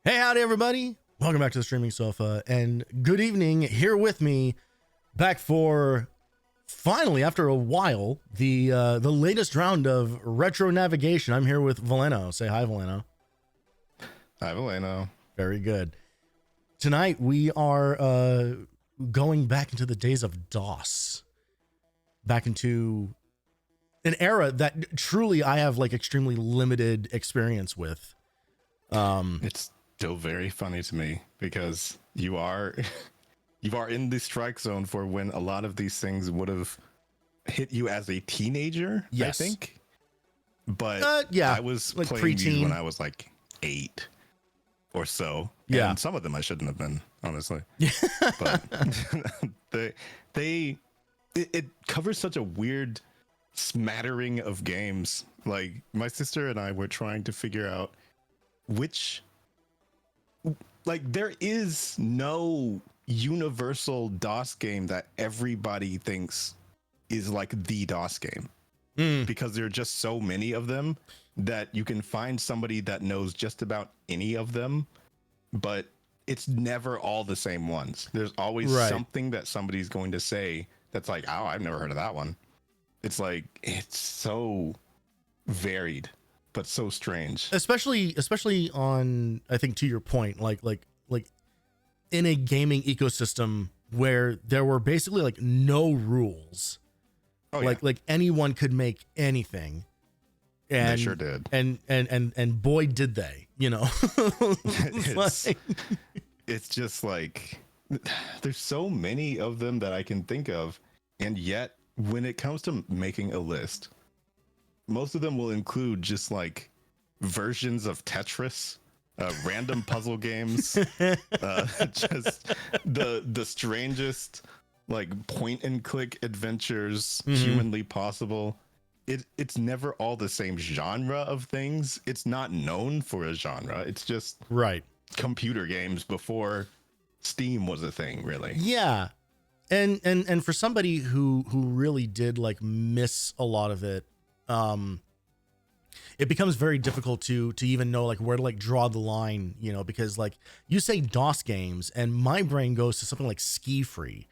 Hey, howdy, everybody. Welcome back to the Streaming Sofa, and good evening. Here with me, back for, finally, after a while, the latest round of retro navigation. I'm here with Voleno. Say hi, Voleno. Hi, Voleno. Very good. Tonight, we are going back into the days of DOS. Back into an era that truly I have, like, extremely limited experience with. It's still very funny to me because you are in the strike zone for when a lot of these things would have hit you as a teenager. Yes. I think, but yeah, I was like playing these preteen when I was like 8 or so. Yeah. And some of them I shouldn't have been, honestly. But it covers such a weird smattering of games. Like my sister and I were trying to figure out which, like, there is no universal DOS game that everybody thinks is like the DOS game, because there are just so many of them that you can find somebody that knows just about any of them, but it's never all the same ones. There's always something that somebody's going to say that's like, oh, I've never heard of that one. It's like, it's so varied but so strange, especially on, I think, to your point, like in a gaming ecosystem where there were basically like no rules. Like anyone could make anything, and they sure did, and boy did they, you know. It's just like there's so many of them that I can think of, and yet when it comes to making a list, most of them will include just like versions of Tetris, random puzzle games, just the strangest like point and click adventures humanly possible. It's never all the same genre of things. It's not known for a genre. It's just computer games before Steam was a thing, really. Yeah. And for somebody who really did like miss a lot of it, it becomes very difficult to even know like where to like draw the line, you know, because like you say DOS games and my brain goes to something like Ski Free,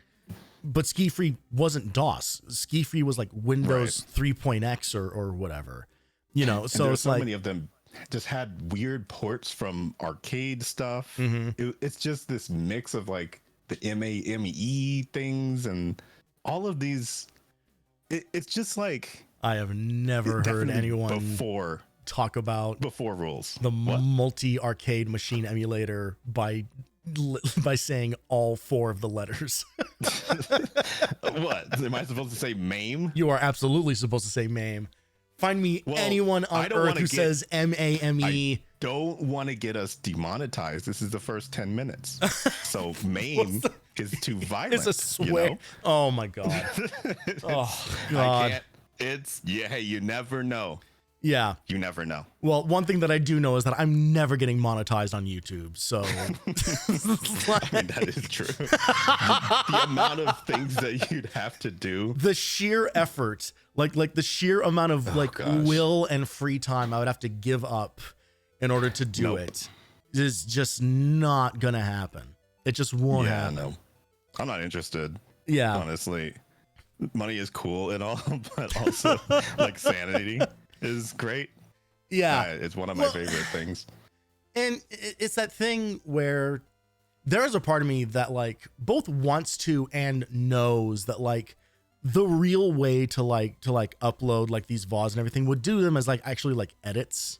but Ski Free wasn't DOS. Ski Free was like Windows 3.x or whatever, you know. And so it's so like many of them just had weird ports from arcade stuff. It's just this mix of like the MAME things and all of these. It's just like, I have never heard anyone talk about before rules the multi-arcade machine emulator by saying all 4 of the letters. What? Am I supposed to say MAME? You are absolutely supposed to say MAME. Find me anyone on Earth who says MAME. I don't want to get us demonetized. This is the first 10 minutes. So MAME is too violent. It's a swear. You know? Oh my God. Oh God. I can't. Hey, you never know. Yeah. You never know. Well, one thing that I do know is that I'm never getting monetized on YouTube. So I mean, that is true. The amount of things that you'd have to do. The sheer effort, like the sheer amount of will and free time I would have to give up in order to do it is just not gonna happen. It just won't happen. No. I'm not interested. Yeah. Honestly. Money is cool and all, but also like sanity is great. Yeah. It's one of my favorite things. And it's that thing where there is a part of me that like both wants to and knows that like the real way to upload like these VODs and everything would do them as like actually like edits,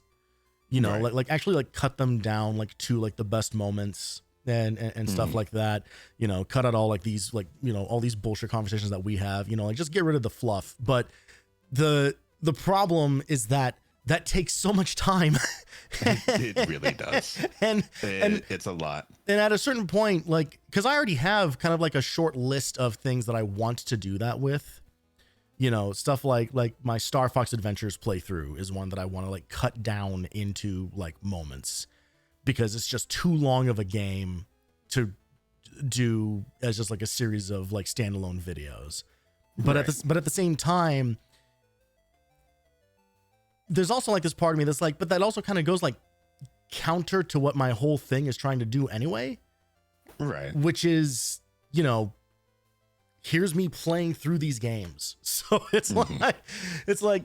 you know, like actually like cut them down like to like the best moments and stuff like that, you know, cut out all like these, like, you know, all these bullshit conversations that we have, you know, like just get rid of the fluff. But the problem is that takes so much time. It really does. and it's a lot. And at a certain point, like, because I already have kind of like a short list of things that I want to do that with, you know, stuff like my Star Fox Adventures playthrough is one that I want to like cut down into like moments, because it's just too long of a game to do as just like a series of like standalone videos. But at the same time, there's also like this part of me that's like, but that also kind of goes like, counter to what my whole thing is trying to do anyway. Right. Which is, you know, here's me playing through these games. So it's like,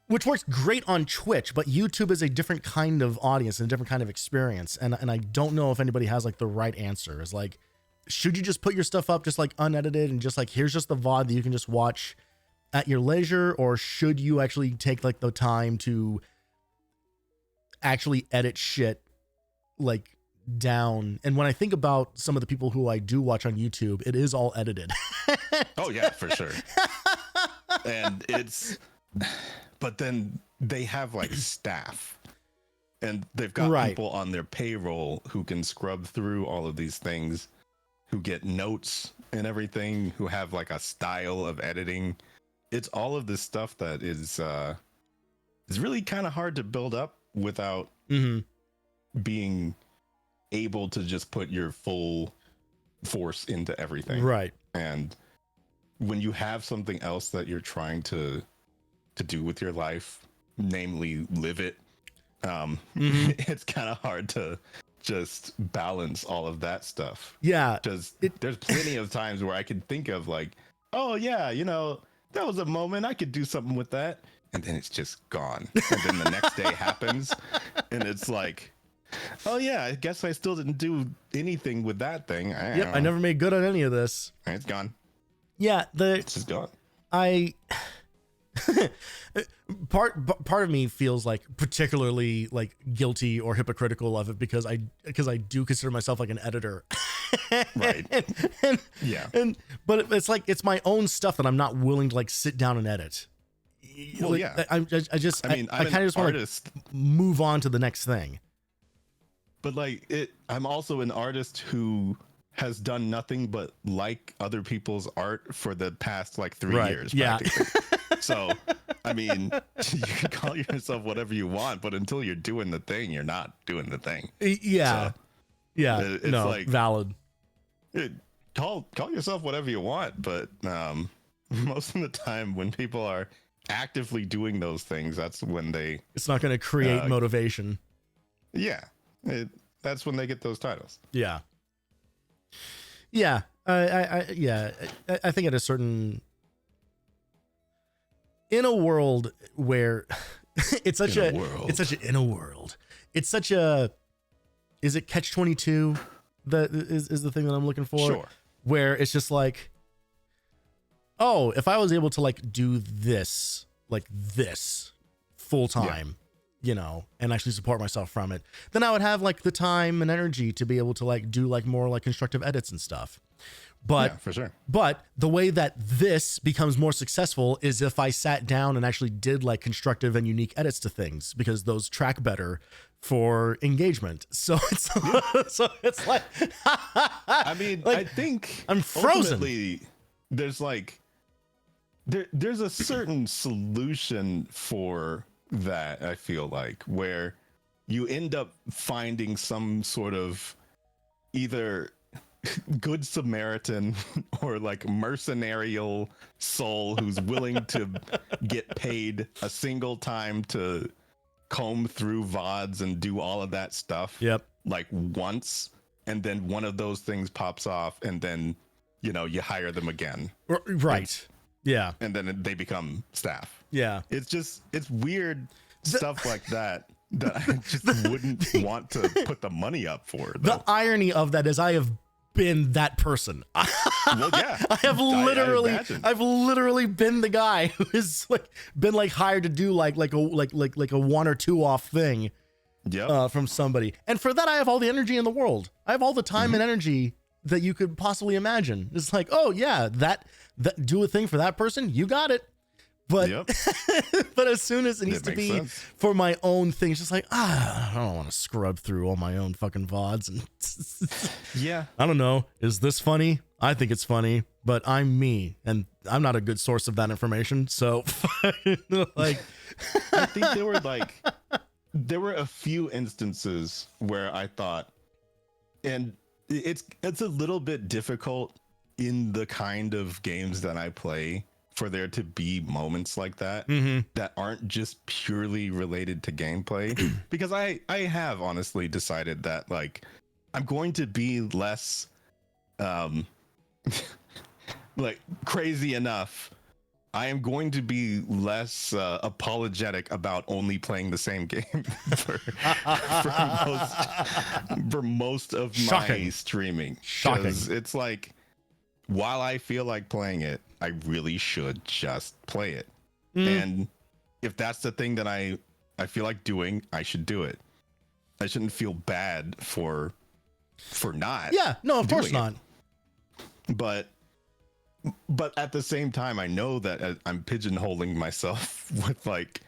which works great on Twitch, but YouTube is a different kind of audience and a different kind of experience. And I don't know if anybody has like the right answer. Is like, should you just put your stuff up just like unedited and just like, here's just the VOD that you can just watch at your leisure? Or should you actually take like the time to actually edit shit like down? And when I think about some of the people who I do watch on YouTube, it is all edited. Oh yeah, for sure. And but then they have like staff, and they've got people on their payroll who can scrub through all of these things, who get notes and everything, who have like a style of editing. It's all of this stuff that is really kind of hard to build up without being able to just put your full force into everything. Right. And when you have something else that you're trying to do with your life, namely live it, it's kind of hard to just balance all of that stuff. Yeah. Because there's plenty of times where I could think of like, oh yeah, you know, that was a moment, I could do something with that. And then it's just gone. And then the next day happens and it's like, oh yeah, I guess I still didn't do anything with that thing. I never made good on any of this. It's gone. Yeah, it's just gone. Part of me feels like particularly like guilty or hypocritical of it because I do consider myself like an editor. Right. But it's like, it's my own stuff that I'm not willing to like sit down and edit. Well, like, yeah. I kind of just want to move on to the next thing. But like I'm also an artist who has done nothing but like other people's art for the past like 3 years. Yeah. So, I mean, you can call yourself whatever you want, but until you're doing the thing, you're not doing the thing. Yeah. So, yeah. It's no, like, valid. Call yourself whatever you want. But most of the time when people are actively doing those things, that's when it's not going to create motivation. Yeah. That's when they get those titles. Yeah. Yeah. I think at a certain, in a world where it's such a is it catch-22 that is the thing that I'm looking for? Sure. Where it's just like, oh, if I was able to like do this full time, you know, and actually support myself from it, then I would have like the time and energy to be able to like do like more like constructive edits and stuff. But yeah, for sure. But the way that this becomes more successful is if I sat down and actually did like constructive and unique edits to things, because those track better for engagement. So it's like I mean, like, I think I'm frozen. Ultimately, there's like there's a certain solution for that, I feel like, where you end up finding some sort of either good Samaritan or like mercenarial soul who's willing to get paid a single time to comb through VODs and do all of that stuff. Yep. Like once, and then one of those things pops off, and then, you know, you hire them again. Right. Yeah. And then they become staff. Yeah. It's weird stuff like that I just wouldn't want to put the money up for. Though. The irony of that is I have been that person. Well, yeah. I've literally been the guy who has like been like hired to do like a 1 or 2 off thing. Yep. From somebody. And for that, I have all the energy in the world. I have all the time and energy that you could possibly imagine. It's like, oh yeah, that do a thing for that person. You got it. But, but as soon as it needs to be sense. For my own thing, it's just like, I don't want to scrub through all my own fucking VODs. And yeah. I don't know. Is this funny? I think it's funny, but I'm me and I'm not a good source of that information. So like, I think there were a few instances where I thought, and it's a little bit difficult in the kind of games that I play for there to be moments like that that aren't just purely related to gameplay. Because I have honestly decided that like I'm going to be less like crazy enough. I am going to be less apologetic about only playing the same game for most of my streaming. Because it's like, while I feel like playing it, I really should just play it. And if that's the thing that I feel like doing, I should do it. I shouldn't feel bad for not. Yeah, no, of course not. But at the same time, I know that I'm pigeonholing myself with like,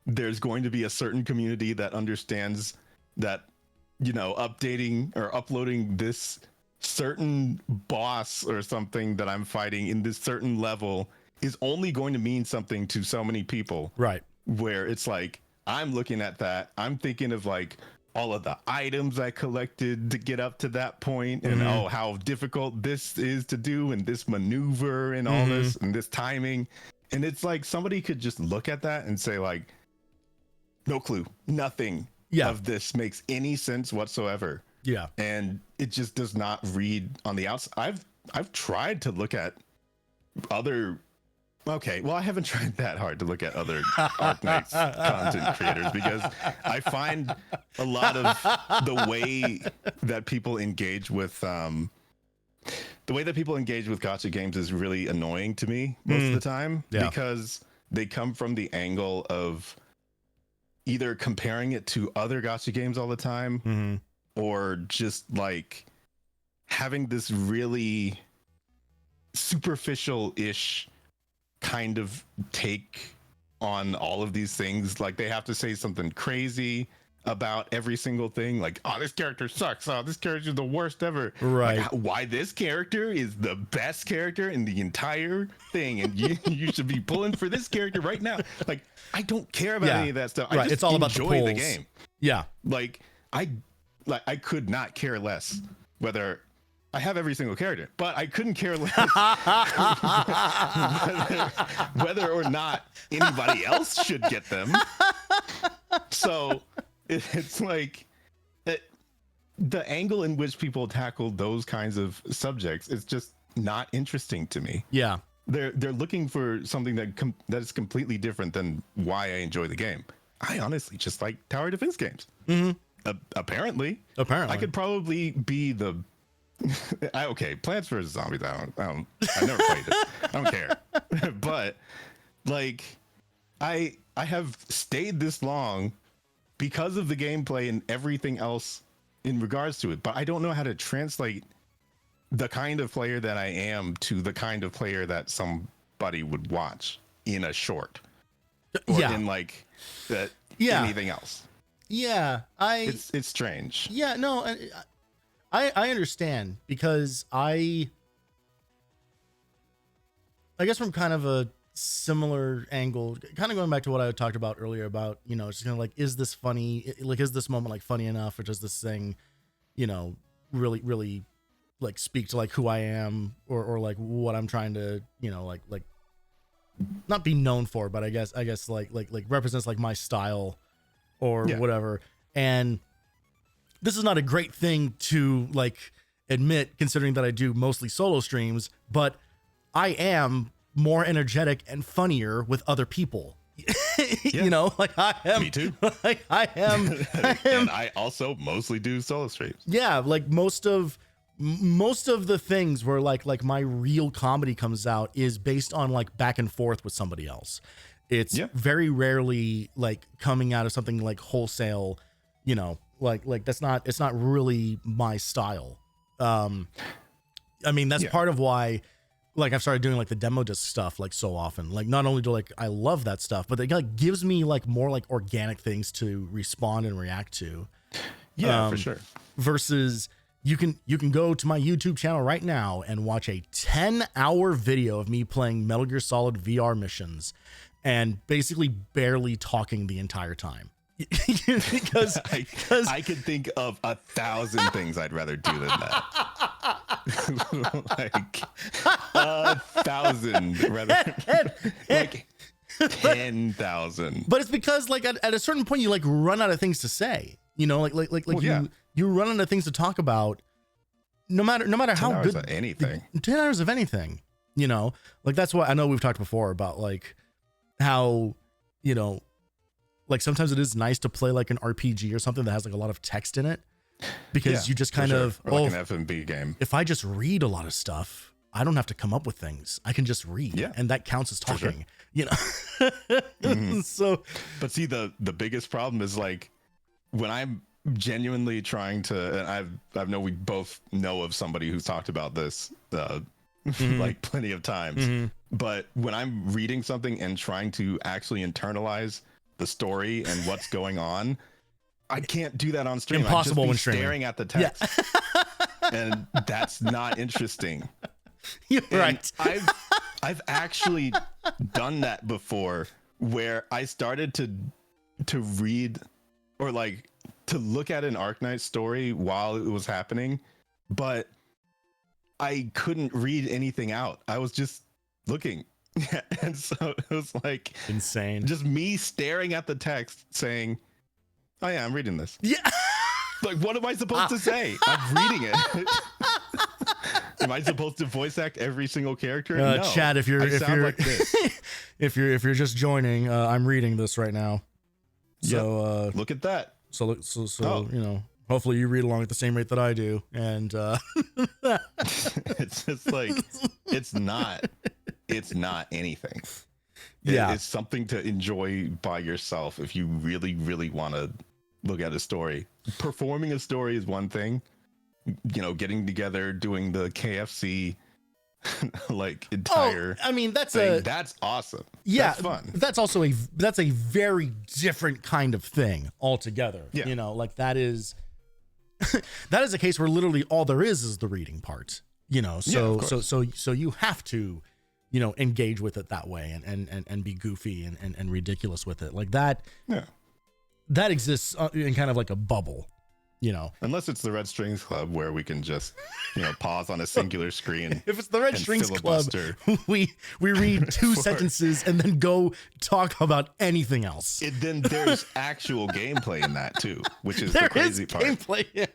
there's going to be a certain community that understands that, you know, updating or uploading this certain boss or something that I'm fighting in this certain level is only going to mean something to so many people. Right. Where it's like, I'm looking at that, I'm thinking of like all of the items I collected to get up to that point, and oh, how difficult this is to do, and this maneuver and all this and this timing. And it's like, somebody could just look at that and say like, no clue, nothing of this makes any sense whatsoever. Yeah. And it just does not read on the outside. I've tried to look at other, okay, well, I haven't tried that hard to look at other Arknights content creators, because I find a lot of the way that people engage with gacha games is really annoying to me most of the time, because they come from the angle of either comparing it to other gacha games all the time, or just like having this really superficial-ish kind of take on all of these things. Like, they have to say something crazy about every single thing, like, oh, this character sucks, oh, this character is the worst ever, right? Like, why this character is the best character in the entire thing, and you should be pulling for this character right now. Like, I don't care about any of that stuff. I just it's all enjoy about the game. Like I could not care less whether I have every single character, but I couldn't care less whether or not anybody else should get them. So it's like the angle in which people tackle those kinds of subjects is just not interesting to me. Yeah. They're looking for something that is completely different than why I enjoy the game. I honestly just like tower defense games. Apparently, I could probably be the okay, Plants vs Zombies. I never played it. I don't care. But like, I have stayed this long because of the gameplay and everything else in regards to it. But I don't know how to translate the kind of player that I am to the kind of player that somebody would watch in a short, or in like anything else. Yeah, it's strange. Yeah, no, I understand, because I guess from kind of a similar angle, kind of going back to what I talked about earlier about, you know, it's just kind of like, is this funny? Like, is this moment like funny enough, or does this thing, you know, really like speak to like who I am, or like what I'm trying to, you know, like not be known for, but I guess like represents like my style or whatever. And this is not a great thing to like admit, considering that I do mostly solo streams, but I am more energetic and funnier with other people. You know, like I am. Me too. Like I am. And I also mostly do solo streams. Yeah, like most of the things where like my real comedy comes out is based on like back and forth with somebody else. It's very rarely like coming out of something like wholesale, you know, like it's not really my style. I mean, that's part of why like I've started doing like the demo disc stuff like so often. Like, not only do like I love that stuff, but it like gives me like more like organic things to respond and react to. Yeah, for sure. Versus you can go to my YouTube channel right now and watch a 10-hour video of me playing Metal Gear Solid VR missions and basically barely talking the entire time. because I could think of 1,000 things I'd rather do than that. Like 1,000 rather like 10,000. But it's because like at a certain point you like run out of things to say. You know, Well, yeah. you run out of things to talk about. No matter 10 how hours good of anything. 10 hours of anything. You know, like that's why I know we've talked before about like how, you know, like sometimes it is nice to play like an RPG or something that has like a lot of text in it, because you just kind of or like an F&B game. If I just read a lot of stuff, I don't have to come up with things. I can just read, and that counts as talking. You know, So, but see, the biggest problem is like when I'm genuinely trying to, and I know we both know of somebody who's talked about this like plenty of times, but when I'm reading something and trying to actually internalize the story and what's going on, I can't do that on stream. Impossible when staring at the text, and that's not interesting. You're right. I've actually done that before, where I started to read or like to look at an Arknight story while it was happening, but I couldn't read anything out. I was just looking. And so it was like insane. Just me staring at the text saying, "Oh yeah, I'm reading this." Yeah. Like, what am I supposed to say? I'm reading it. Am I supposed to voice act every single character? No. Chad, if you're like this. if you're just joining, I'm reading this right now. So look at that. So you know, hopefully you read along at the same rate that I do. And it's just like it's not anything. Yeah. It's something to enjoy by yourself if you really, really want to look at a story. Performing a story is one thing. You know, getting together, doing the KFC like entire I mean, that's awesome. Yeah, that's fun. That's also a very different kind of thing altogether. Yeah. You know, like that is that is a case where literally all there is the reading part. You know, so you have to, you know, engage with it that way and be goofy and ridiculous with it like that. Yeah, that exists in kind of like a bubble. You know, unless it's the Red Strings Club where we can just, you know, pause on a singular screen. If it's the Red Strings Club, we read two sentences and then go talk about anything else. Then there's actual gameplay in that too, which is there the crazy is part. Gameplay.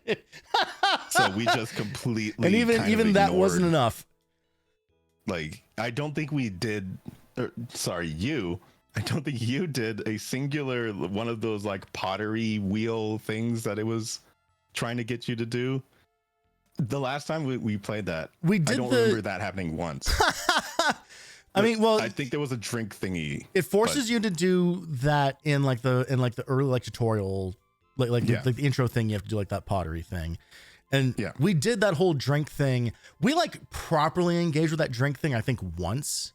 So we just completely and even that wasn't enough. Like, I don't think we did. I don't think you did a singular one of those like pottery wheel things that it was trying to get you to do. The last time we played that, I don't remember that happening once. I mean, well, I think there was a drink thingy. It forces you to do that in the early like tutorial, like the intro thing. You have to do like that pottery thing, and we did that whole drink thing. We like properly engaged with that drink thing, I think, once,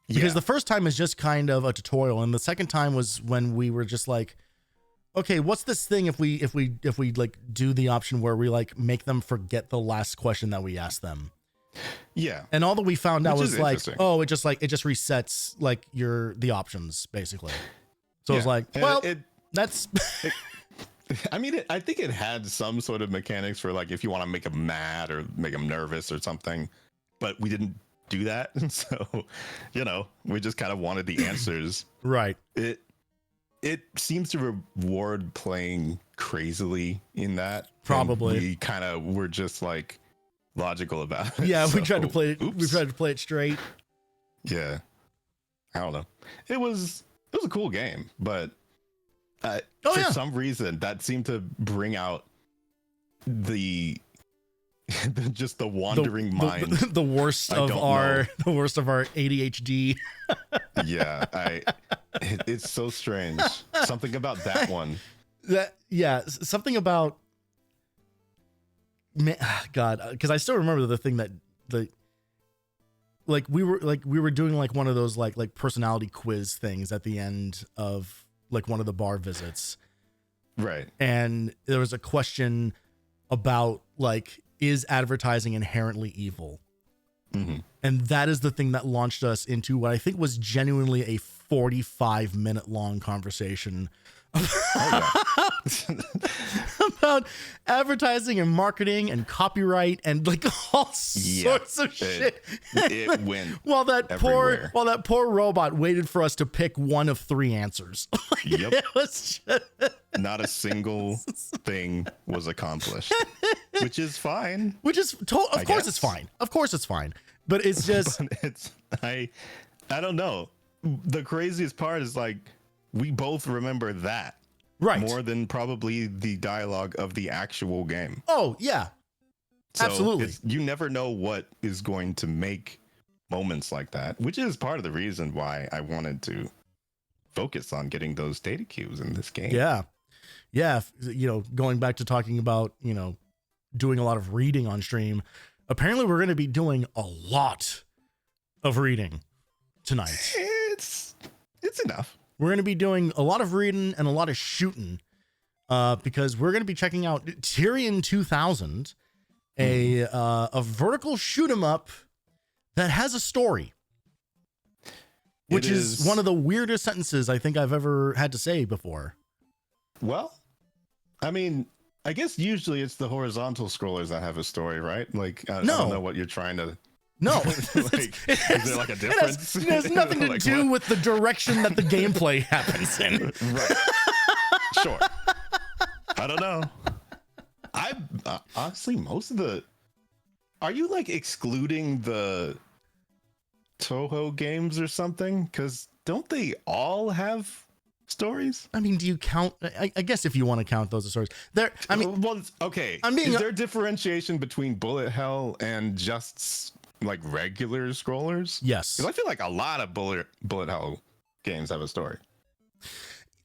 because the first time is just kind of a tutorial, and the second time was when we were just like, okay, what's this thing if we like do the option where we like make them forget the last question that we asked them. Yeah. And all that we found out was like, oh, it just resets like the options basically. So it's like, well, that's I mean, I think it had some sort of mechanics for like if you want to make them mad or make them nervous or something, but we didn't do that. So, you know, we just kind of wanted the answers. Right. It seems to reward playing crazily in that. Probably. And we kind of were just like logical about it. Yeah, we tried to play it. We tried to play it straight. Yeah. I don't know. It was a cool game, but for some reason that seemed to bring out just the wandering mind. The worst of our ADHD. Yeah, it's so strange. Something about that one. Something about God, because I still remember the thing that we were doing like one of those like personality quiz things at the end of like one of the bar visits. Right. And there was a question about like, is advertising inherently evil? Mm-hmm. And that is the thing that launched us into what I think was genuinely a 45-minute long conversation Oh yeah. about advertising and marketing and copyright and like all sorts of shit. It went while that everywhere. poor robot waited for us to pick one of 3 answers. Yep. It was just, Not a single thing was accomplished, which is fine. which is of course it's fine. Of course it's fine. But it's just But it's I don't know. The craziest part is like we both remember that right. more than probably the dialogue of the actual game. Oh, yeah. So Absolutely. you never know what is going to make moments like that, which is part of the reason why I wanted to focus on getting those data cubes in this game. Yeah. Yeah. You know, going back to talking about, you know, doing a lot of reading on stream, apparently we're going to be doing a lot of reading tonight. It's enough. We're going to be doing a lot of reading and a lot of shooting because we're going to be checking out Tyrian 2000, a vertical shoot 'em up that has a story, which is one of the weirdest sentences I think I've ever had to say before. Well, I mean, I guess usually it's the horizontal scrollers that have a story, right? Like, I don't know what you're trying to. No, like, is there like a difference? It has nothing to Like, do what? with the direction that the gameplay happens in. Right. Sure. I don't know. I honestly, most of the. Are you like excluding the Toho games or something? Because don't they all have stories? I mean, do you count? I guess if you want to count those as stories, there. I mean, well, okay. Is there differentiation between bullet hell and just like regular scrollers? yes. 'Cause I feel like a lot of bullet hell games have a story.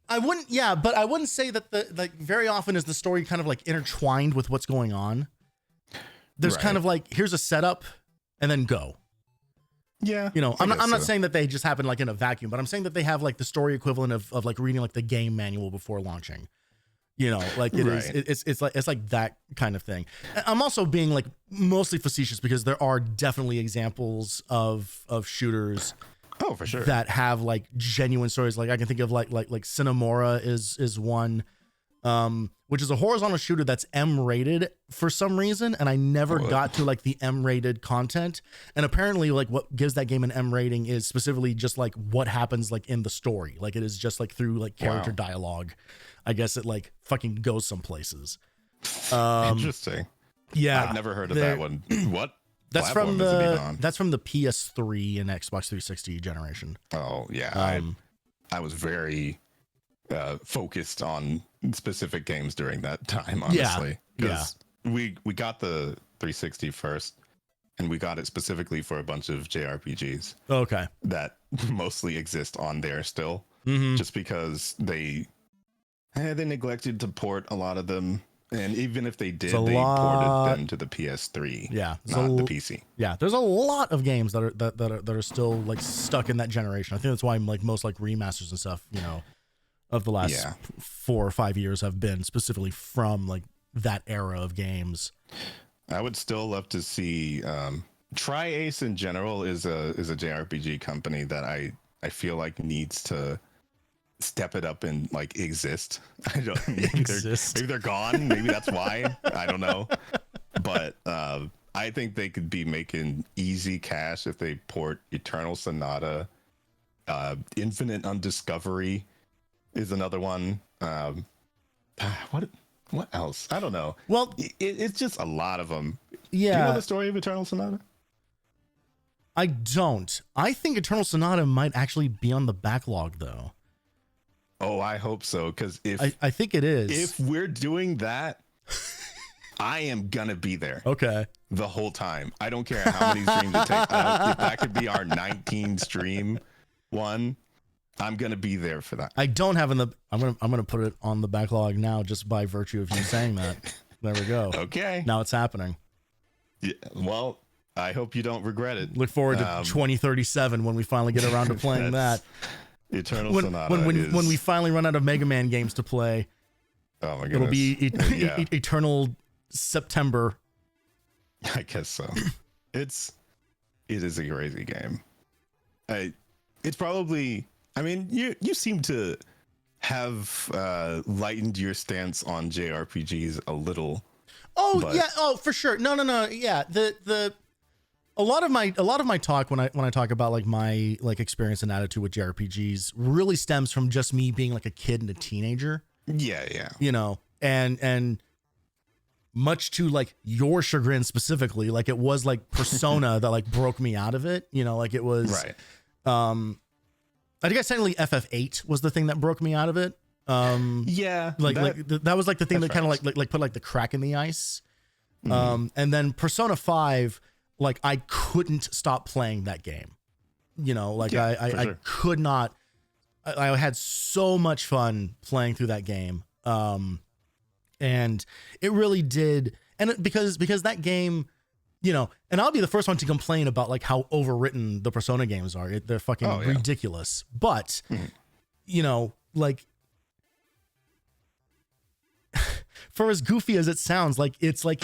I wouldn't. Yeah, but I wouldn't say that very often is the story kind of like intertwined with what's going on. There's kind of like, here's a setup and then go. Yeah. You know, I'm not so. saying that they just happen like in a vacuum, but I'm saying that they have like the story equivalent of like reading like the game manual before launching. You know, like it's like that kind of thing. I'm also being like mostly facetious because there are definitely examples of shooters Oh, for sure. that have like genuine stories. Like I can think of like Cinemora is one, which is a horizontal shooter that's M rated for some reason, and I never got to like the M rated content. And apparently, like what gives that game an M rating is specifically just like what happens like in the story. Like it is just like through like character dialogue. I guess it like fucking goes some places. Interesting. Yeah, I've never heard of that one. What? That's platform is it even on? that's from the PS3 and Xbox 360 generation. Oh yeah, I was very focused on specific games during that time. Honestly, because we got the 360 first, and we got it specifically for a bunch of JRPGs. Okay, that mostly exist on there still, just because they neglected to port a lot of them. And even if they did, they ported them to the PS3, not the PC. Yeah, there's a lot of games that are still like stuck in that generation. I think that's why like most like remasters and stuff, you know, of the last 4 or 5 years have been specifically from like that era of games. I would still love to see. Tri-Ace in general is a JRPG company that I feel like needs to step it up and like exist. I don't maybe they're gone. Maybe that's why. I don't know. But I think they could be making easy cash if they port Eternal Sonata. Infinite Undiscovery is another one. What else? I don't know. Well, it's just a lot of them. Yeah. Do you know the story of Eternal Sonata? I don't. I think Eternal Sonata might actually be on the backlog though. Oh, I hope so. Because I think it is. If we're doing that, I am gonna be there. Okay. The whole time. I don't care how many streams it takes. If that could be our 19 stream one, I'm gonna be there for that. I don't have I'm gonna put it on the backlog now just by virtue of you saying that. There we go. Okay. Now it's happening. Yeah, well, I hope you don't regret it. Look forward to 2037 when we finally get around to playing that. Eternal Sonata. When we finally run out of Mega Man games to play. Oh my goodness. It'll be Eternal September. I guess so. It is a crazy game. It's probably, I mean, you seem to have lightened your stance on JRPGs a little. Oh but... yeah, oh for sure. No, yeah. A lot of my talk when I talk about like my like experience and attitude with JRPGs really stems from just me being like a kid and a teenager. Yeah. You know, and much to like your chagrin specifically, like it was like Persona that like broke me out of it. You know, like it was right. I guess technically FF8 was the thing that broke me out of it. Yeah, that was like the thing that kind of like put like the crack in the ice. And then Persona 5, like I couldn't stop playing that game. You know, like I could not. I had so much fun playing through that game. And it really did. And because that game, you know, and I'll be the first one to complain about like how overwritten the Persona games are. They're fucking ridiculous. But, you know, like for as goofy as it sounds, like it's like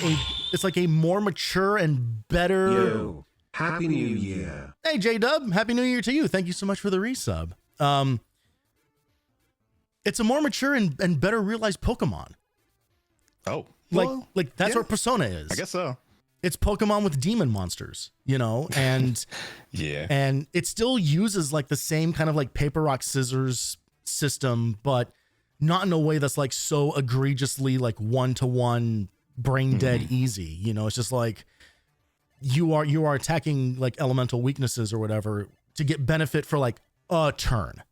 a more mature and better. Yo, Happy New Year. Hey J-Dub, Happy New Year to you. Thank you so much for the resub. It's a more mature and better realized Pokemon. Oh, like that's what Persona is. I guess so. It's Pokemon with demon monsters, you know, and and it still uses like the same kind of like paper, rock, scissors system, but not in a way that's like so egregiously like 1-to-1 brain dead easy. You know, it's just like you are attacking like elemental weaknesses or whatever to get benefit for like a turn.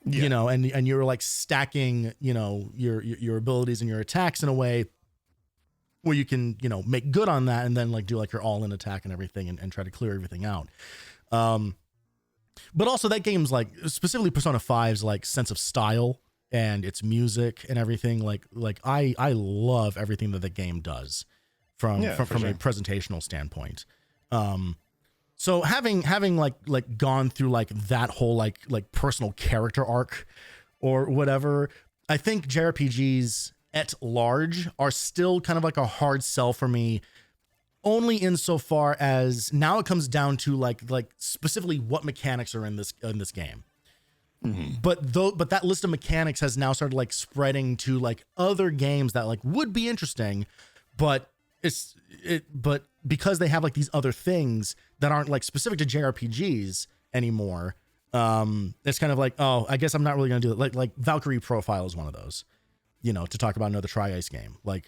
You know, and you're like stacking, you know, your abilities and your attacks in a way where you can, you know, make good on that and then like do like your all in attack and everything and try to clear everything out. But also that game's like specifically Persona 5's like sense of style and its music and everything. Like I love everything that the game does from a presentational standpoint. So having like gone through like that whole like personal character arc or whatever, I think JRPGs at large are still kind of like a hard sell for me, only insofar as now it comes down to like specifically what mechanics are in this game. But that list of mechanics has now started like spreading to like other games that like would be interesting, but because they have like these other things that aren't like specific to JRPGs anymore, it's kind of like, oh, I guess I'm not really gonna do it. Like Valkyrie Profile is one of those, you know, to talk about another Tri-Ice game. Like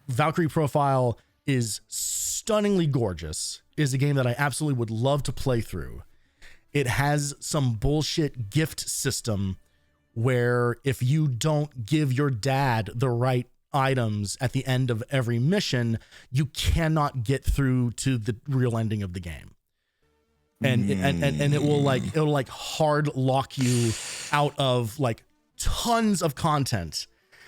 Valkyrie Profile is stunningly gorgeous, is a game that I absolutely would love to play through. It has some bullshit gift system where if you don't give your dad the right items at the end of every mission, you cannot get through to the real ending of the game. And it will like hard lock you out of like tons of content.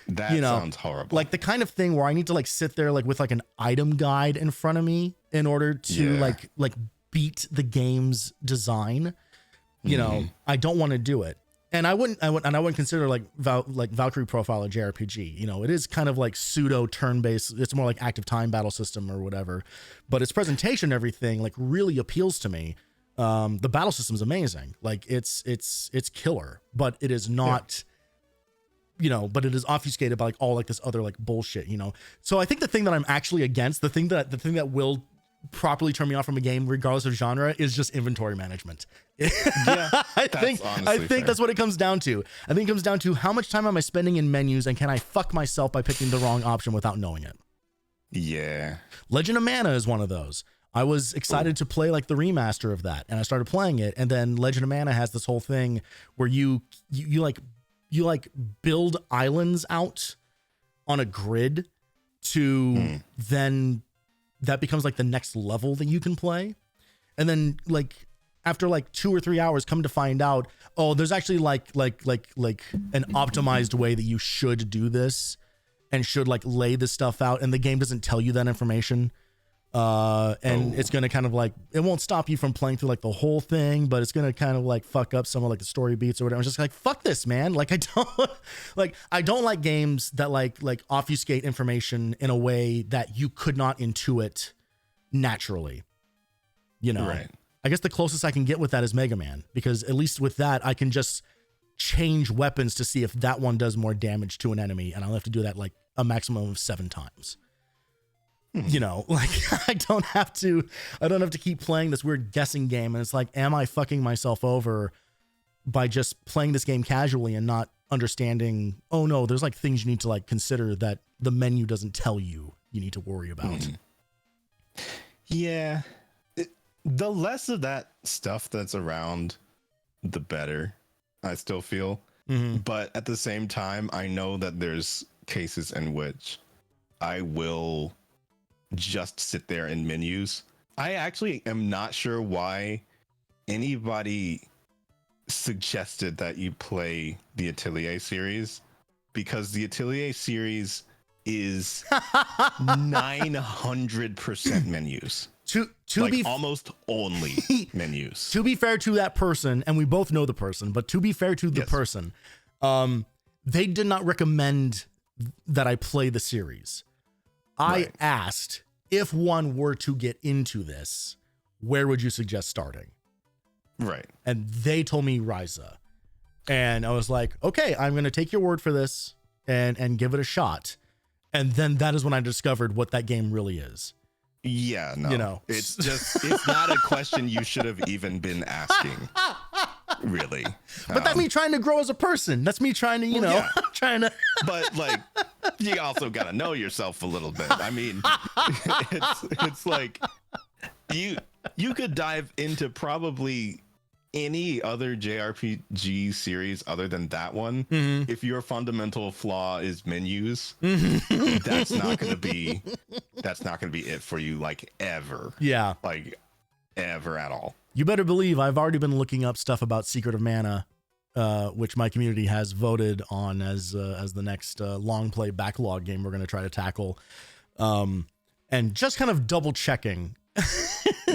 That sounds horrible. Like the kind of thing where I need to like sit there like with like an item guide in front of me in order to like beat the game's design. You know, I don't want to do it. And I wouldn't consider like Valkyrie Profile a JRPG. You know, it is kind of like pseudo turn-based. It's more like active time battle system or whatever. But its presentation and everything like really appeals to me. The battle system is amazing. Like it's killer, but it is not, you know, but it is obfuscated by like all like this other like bullshit, you know? So I think the thing that I'm actually against, the thing that will properly turn me off from a game regardless of genre is just inventory management. I think that's what it comes down to. I think it comes down to how much time am I spending in menus and can I fuck myself by picking the wrong option without knowing it. Yeah. Legend of Mana is one of those. I was excited to play like the remaster of that and I started playing it, and then Legend of Mana has this whole thing where you build islands out on a grid to then that becomes like the next level that you can play. And then like after like 2 or 3 hours come to find out, oh, there's actually like an optimized way that you should do this and should like lay this stuff out. And the game doesn't tell you that information. It's going to kind of like, it won't stop you from playing through like the whole thing, but it's going to kind of like fuck up some of like the story beats or whatever. I'm just like, fuck this, man. Like I don't like games that like obfuscate information in a way that you could not intuit naturally, you know? Right. I guess the closest I can get with that is Mega Man, because at least with that, I can just change weapons to see if that one does more damage to an enemy, and I'll have to do that like a maximum of 7 times. You know, like I don't have to keep playing this weird guessing game, and it's like, am I fucking myself over by just playing this game casually and not understanding, oh no, there's like things you need to like consider that the menu doesn't tell you need to worry about. Yeah. The less of that stuff that's around, the better, I still feel. But at the same time, I know that there's cases in which I will just sit there in menus. I actually am not sure why anybody suggested that you play the Atelier series, because the Atelier series is 900% menus. To like be almost only menus. To be fair to that person, and we both know the person, but to be fair to the person, they did not recommend that I play the series. I asked, if one were to get into this, where would you suggest starting? Right. And they told me Ryza. And I was like, okay, I'm going to take your word for this and give it a shot. And then that is when I discovered what that game really is. Yeah, no. You know, it's not a question you should have even been asking. Really. But that's me trying to grow as a person. That's me trying to, trying to. But like, you also got to know yourself a little bit. I mean, it's like you could dive into probably any other JRPG series other than that one. If your fundamental flaw is menus, that's not going to be it for you, like, ever. Yeah. Like, ever at all. You better believe I've already been looking up stuff about Secret of Mana, which my community has voted on as the next long play backlog game we're going to try to tackle. And just kind of double checking.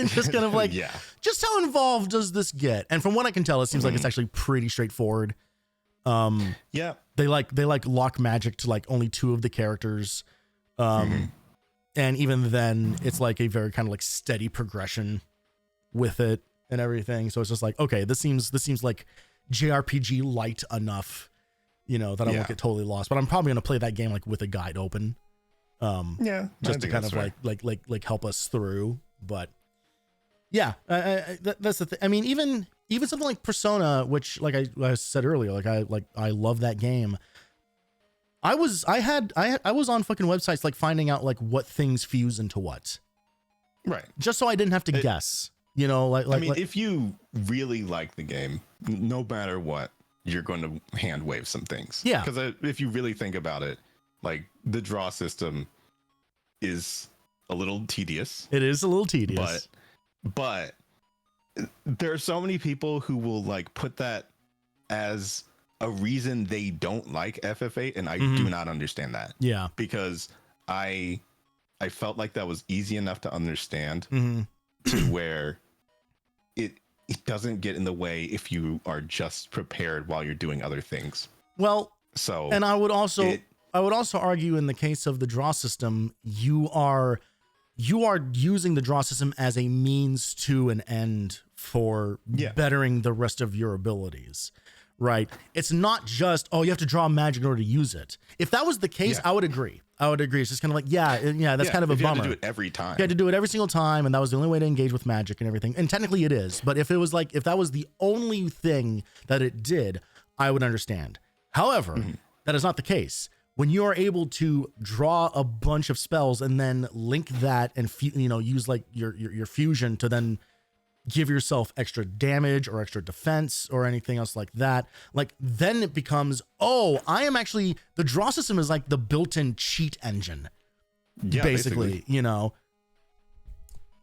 Just kind of like, just how involved does this get? And from what I can tell, it seems like it's actually pretty straightforward. They like lock magic to like only 2 of the characters. And even then it's like a very kind of like steady progression with it and everything. So it's just like, okay, this seems like JRPG light enough, that I won't get totally lost, but I'm probably going to play that game like with a guide open. Just to kind of like help us through. But yeah, that's the thing. I mean, even something like Persona, which like I said earlier, I love that game. I was on fucking websites like finding out like what things fuse into what, right? Just so I didn't have to guess. If you really like the game, no matter what, you're going to hand wave some things. Yeah, because if you really think about it, like the draw system is a little tedious. It is a little tedious, but there are so many people who will like put that as a reason they don't like FF8, and I do not understand that. Yeah, because I felt like that was easy enough to understand to where it doesn't get in the way if you are just prepared while you're doing other things. Well, and I would also argue in the case of the draw system, you are using the draw system as a means to an end for bettering the rest of your abilities, right? It's not just, you have to draw magic in order to use it. If that was the case, I would agree. It's just kind of like, that's kind of a bummer. You had to do it every time. You had to do it every single time, and that was the only way to engage with magic and everything. And technically it is, but if that was the only thing that it did, I would understand. However, that is not the case. When you are able to draw a bunch of spells and then link that and use like your fusion to then give yourself extra damage or extra defense or anything else like that, like then it becomes, the draw system is like the built-in cheat engine. Yeah, basically.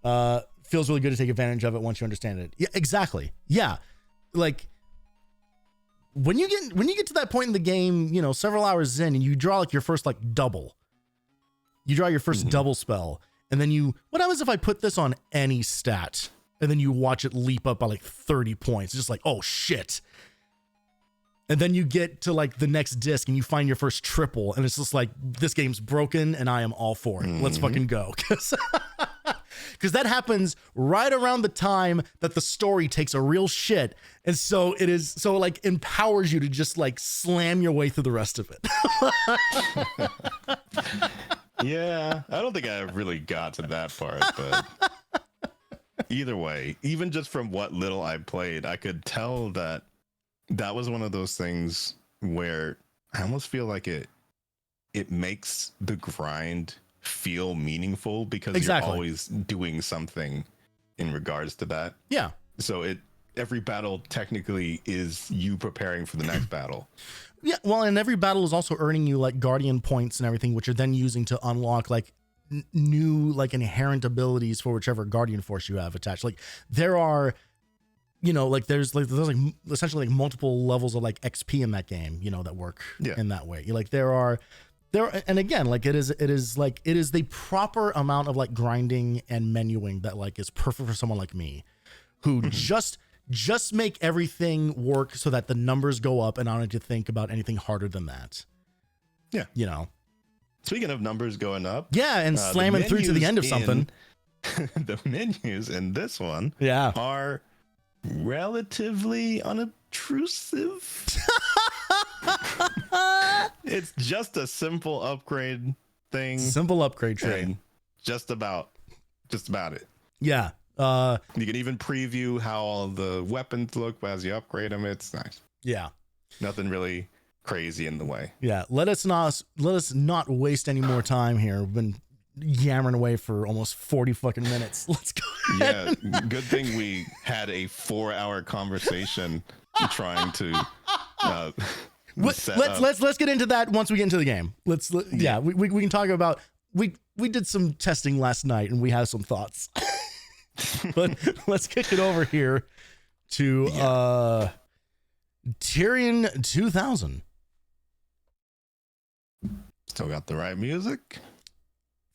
Feels really good to take advantage of it once you understand it. Yeah, exactly. Yeah. Like when you get to that point in the game, several hours in, and you draw like your first like double. You draw your first double spell, and then what happens if I put this on any stat? And then you watch it leap up by like 30 points. It's just like, oh shit. And then you get to like the next disc and you find your first triple, and it's just like, this game's broken and I am all for it. Let's fucking go. Cause because that happens right around the time that the story takes a real shit. And so it is so like empowers you to just like slam your way through the rest of it. Yeah, I don't think I really got to that part, but either way, even just from what little I played, I could tell that that was one of those things where I almost feel like it makes the grind feel meaningful because Exactly. you're always doing something in regards to that. Yeah. So every battle technically is you preparing for the next battle. Yeah, well, and every battle is also earning you like guardian points and everything, which you're then using to unlock like new like inherent abilities for whichever guardian force you have attached. Like there are, you know, like there's like essentially like multiple levels of like XP in that game, you know, that work in that way. Like there, and again, like it is the proper amount of like grinding and menuing that like is perfect for someone like me, who just make everything work so that the numbers go up and I don't have to think about anything harder than that. Yeah. You know, speaking of numbers going up. Yeah. And slamming through to the end of something. The menus in this one are relatively unobtrusive. It's just a simple upgrade thing. Simple upgrade trade. Just about it. Yeah. You can even preview how all the weapons look as you upgrade them. It's nice. Yeah. Nothing really crazy in the way. Yeah. Let us not waste any more time here. We've been yammering away for almost 40 fucking minutes. Let's go ahead. Yeah. Good thing we had a 4-hour conversation trying to let's get into that once we get into the game. We can talk about we did some testing last night and we have some thoughts. But let's kick it over here to Tyrian 2000. Still got the right music.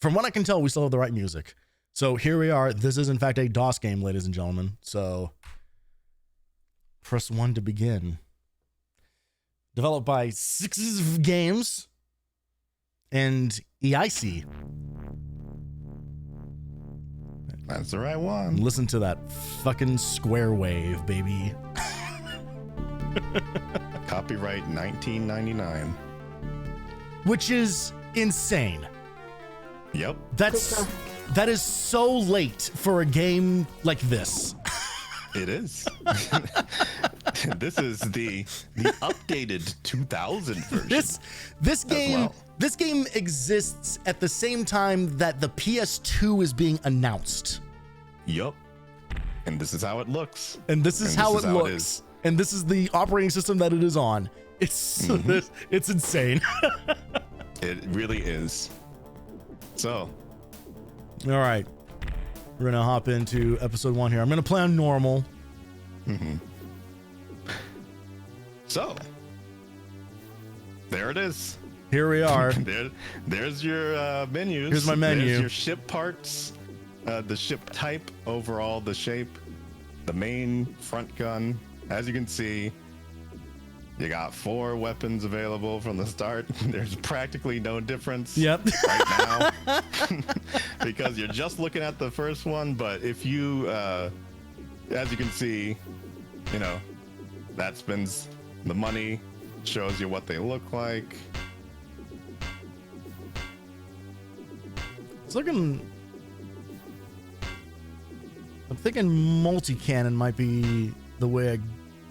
From what I can tell, we still have the right music. So here we are. This is in fact a DOS game, ladies and gentlemen. So press 1 to begin. Developed by Sixes Games and EIC. That's the right one. Listen to that fucking square wave, baby. Copyright 1999. Which is insane. Yep. That is so late for a game like this. It is. This is the updated 2000 version. This game exists at the same time that the PS2 is being announced. Yup. And this is how it looks. And this is how it looks. And this is the operating system that it is on. It's it's insane. It really is. So, all right. We're going to hop into episode 1 here. I'm going to play on normal. Mm-hmm. So, there it is. Here we are. There's your menus. Here's my menu. There's your ship parts, the ship type, overall, the shape, the main front gun. As you can see, you got 4 weapons available from the start. There's practically no difference right now because you're just looking at the first one. But if you, as you can see, you know, that spends the money, shows you what they look like. It's looking... I'm thinking multi-cannon might be the way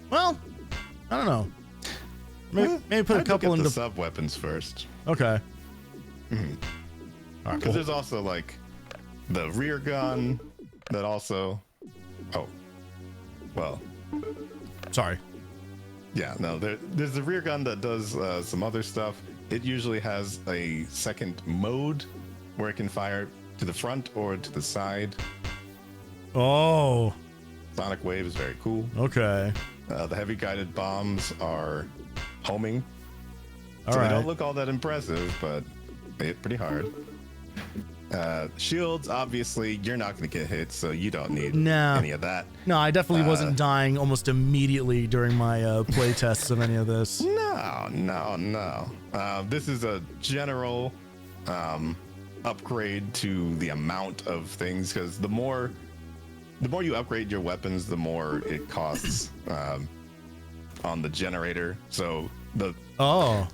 well, I don't know. Maybe put a couple into the sub weapons first. Okay. Mm-hmm. All right, because there's also like the rear gun that also. Oh, well. Sorry. Yeah, no. There's the rear gun that does some other stuff. It usually has a second mode where it can fire to the front or to the side. Oh. Sonic Wave is very cool. Okay. The heavy guided bombs are homing. They don't look all that impressive, but they hit pretty hard. Shields, obviously, you're not going to get hit, so you don't need any of that. No, I definitely wasn't dying almost immediately during my play tests of any of this. No. This is a general upgrade to the amount of things, because the more you upgrade your weapons, the more it costs on the generator. So the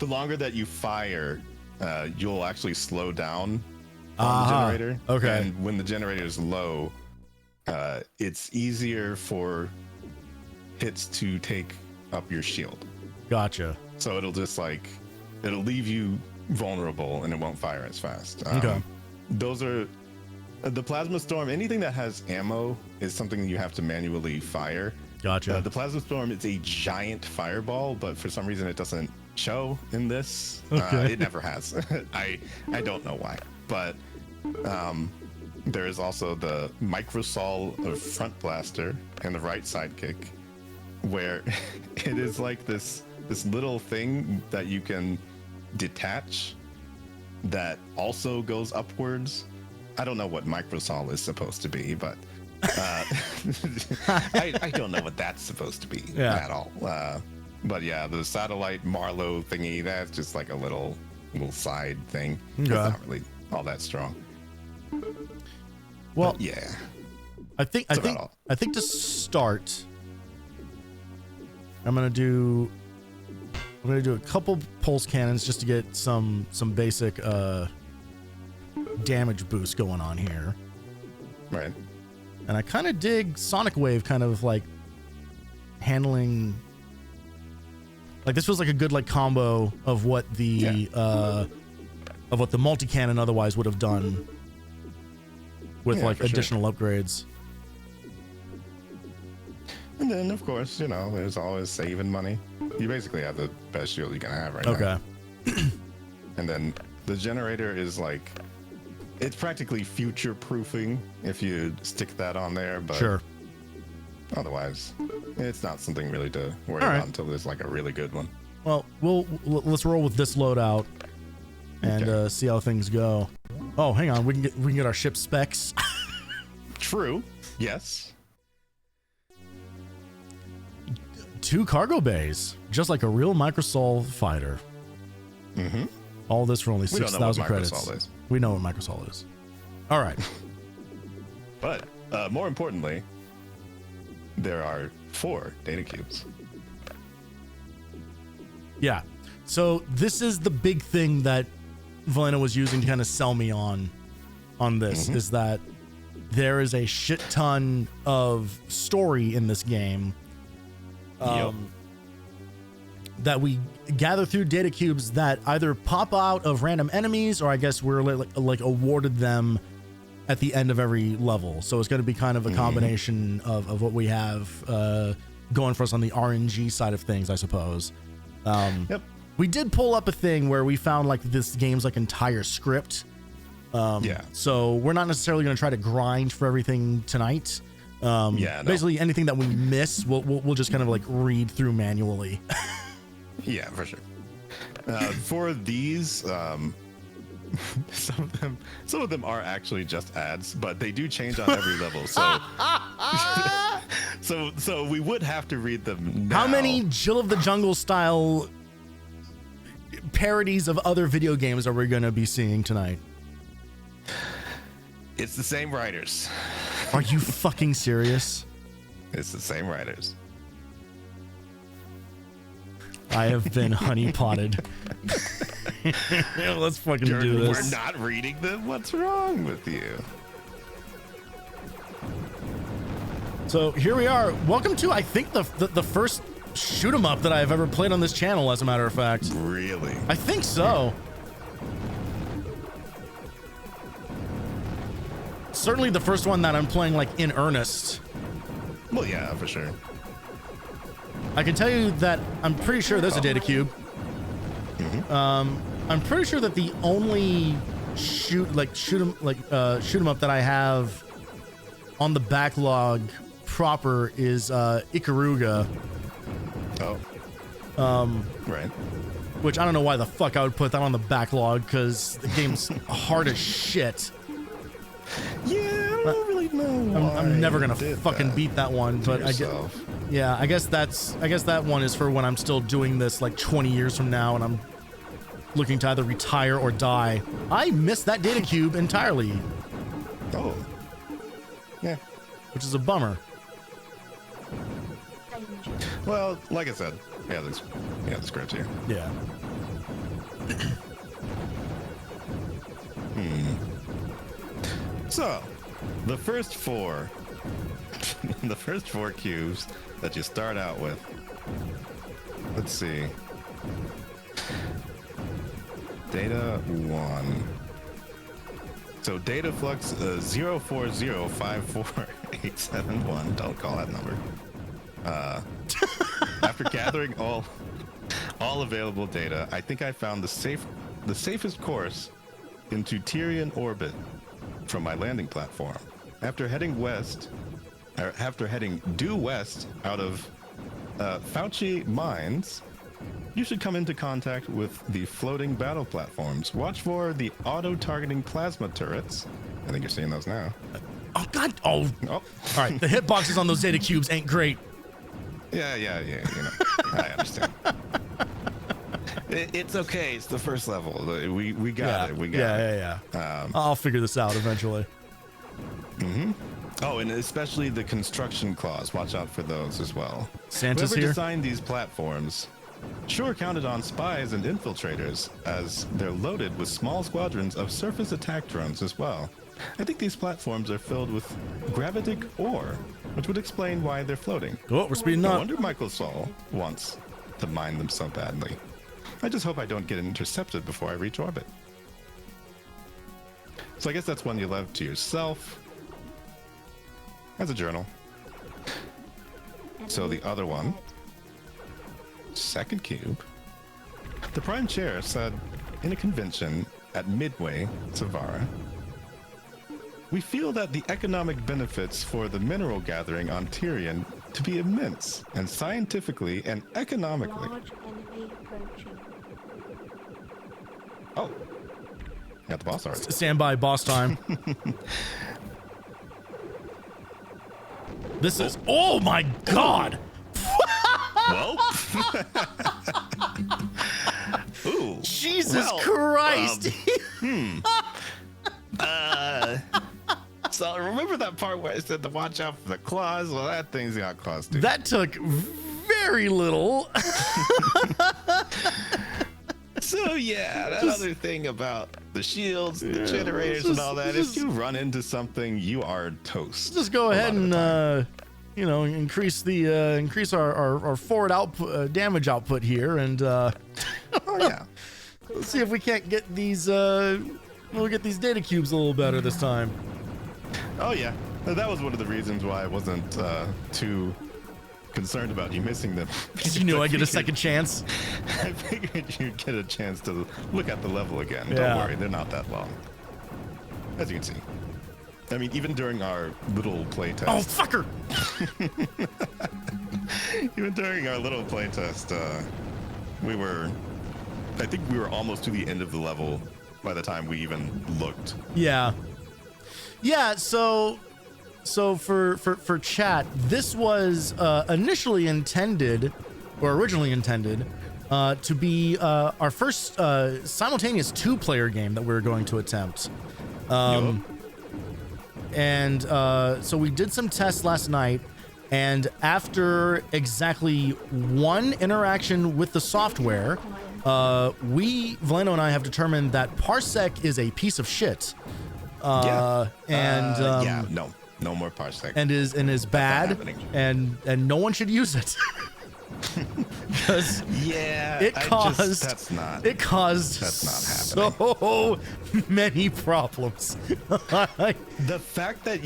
longer that you fire, you'll actually slow down on the generator. Okay. And when the generator is low, it's easier for hits to take up your shield. Gotcha. So it'll just it'll leave you vulnerable and it won't fire as fast. Okay. Those are the plasma storm. Anything that has ammo is something you have to manually fire. Gotcha. The plasma storm is a giant fireball, but for some reason it doesn't show in this. Okay. It never has. I don't know why, but there is also the microsol of front blaster and the right sidekick, where it is like this little thing that you can detach that also goes upwards. I don't know what microsol is supposed to be, but I don't know what that's supposed to be at all. But yeah, the satellite Marlowe thingy, that's just like a little side thing. It's not really all that strong. Well, but yeah, I think to start, I'm gonna do a couple pulse cannons just to get some basic damage boost going on here. Right. And I kind of dig Sonic Wave, kind of like handling. Like this feels like a good like combo of what the multi cannon otherwise would have done with like additional upgrades. And then of course, there's always saving money. You basically have the best shield you can have right now. Okay. And then the generator is it's practically future proofing if you stick that on there, but sure. Otherwise, it's not something really to worry about until there's a really good one. Well, let's roll with this loadout and see how things go. Oh, hang on, we can get our ship specs. True. Yes. 2 cargo bays, just like a real Microsol fighter. Mm-hmm. All this for only 6,000 credits. Is. We know what Microsol is. All right. But more importantly, there are 4 data cubes. Yeah. So this is the big thing that Voleno was using to kind of sell me on this, is that there is a shit ton of story in this game. That we gather through data cubes that either pop out of random enemies, or I guess we're like awarded them at the end of every level. So it's going to be kind of a combination of what we have going for us on the RNG side of things, I suppose. We did pull up a thing where we found this game's entire script. So we're not necessarily going to try to grind for everything tonight. Basically anything that we miss, we'll just kind of read through manually. Yeah, for sure. For these, some of them are actually just ads, but they do change on every level. So we would have to read them now. How many Jill of the Jungle style parodies of other video games are we going to be seeing tonight? It's the same writers. Are you fucking serious? It's the same writers. I have been honeypotted. Let's fucking do this. We're not reading them? What's wrong with you? So here we are. Welcome to, I think, the first shoot 'em up that I've ever played on this channel, as a matter of fact. Really? I think so. Certainly the first one that I'm playing in earnest. Well, yeah, for sure. I can tell you that I'm pretty sure there's a data cube. I'm pretty sure that the only shoot 'em up that I have on the backlog proper is Ikaruga. Right. Which I don't know why the fuck I would put that on the backlog, because the game's hard as shit. Yeah, I don't really know. I'm never gonna fucking beat that one, but I guess that one is for when I'm still doing this 20 years from now, and I'm looking to either retire or die. I missed that data cube entirely, Oh. Yeah. which is a bummer. Well, like I said, the script here. Yeah. So, the first four cubes that you start out with. Let's see. Data 1. So data flux 040548871. Don't call that number. After gathering all available data, I think I found the safest course into Tyrian orbit from my landing platform. After heading due west out of Fauci Mines, you should come into contact with the floating battle platforms. Watch for the auto-targeting plasma turrets. I think you're seeing those now. Oh, God. Oh. All right. The hitboxes on those data cubes ain't great. Yeah. You know, I understand. It's okay. It's the first level. We got it. We got it. Yeah. I'll figure this out eventually. Oh, and especially the construction clause. Watch out for those as well. Santa's Whoever here. designed these platforms sure counted on spies and infiltrators, as they're loaded with small squadrons of surface attack drones as well. I think these platforms are filled with gravitic ore, which would explain why they're floating. Oh, we're speeding No up. wonder Michael Saul wants to mine them so badly. I just hope I don't get intercepted before I reach orbit. So I guess that's one you left to yourself as a journal. So the other one, second cube. The Prime Chair said in a convention at Midway, Savara, we feel that the economic benefits for the mineral gathering on Tyrian to be immense, and scientifically and economically. Large enemy approaching. Oh, got the boss already. Stand by, boss time. This is. Oh my God. Well, ooh, Jesus well, Christ. So remember that part where I said to watch out for the claws? Well, that thing's got claws too. That took very little. So yeah, that other thing about the shields, the generators, and all that. If you run into something, you are toast. Just go ahead and increase our forward output damage output here, and Oh yeah. let's see if we can't get these we'll get these data cubes a little better this time. Oh yeah. That was one of the reasons why I wasn't too concerned about you missing them. You knew I'd get a second chance. I figured you'd get a chance to look at the level again. Yeah. Don't worry, they're not that long. As you can see. I mean, even during our little playtest. Oh, fucker! Even during our little playtest, I think we were almost to the end of the level by the time we even looked. Yeah. So for chat, this was originally intended to be our first simultaneous two-player game that we were going to attempt. And so we did some tests last night, and after exactly one interaction with the software, Voleno and I have determined that Parsec is a piece of shit. No more Parsec. And is bad, and no one should use it. Because it caused so many problems. The fact that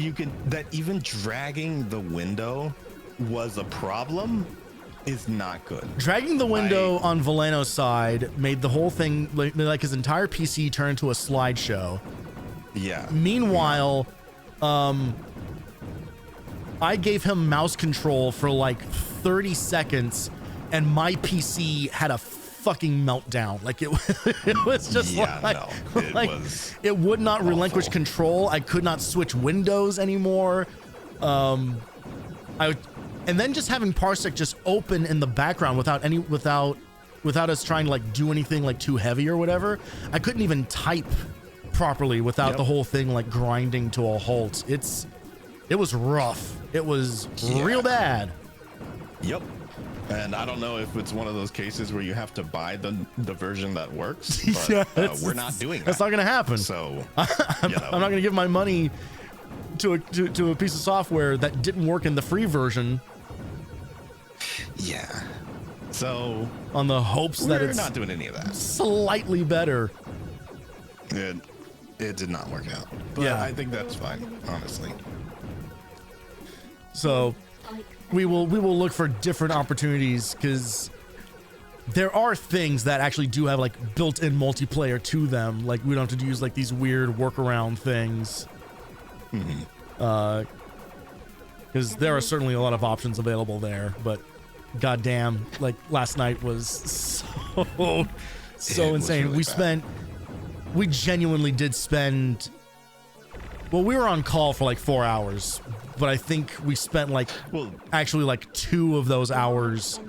even dragging the window was a problem is not good. Dragging the window on Voleno's side made the whole thing like his entire PC turn into a slideshow. Yeah. Meanwhile, I gave him mouse control for like 30 seconds, and my PC had a fucking meltdown. Like it was just it would not relinquish control. I could not switch windows anymore. And then just having Parsec just open in the background without without us trying to like do anything like too heavy or whatever, I couldn't even type properly without the whole thing like grinding to a halt. It was rough. It was real bad. Yep. And I don't know if it's one of those cases where you have to buy the version that works, but we're not doing that. That's not going to happen. So I'm not going to give my money to a piece of software that didn't work in the free version. Yeah. So on the hopes that it's not doing any of that. Slightly better. It did not work out. But yeah, I think that's fine, honestly. So we will look for different opportunities, because there are things that actually do have like built-in multiplayer to them. Like we don't have to use like these weird workaround things. Because there are certainly a lot of options available there, but goddamn, like last night was so insane. Really we genuinely did spend. Well, we were on call for like 4 hours, but I think we spent like actually like 2 of those hours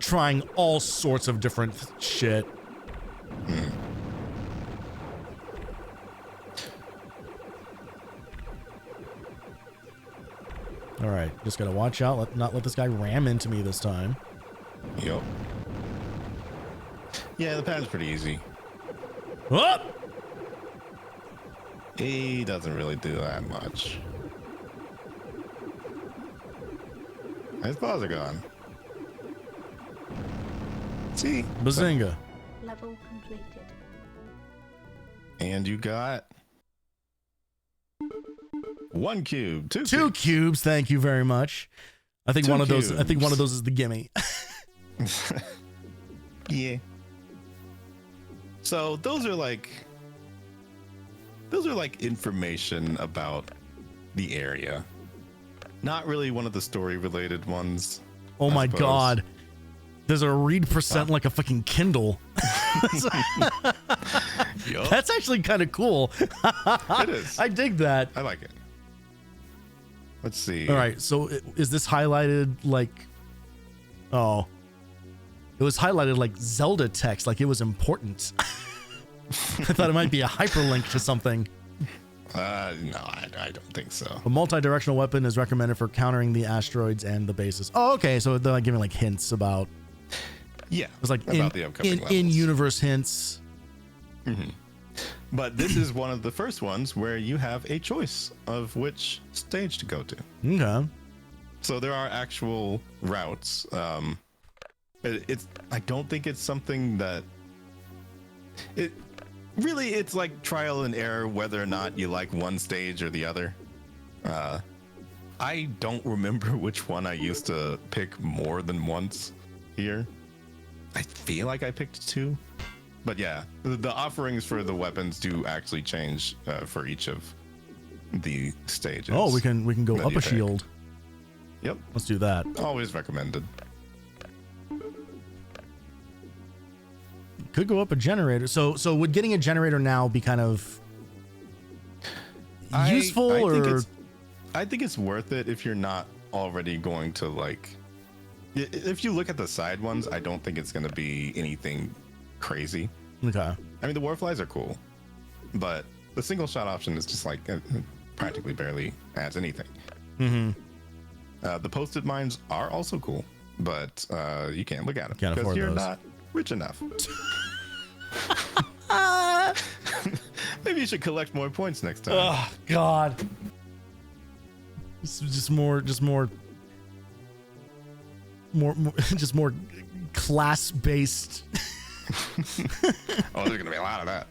trying all sorts of different shit. All right, just gotta watch out, not let this guy ram into me this time. Yep. Yeah, the pattern's pretty easy. Up. He doesn't really do that much. His paws are gone. See? Bazinga. Level completed. And you got 1 cube, 2 cubes. Thank you very much. I think 2 one of those. I think one of those is the gimme. Yeah. So those are like information about the area. Not really one of the story related ones. Oh my god. There's a read percent like a fucking Kindle. Yep. That's actually kind of cool. It is. I dig that. I like it. Let's see. All right. So is this highlighted like? Oh, it was highlighted like Zelda text, like it was important. I thought it might be a hyperlink to something. No, I don't think so. A multi-directional weapon is recommended for countering the asteroids and the bases. Oh, okay. So they're like giving like hints about. Yeah, it's like about the upcoming in-universe hints. But this is one of the first ones where you have a choice of which stage to go to. Okay. So there are actual routes. I don't think it's something that it's like trial and error whether or not you like one stage or the other. I don't remember which one I used to pick more than once here. I feel like I picked 2, but yeah, the offerings for the weapons do actually change for each of the stages. Oh, we can go up a shield. Yep. Let's do that. Always recommended. Could go up a generator. So would getting a generator now be kind of useful I think it's worth it if you're not already going to like. If you look at the side ones, I don't think it's going to be anything crazy. Okay. I mean, the warflies are cool, but the single shot option is just like practically barely adds anything. The posted mines are also cool, but you can't look at them because you're not rich enough. Maybe you should collect more points next time. Oh God. Just more class-based. Oh, there's gonna be a lot of that.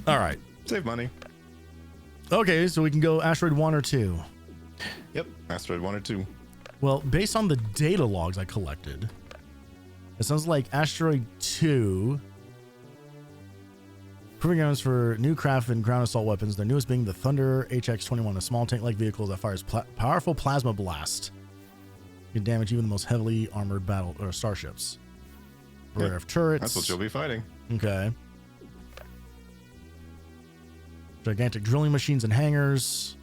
All right. Save money. Okay, so we can go asteroid 1 or 2. Yep, asteroid 1 or 2. Well, based on the data logs I collected, it sounds like asteroid 2. Proving grounds for new craft and ground assault weapons. Their newest being the Thunder HX-21, a small tank-like vehicle that fires powerful plasma blast. Can damage even the most heavily armored battle or starships. Array of turrets. That's what you'll be fighting. Okay. Gigantic drilling machines and hangars.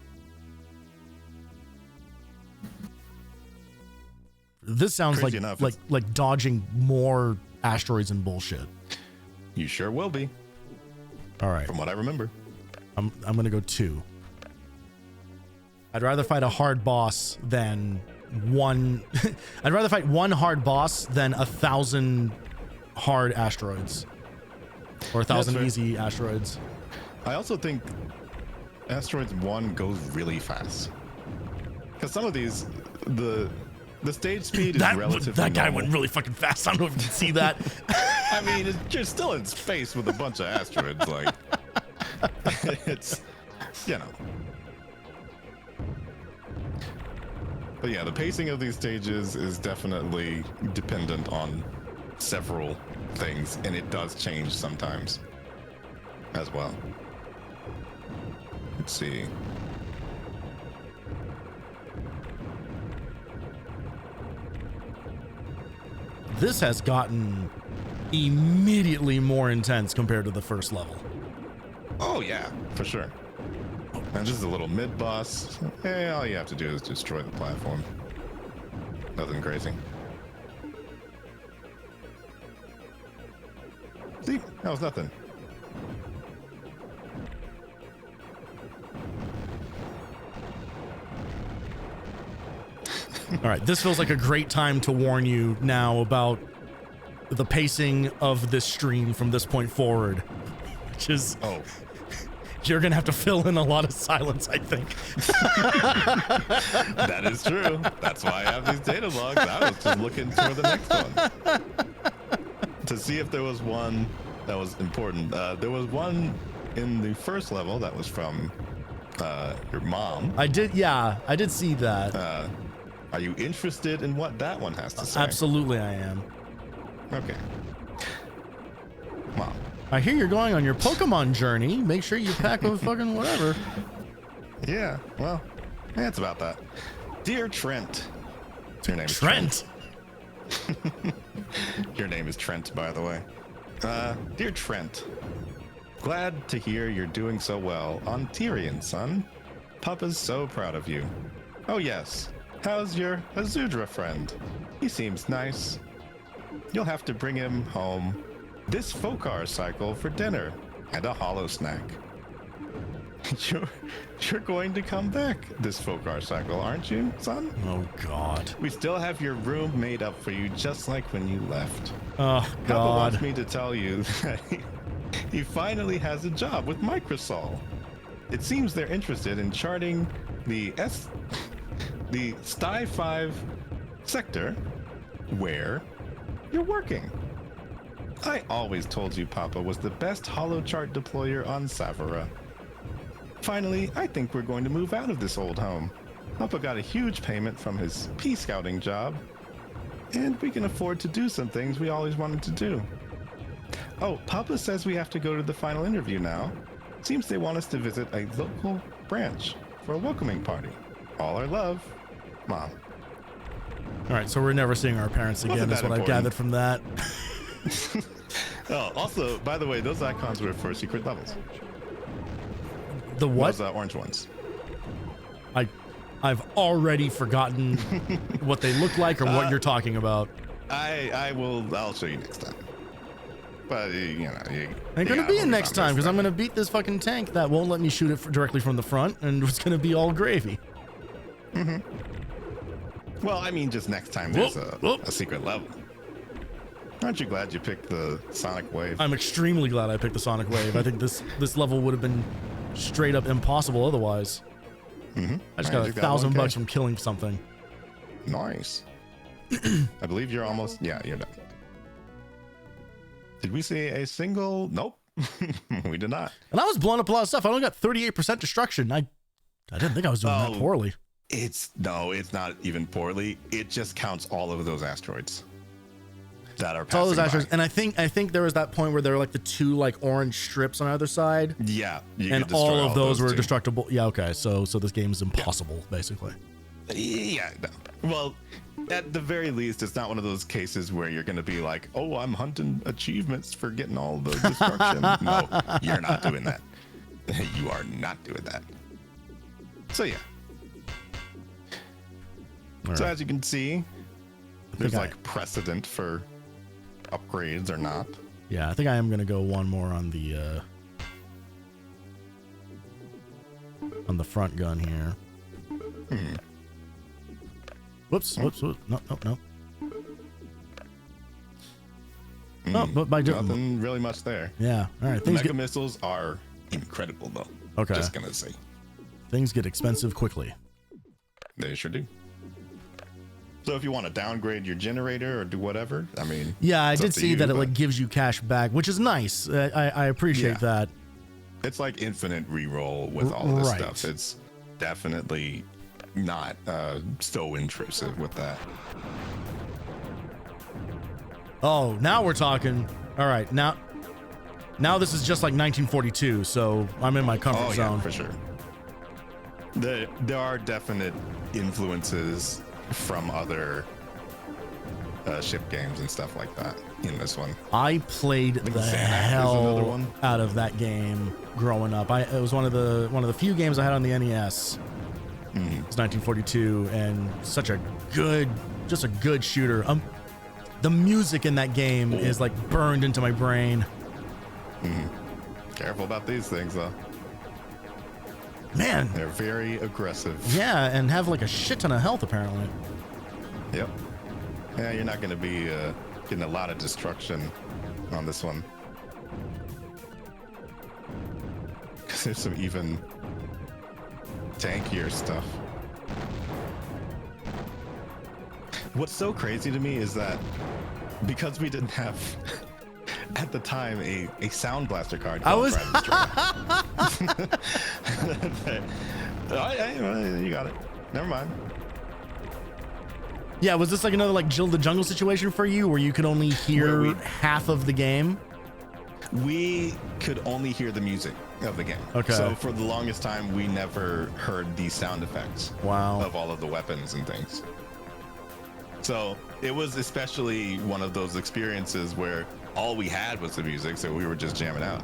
This sounds Crazy like enough, like dodging more asteroids and bullshit. You sure will be, All right, from what I remember. I'm gonna go 2. I'd rather fight a hard boss than one. I'd rather fight one hard boss than 1,000 hard asteroids, or 1,000 fair. easy asteroids. I also think Asteroids 1 goes really fast. Because some of these, the stage speed is relatively That guy normal. went really fucking fast. I don't know if you can see that. I mean, you're still in space with a bunch of asteroids. Like, it's, you know. But yeah, the pacing of these stages is definitely dependent on several things, and it does change sometimes as well. Let's see. This has gotten immediately more intense compared to the first level. Oh yeah, for sure. And this is a little mid-boss. Yeah, all you have to do is destroy the platform. Nothing crazy. See? That was nothing. All right, this feels like a great time to warn you now about the pacing of this stream from this point forward, which is Oh, you're gonna have to fill in a lot of silence, I think. that is true. That's why I have these data logs. I was just looking for the next one to see if there was one that was important. There was one in the first level that was from your mom. I did see that. Are you interested in what that one has to say? Absolutely, I am. Okay. Mom. I hear you're going on your Pokemon journey. Make sure you pack a fucking whatever. Yeah, well, it's about that. Dear Trent. Your name is Trent. Your name is Trent, by the way. Dear Trent, glad to hear you're doing so well on Tyrian, son. Papa's so proud of you. Oh yes, how's your Azudra friend? He seems nice. You'll have to bring him home this Fokar cycle for dinner and a hollow snack. You're going to come back this Fokar cycle, aren't you, son? Oh God. We still have your room made up for you just like when you left. Oh Papa God. wants me to tell you that he finally has a job with Microsol. It seems they're interested in charting the Sty 5 sector where you're working. I always told you Papa was the best holochart deployer on Savara. Finally, I think we're going to move out of this old home. Papa got a huge payment from his pea scouting job, and we can afford to do some things we always wanted to do. Oh, Papa says we have to go to the final interview now. Seems they want us to visit a local branch for a welcoming party. All our love, Mom. All right, so we're never seeing our parents again. Wasn't Is that what I've important? gathered from that. Oh, also, by the way, those icons were for secret levels. The what? Those orange ones. I've already forgotten what they look like or what you're talking about. I'll show you next time. But I'm gonna be in next time because I'm gonna beat this fucking tank that won't let me shoot it directly from the front, and it's gonna be all gravy. Well, I mean, just next time there's Whoop. a secret level. Aren't you glad you picked the Sonic Wave? I'm extremely glad I picked the Sonic Wave. I think this level would have been straight up impossible otherwise. I just got $1,000 from killing something. Nice. I believe you're almost. Yeah, you're done. Did we see a single? Nope. We did not. And I was blowing up a lot of stuff. I only got 38% destruction. I didn't think I was doing that poorly. It's not even poorly. It just counts all of those asteroids that are passing All those asteroids, by. and I think there was that point where there were like the two like orange strips on either side. Yeah, you And could destroy all of those were too. destructible. Yeah, okay. So this game is impossible, basically. Yeah. No. Well, at the very least, it's not one of those cases where you're going to be like, "Oh, I'm hunting achievements for getting all the destruction." No, you're not doing that. You are not doing that. So yeah. All So right. as you can see, there's like precedent for upgrades or not. Yeah, I think I am gonna go one more on the front gun here. Whoops. No. Oh, but by nothing really much there. Yeah. All right. The mega missiles are incredible, though. Okay. Just gonna say. Things get expensive quickly. They sure do. So if you want to downgrade your generator or do whatever, I mean. Yeah, I did see that it like gives you cash back, which is nice. I appreciate that. It's like infinite reroll with all this stuff. It's definitely not so intrusive with that. Oh, now we're talking. All right, now this is just like 1942, so I'm in my comfort zone. For sure. There are definite influences from other ship games and stuff like that in this one. I played the hell out of that game growing up. It was one of the few games I had on the NES. It's 1942, and such a good shooter. The music in that game is like burned into my brain. Careful about these things, though. Man, they're very aggressive. Yeah, and have like a shit ton of health apparently. Yep. Yeah, you're not going to be getting a lot of destruction on this one. Because there's some even tankier stuff. What's so crazy to me is that because we didn't have at the time a sound blaster card. You got it. Never mind. Yeah, was this like another like Jill the Jungle situation for you, where you could only hear half of the game? We could only hear the music of the game. Okay. So for the longest time, we never heard the sound effects. Wow. Of all of the weapons and things. So it was especially one of those experiences where all we had was the music, so we were just jamming out.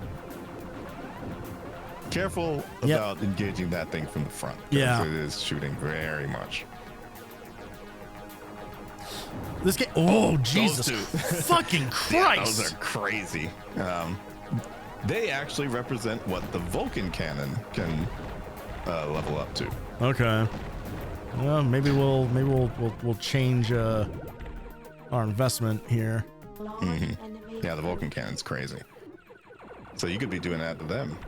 Careful about engaging that thing from the front. Yeah. It is shooting very much. This game, oh Jesus fucking Christ. Yeah, those are crazy. They actually represent what the Vulcan cannon can level up to. Okay. Well, maybe we'll change our investment here. Yeah, the Vulcan cannon's crazy. So you could be doing that to them.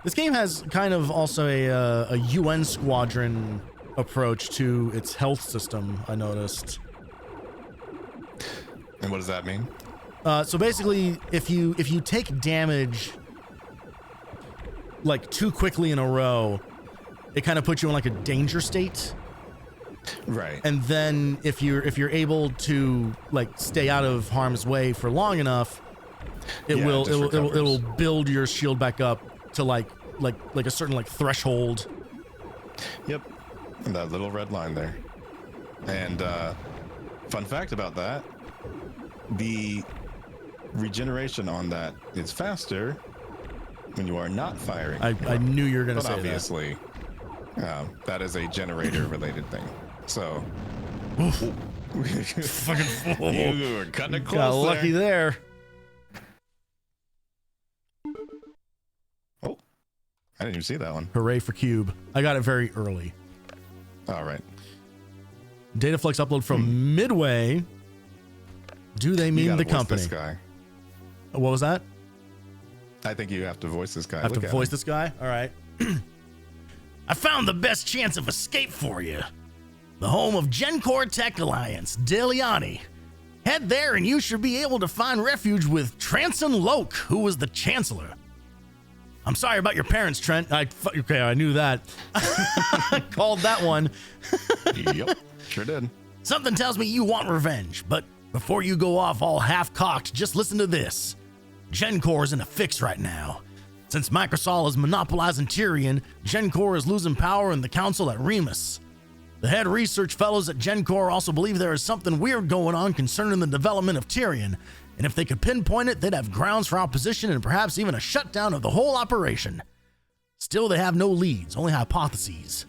This game has kind of also a UN squadron approach to its health system, I noticed. And what does that mean? So basically, if you take damage like too quickly in a row, it kind of puts you in like a danger state. Right. And then if you're able to like stay out of harm's way for long enough, it'll build your shield back up to like a certain like threshold. Yep. And that little red line there. And fun fact about that, the regeneration on that is faster when you are not firing. I knew you were going to say obviously, that is a generator related thing. So fucking fool. You were cutting it close. Got lucky there. Oh, I didn't even see that one. Hooray for Cube. I got it very early. All right. Dataflux upload from Midway. Do they mean the company? This guy. What was that? I think you have to voice this guy. I have to voice this guy? All right. I found the best chance of escape for you. The home of Gencore Tech Alliance, Deliani. Head there and you should be able to find refuge with Transon Loke, who was the Chancellor. I'm sorry about your parents, Trent. Okay, I knew that. Called that one. Yep, sure did. Something tells me you want revenge, but before you go off all half-cocked, just listen to this. Gencore's in a fix right now. Since Microsol is monopolizing Tyrian, Gencore is losing power in the council at Remus. The head research fellows at Gencore also believe there is something weird going on concerning the development of Tyrian, and if they could pinpoint it, they'd have grounds for opposition and perhaps even a shutdown of the whole operation. Still, they have no leads, only hypotheses.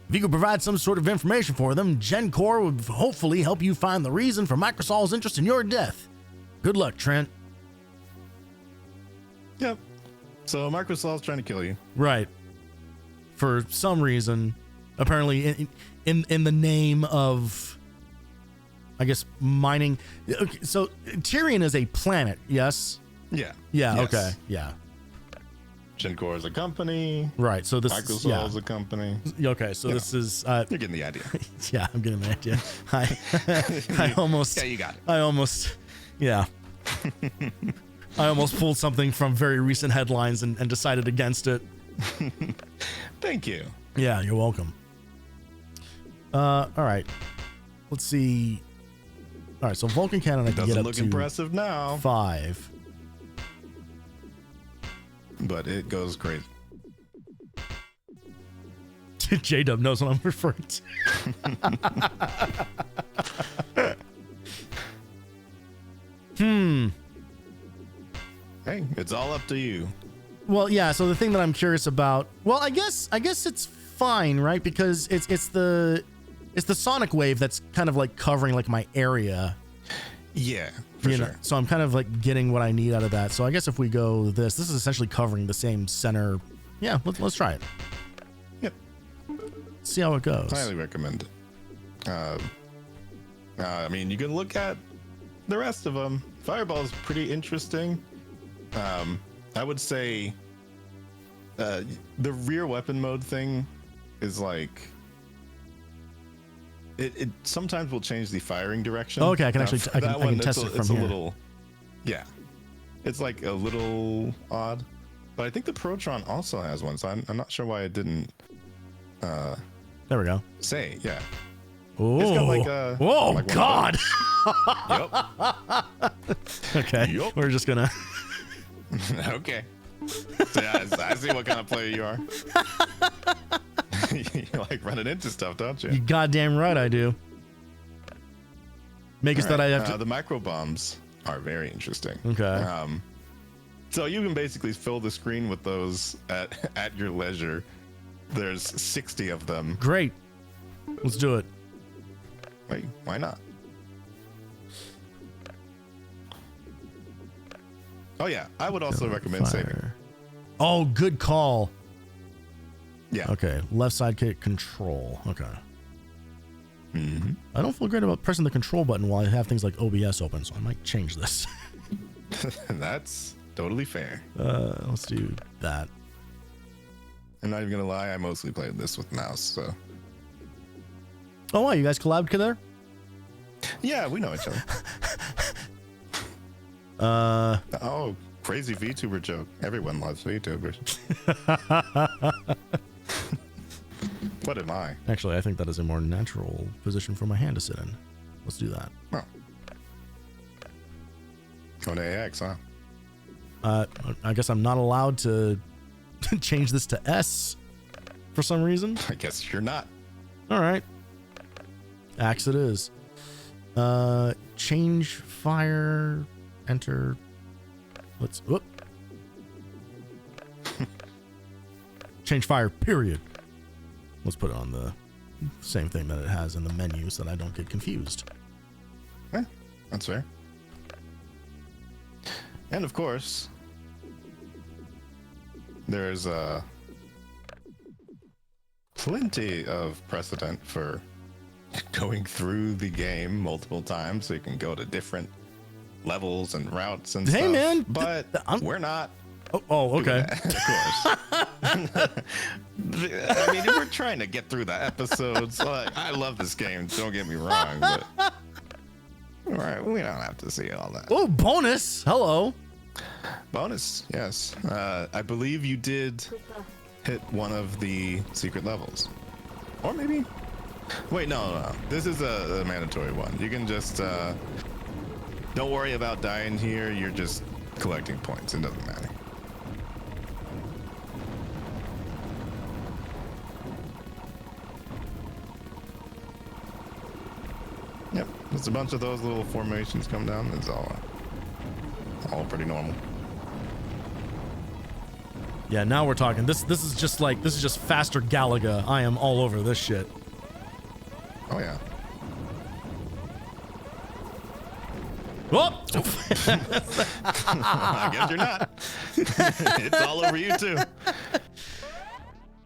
If you could provide some sort of information for them, GenCore would hopefully help you find the reason for Microsol's interest in your death. Good luck, Trent. Yep. So Microsoft's trying to kill you. Right. For some reason, apparently in the name of, I guess, mining. Okay, so Tyrian is a planet, yes? Yeah. Yeah, Yes. okay. Yeah. GenCore is a company. Right. So this Microsoft is a company. okay, so this is You're getting the idea. yeah, I'm getting the idea. I almost Yeah, you got it. I almost yeah. I almost pulled something from very recent headlines and decided against it. Thank you. Yeah, you're welcome. All right. Let's see. All right, so Vulcan Cannon I can Doesn't get up look to impressive now, 5. but it goes crazy. J-Dub knows what I'm referring to. Hey, it's all up to you. Well, yeah, so the thing that I'm curious about, well, I guess it's fine, right? Because it's the sonic wave that's kind of like covering like my area. Yeah, for You sure. know, so I'm kind of like getting what I need out of that. So I guess if we go this is essentially covering the same center. Yeah, let's try it. Yep. See how it goes. Highly recommend it. I mean, you can look at the rest of them. Fireball is pretty interesting. I would say the rear weapon mode thing is like it sometimes will change the firing direction. Oh, okay, I can actually I can test it from it's here. a little, yeah, it's like a little odd, but I think the Protron also has one, so I'm not sure why it didn't There we go. say. Yeah. Oh, It's got like a whoa, like one of God. Yep. Okay, Yup. we're just gonna. Okay. So yeah, I see what kind of player you are. You like running into stuff, don't you? You goddamn right I do. Make us that I have to. The micro bombs are very interesting. Okay. So you can basically fill the screen with those at your leisure. There's 60 of them. Great. Let's do it. Wait, why not? Oh yeah, I would also recommend saving. Oh, good call. Yeah. Okay, left side kick control. Okay. Mm-hmm. I don't feel great about pressing the control button while I have things like OBS open, so I might change this. That's totally fair. Let's do that. I'm not even gonna lie, I mostly played this with mouse, so Oh, wow, you guys collabed together? yeah, we know each other. Oh, crazy VTuber joke. Everyone loves VTubers. What am I? Actually, I think that is a more natural position for my hand to sit in. Let's do that. Oh. On AX, huh? I guess I'm not allowed to change this to S for some reason. I guess you're not. All right. Axe it is. Change fire, enter. Let's, whoop. Change fire, period. Let's put it on the same thing that it has in the menu so that I don't get confused. That's fair. And of course, there's plenty of precedent for going through the game multiple times, so you can go to different levels and routes and Hey, stuff. man, But we're not. Oh, okay. Of course. I mean, we're trying to get through the episodes. Like, I love this game. Don't get me wrong, but right, we don't have to see all that. Oh, bonus. Hello. Bonus, yes. I believe you did hit one of the secret levels, or maybe. Wait, no. This is a mandatory one. You can just don't worry about dying here. You're just collecting points. It doesn't matter. Yep, there's a bunch of those little formations come down. It's all pretty normal. Yeah, now we're talking. This is just faster Galaga. I am all over this shit. Oh yeah. Oh! I guess you're not. It's all over you too.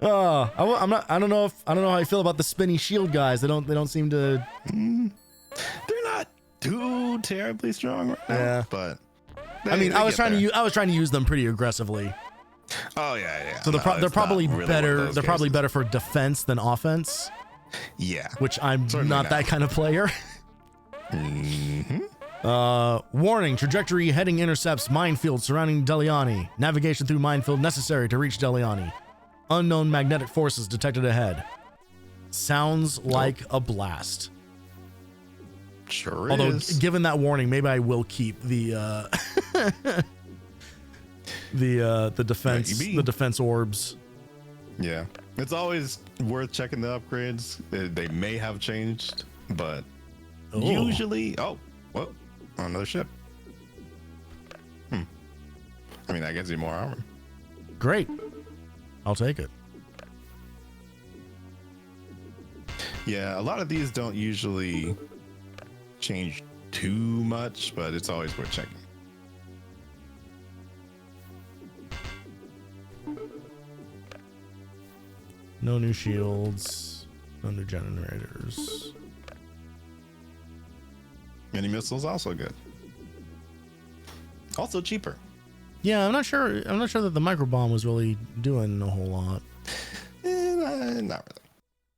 I'm not. I don't know how I feel about the spinny shield guys. They don't seem to. They're not too terribly strong right now. Yeah. But I mean, I was trying to use them pretty aggressively. Oh yeah. So they're probably better. They're probably better for defense than offense. Yeah. Which I'm Certainly not that kind of player. Warning, trajectory heading intercepts minefield surrounding Deliani. Navigation through minefield necessary to reach Deliani. Unknown magnetic forces detected ahead. Sounds like a blast. Sure Although, is. given that warning, maybe I will keep the the defense orbs. Yeah. It's always worth checking the upgrades. They may have changed, but usually... Oh, whoa. Another ship. I mean, that gives you more armor. Great. I'll take it. Yeah, a lot of these don't usually change too much, but it's always worth checking. No new shields. No new generators. Mini missiles also good. Also cheaper. Yeah, I'm not sure that the micro bomb was really doing a whole lot. Not really.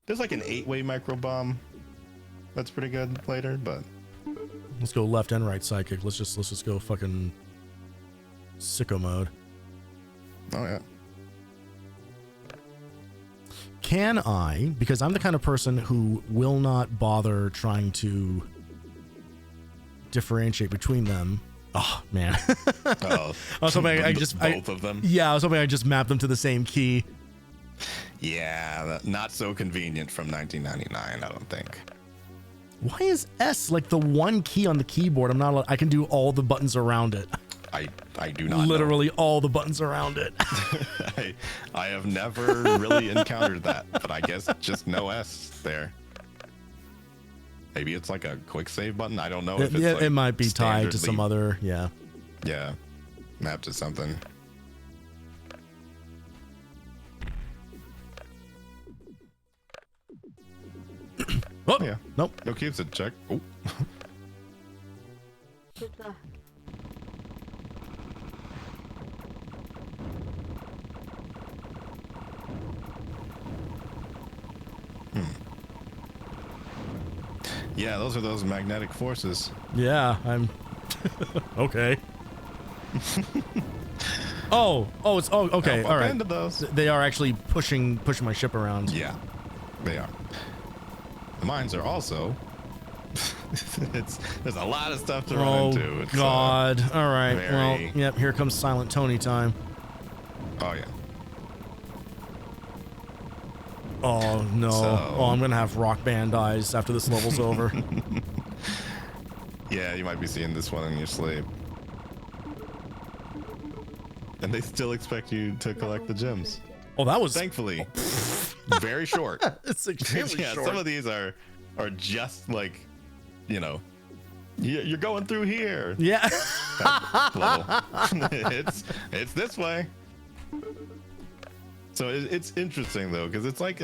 There's like an 8-way micro bomb. That's pretty good later, but Let's go left and right psychic. Let's just go fucking sicko mode. oh yeah. Can I, because I'm the kind of person who will not bother trying to differentiate between them. Oh man. Oh, I was hoping both of them. Yeah, I was hoping I just mapped them to the same key. Yeah, not so convenient from 1999, I don't think. Why is S like the one key on the keyboard? I can do all the buttons around it. I do not Literally all the buttons around it. I have never really encountered that, but I guess just no S there. Maybe it's like a quick save button. I don't know if it's like it might be tied to standardly- some other, yeah. Yeah, mapped to something. Oh, Yeah. nope. No cubes to check. Oh. Good luck. Yeah, those are those magnetic forces. Yeah, I'm okay. It's okay. Bump All right. into those. They are actually pushing my ship around. Yeah, they are. The mines are also. There's a lot of stuff to run into. It's, God. All right. Well, very- yep. Here comes Silent Tony time. Oh yeah. Oh no. So- Oh, I'm gonna have rock band eyes after this level's over. Yeah, you might be seeing this one in your sleep. And they still expect you to collect the gems. Oh, that was Thankfully, very short. it's extremely Yeah, short. some of these are just like, you know, you're going through here. Yeah. Level. it's this way. So it's interesting though, because it's like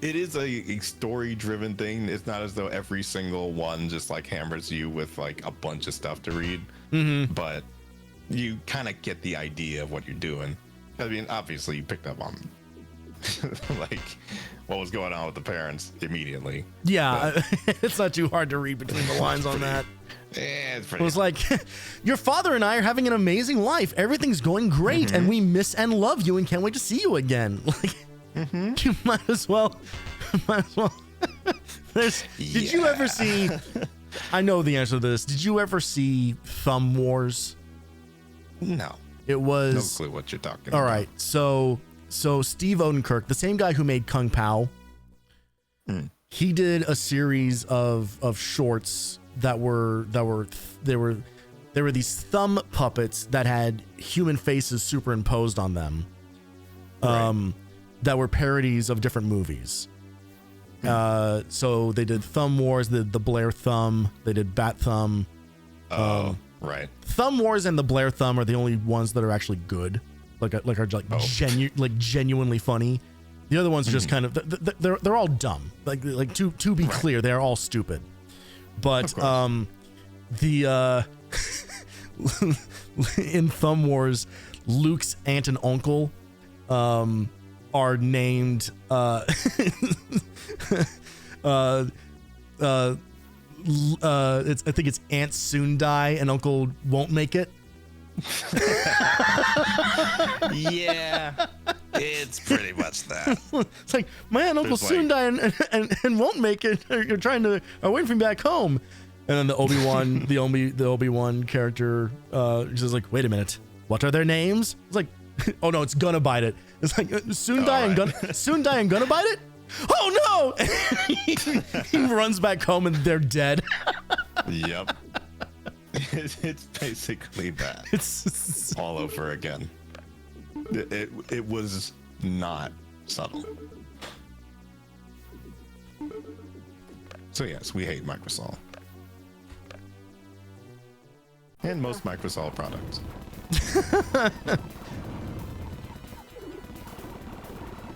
it is a story-driven thing. It's not as though every single one just like hammers you with like a bunch of stuff to read, but you kind of get the idea of what you're doing. I mean, obviously you picked up on like what was going on with the parents immediately. Yeah, it's not too hard to read between the lines on that. It's It pretty. was like, your father and I are having an amazing life. Everything's going great, and we miss and love you, and can't wait to see you again. Like, you might as well. Did you ever see? I know the answer to this. Did you ever see Thumb Wars? No It was no clue what you're talking all about. right. So Steve Odenkirk, the same guy who made Kung Pao, he did a series of shorts that were there were these thumb puppets that had human faces superimposed on them, that were parodies of different movies. So they did Thumb Wars, the Blair Thumb, they did Bat Thumb. Right. Thumb Wars and the Blair Thumb are the only ones that are actually good, genuinely funny. The other ones are just kind of they're all dumb. Like to be clear, they're all stupid. But the in Thumb Wars, Luke's aunt and uncle are named I think it's Aunt Soon Die and Uncle Won't Make It. Yeah, it's pretty much that. It's like my aunt and Uncle Soon Die and Won't Make It. You're trying to wait for me back home. And then the Obi-Wan, the Obi-Wan character, is like, wait a minute, what are their names? It's like, oh no, it's Gonna Bite It. It's like Soon Die and Gonna Bite It. Oh no! He runs back home and they're dead. Yep. It's basically that. It's all over again. It was not subtle. So yes, we hate Microsoft. And most Microsoft products.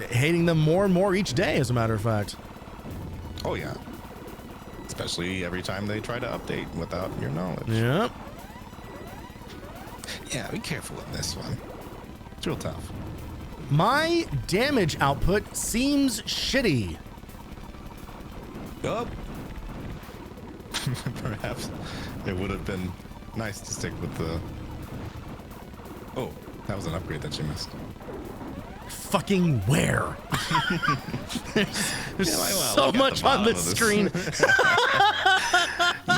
Hating them more and more each day, as a matter of fact. Oh yeah. Especially every time they try to update without your knowledge. Yep. Yeah, be careful with this one. It's real tough. My damage output seems shitty. Yup. Perhaps it would have been nice to stick with the... Oh, that was an upgrade that you missed. Fucking where? There's so much on the screen.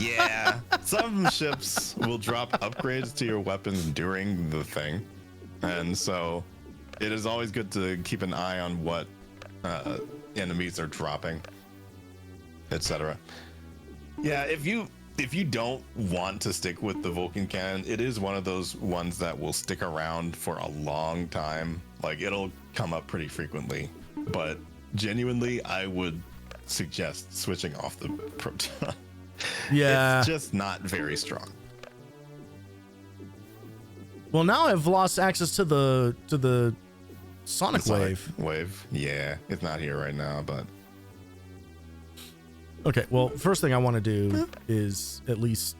Yeah, some ships will drop upgrades to your weapons during the thing, and so it is always good to keep an eye on what enemies are dropping, etc. Yeah, if you don't want to stick with the Vulcan cannon, it is one of those ones that will stick around for a long time. Like, it'll come up pretty frequently, but genuinely, I would suggest switching off the proton. Yeah, it's just not very strong. Well, now I've lost access to the sonic wave. Yeah, it's not here right now, but okay. Well, first thing I want to do is at least.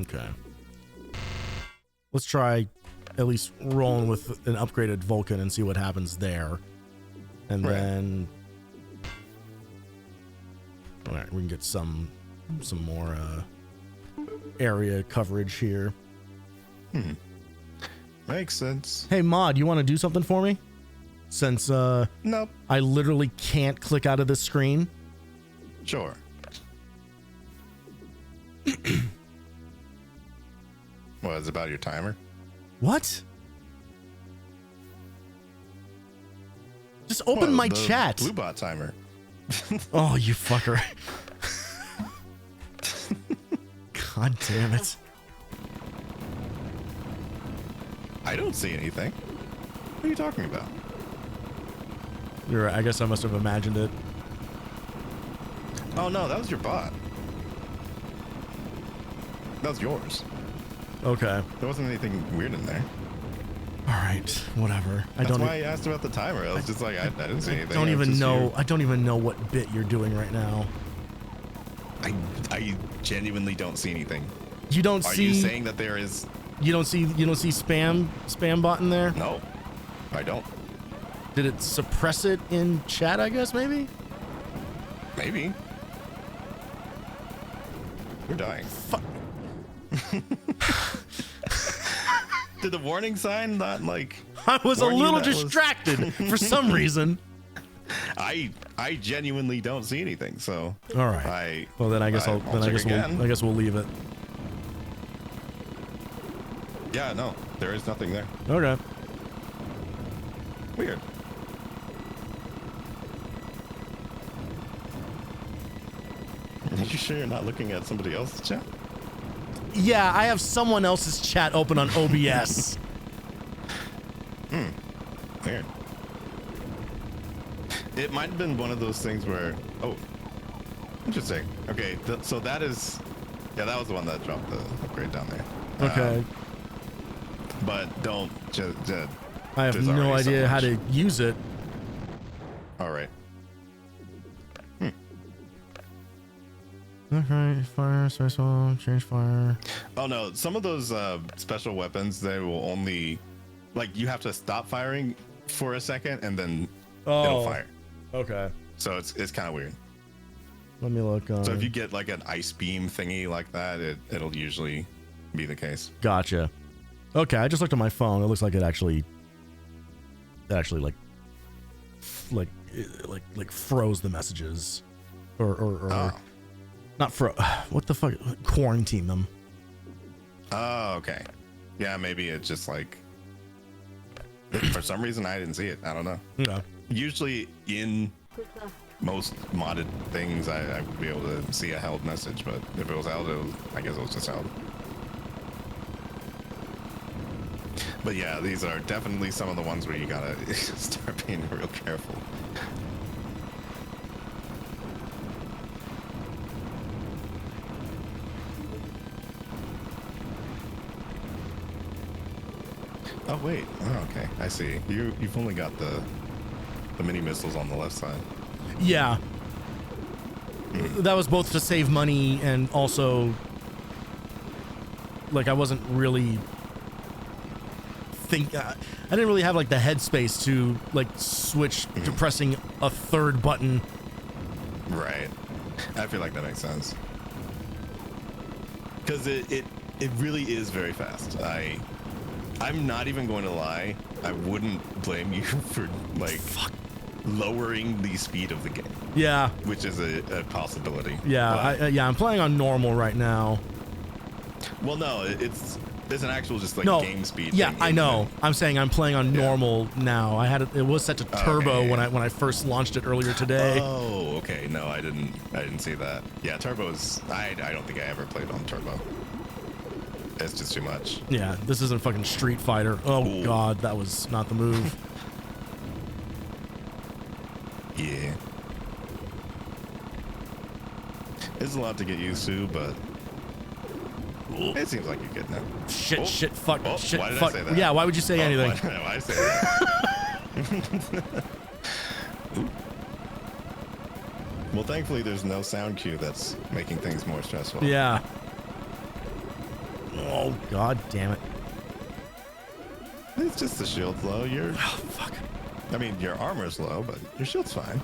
Okay. Let's try at least rolling with an upgraded Vulcan and see what happens there. And then all right, we can get some more area coverage here. Makes sense. Hey Mod, you want to do something for me? Since Nope. I literally can't click out of this screen. Sure. What, is it about your timer? What? Just open my the chat. Blue bot timer. Oh, you fucker. God damn it. I don't see anything. What are you talking about? You're right. I guess I must have imagined it. Oh no, that was your bot. That was yours. Okay. There wasn't anything weird in there. All right. Whatever. That's why I asked about the timer. I was just like, I didn't see anything. I don't even know what bit you're doing right now. I genuinely don't see anything. You don't see. Are you saying that there is? You don't see spam bot in there? No, I don't. Did it suppress it in chat? I guess maybe. Maybe. You're dying. Fuck. Did the warning sign not like? I was a little distracted for some reason. I genuinely don't see anything. So. All right. Well, then I guess I guess we'll leave it. Yeah, no, there is nothing there. Okay. Weird. Are you sure you're not looking at somebody else's chat? Yeah, I have someone else's chat open on OBS. Weird. It might have been one of those things where, oh, interesting. Okay, so that is, yeah, that was the one that dropped the upgrade down there. Okay. But don't just. I have no idea how to use it. All right. Okay, fire, special, change fire. Oh no, some of those special weapons, they will only, like, you have to stop firing for a second and then it'll fire. Okay. So it's kind of weird. Let me look. So if you get like an ice beam thingy like that, it'll usually be the case. Gotcha. Okay, I just looked at my phone. It looks like it actually like froze the messages, or not what the fuck? Quarantine them. Oh, okay. Yeah, maybe it's just like, for some reason I didn't see it. I don't know. Yeah. Usually in most modded things, I would be able to see a held message, but if it was held, I guess it was just held. But yeah, these are definitely some of the ones where you gotta start being real careful. Oh wait, oh, okay, I see. You've only got the mini missiles on the left side. Yeah. That was both to save money and also, like, I wasn't really I didn't really have like the headspace to like switch to pressing a third button. Right. I feel like that makes sense. Because it really is very fast. I'm not even going to lie. I wouldn't blame you for like lowering the speed of the game. Yeah. Which is a possibility. Yeah. I'm playing on normal right now. Well, no, it's an actual just like game speed. Yeah, thing, I know. I'm saying I'm playing on normal now. I had it was set to turbo when I first launched it earlier today. Oh, okay. No, I didn't see that. Yeah, turbo is. I don't think I ever played on turbo. It's just too much. Yeah, this isn't fucking Street Fighter. Oh Ooh. God, that was not the move. Yeah. It's a lot to get used to, but it seems like you're getting it. Shit, fuck, shit, why did fuck. I say that? Yeah, why would you say anything? Why did I say that? Well, thankfully, there's no sound cue that's making things more stressful. Yeah. Oh God damn it. It's just the shield's low. Oh fuck. I mean, your armor's low, but your shield's fine.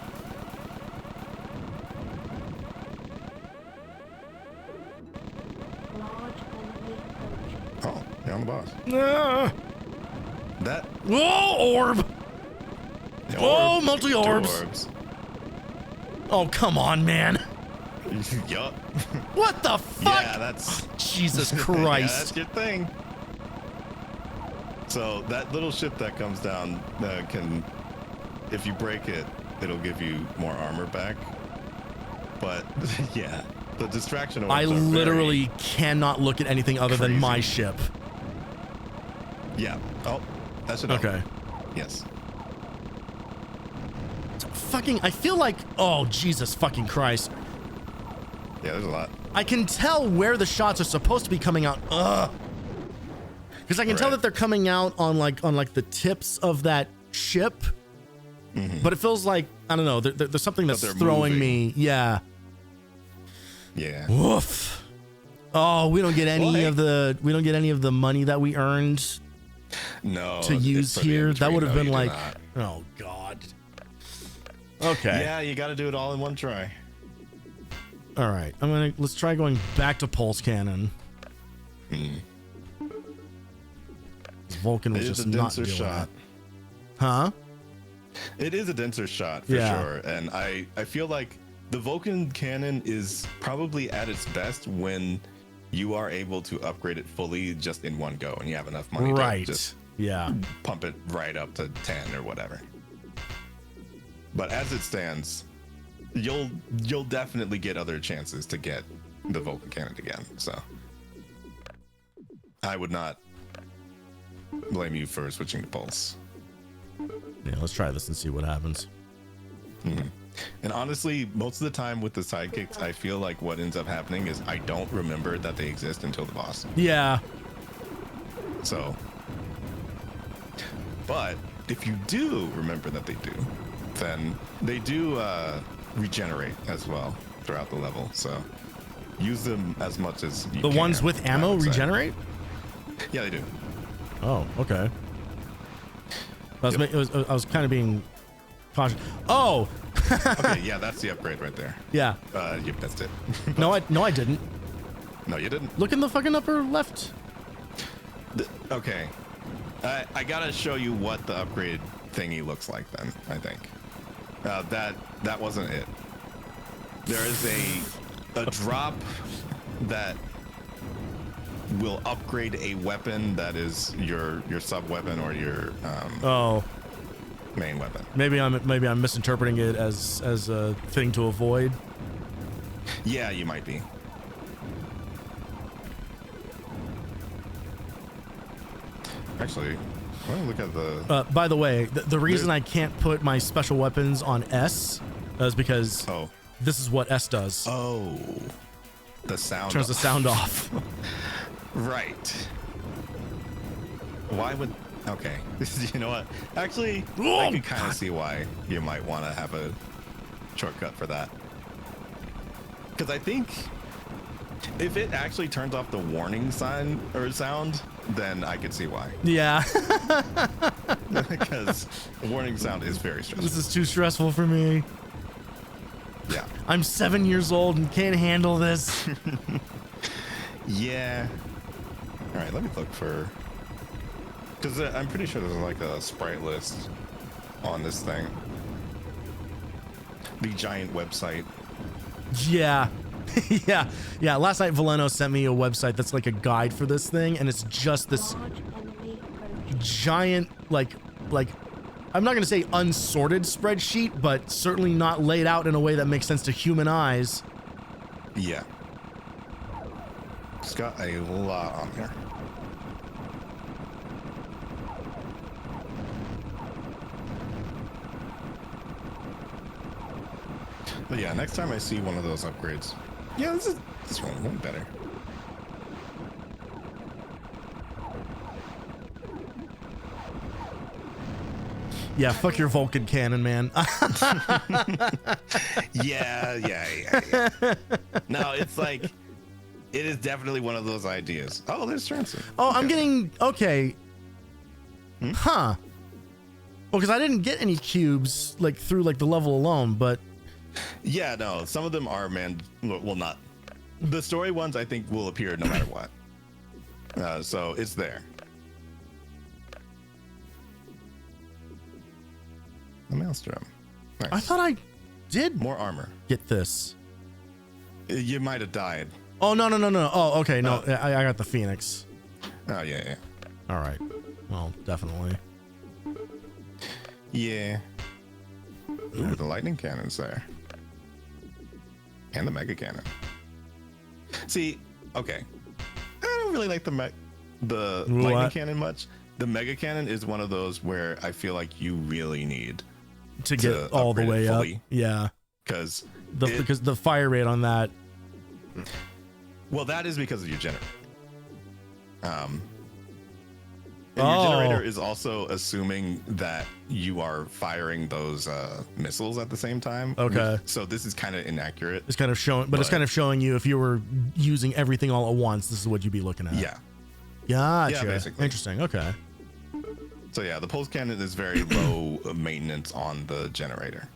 Oh, you're on the boss. That. Whoa, orb! Oh, multi-orbs. Orbs. Oh, come on, man. Yup. What the fuck? Yeah, that's. Jesus Yeah, Christ. that's your thing. So that little ship that comes down can, if you break it, it'll give you more armor back. But yeah, the distraction. I literally cannot look at anything other than my ship. Yeah. Oh, that's it. Okay. Yes. Fucking, I feel like, oh, Jesus fucking Christ. Yeah, there's a lot. I can tell where the shots are supposed to be coming out. Ugh. Because I can tell that they're coming out on like the tips of that ship. Mm-hmm. But it feels like, I don't know, there's something that's throwing me. Yeah. Yeah. Woof. Oh, we don't get any of the money that we earned. No. To use here. That would have been like, not. oh God. Okay. Yeah, you got to do it all in one try. All right. Let's try going back to pulse cannon. Vulcan was just not doing shot. It. Huh? It is a denser shot for sure, and I feel like the Vulcan cannon is probably at its best when you are able to upgrade it fully just in one go, and you have enough money to just pump it right up to 10 or whatever. But as it stands, you'll definitely get other chances to get the Vulcan cannon again. So I would not blame you for switching to pulse. Yeah, let's try this and see what happens. Mm-hmm. And honestly, most of the time with the sidekicks, I feel like what ends up happening is I don't remember that they exist until the boss. Yeah. So, but if you do remember that they do, then they do regenerate as well throughout the level. So use them as much as you The can, ones with I ammo would say. regenerate? Yeah, they do. Oh, okay. I was kind of being cautious. Oh, Okay, yeah, that's the upgrade right there. yeah. Yep, that's it. No, I didn't. No, you didn't. Look in the fucking upper left. Okay. I gotta show you what the upgrade thingy looks like then, I think. That wasn't it. There is a drop that will upgrade a weapon that is your sub weapon or your Oh, main weapon. maybe I'm misinterpreting it as a thing to avoid. Yeah, you might be. Actually, I want to look at the. By the way, the reason I can't put my special weapons on S is because Oh. this is what S does. Oh. The sound. Turns the sound off. Right. Why would? Okay. You know what? Actually, Oh, I can kind of see why you might want to have a shortcut for that. Because I think if it actually turns off the warning sign or sound, then I could see why. Yeah. Because the warning sound is very stressful. This is too stressful for me. Yeah. I'm 7 years old and can't handle this. Yeah. All right, let me look for. Because I'm pretty sure there's like a sprite list on this thing. The giant website. Yeah. yeah. Last night, Voleno sent me a website that's like a guide for this thing, and it's just this Large enemy approaching. giant, like, I'm not going to say unsorted spreadsheet, but certainly not laid out in a way that makes sense to human eyes. Yeah. It's got a lot on here. But yeah, next time I see one of those upgrades. Yeah, this one better. Yeah, fuck your Vulcan cannon, man. Yeah. No, it's like it is definitely one of those ideas. Oh, there's Transit. Oh, I'm getting, okay. Huh. Well, because I didn't get any cubes, like, through, like, the level alone, but... Yeah, no, some of them are well, not. The story ones I think will appear no matter what. So it's there. The Maelstrom. Nice. I thought I did More armor. get this. You might have died. Oh, no. Oh, okay, no, I got the Phoenix. Oh, yeah. All right. Well, definitely. Yeah. Ooh, the lightning cannon's there. And the mega cannon. See, okay. I don't really like the lightning What? cannon much. The mega cannon is one of those where I feel like you really need To get to all the upgrade it way up. fully. Yeah. because Because the fire rate on that. well, that is because of your generator. And Oh. your generator is also assuming that you are firing those missiles at the same time. Okay. So this is kind of inaccurate. It's kind of showing, but it's kind of showing you if you were using everything all at once, this is what you'd be looking at. Yeah. Gotcha. Yeah, basically. Interesting. Okay. So yeah, the pulse cannon is very low maintenance on the generator.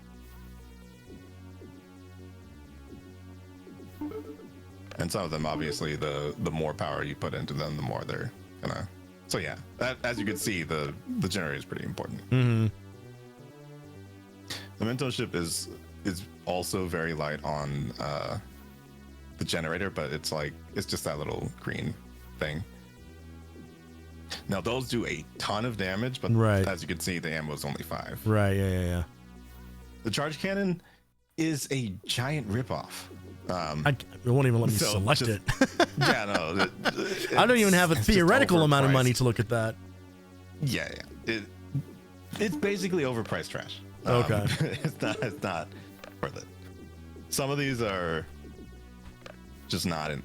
And some of them, obviously, the more power you put into them, the more they're gonna. So yeah, as you can see, the generator is pretty important. Mm-hmm. The mentorship is also very light on the generator, but it's just that little green thing. Now those do a ton of damage, but Right. as you can see, the ammo is only 5. Right. Yeah. The charge cannon is a giant ripoff. It won't even let me So select just- it. Yeah, no. I don't even have a it's just theoretical amount of money overpriced. to look at that. Yeah. It's basically overpriced trash. Okay. It's not worth it. Some of these are just not it.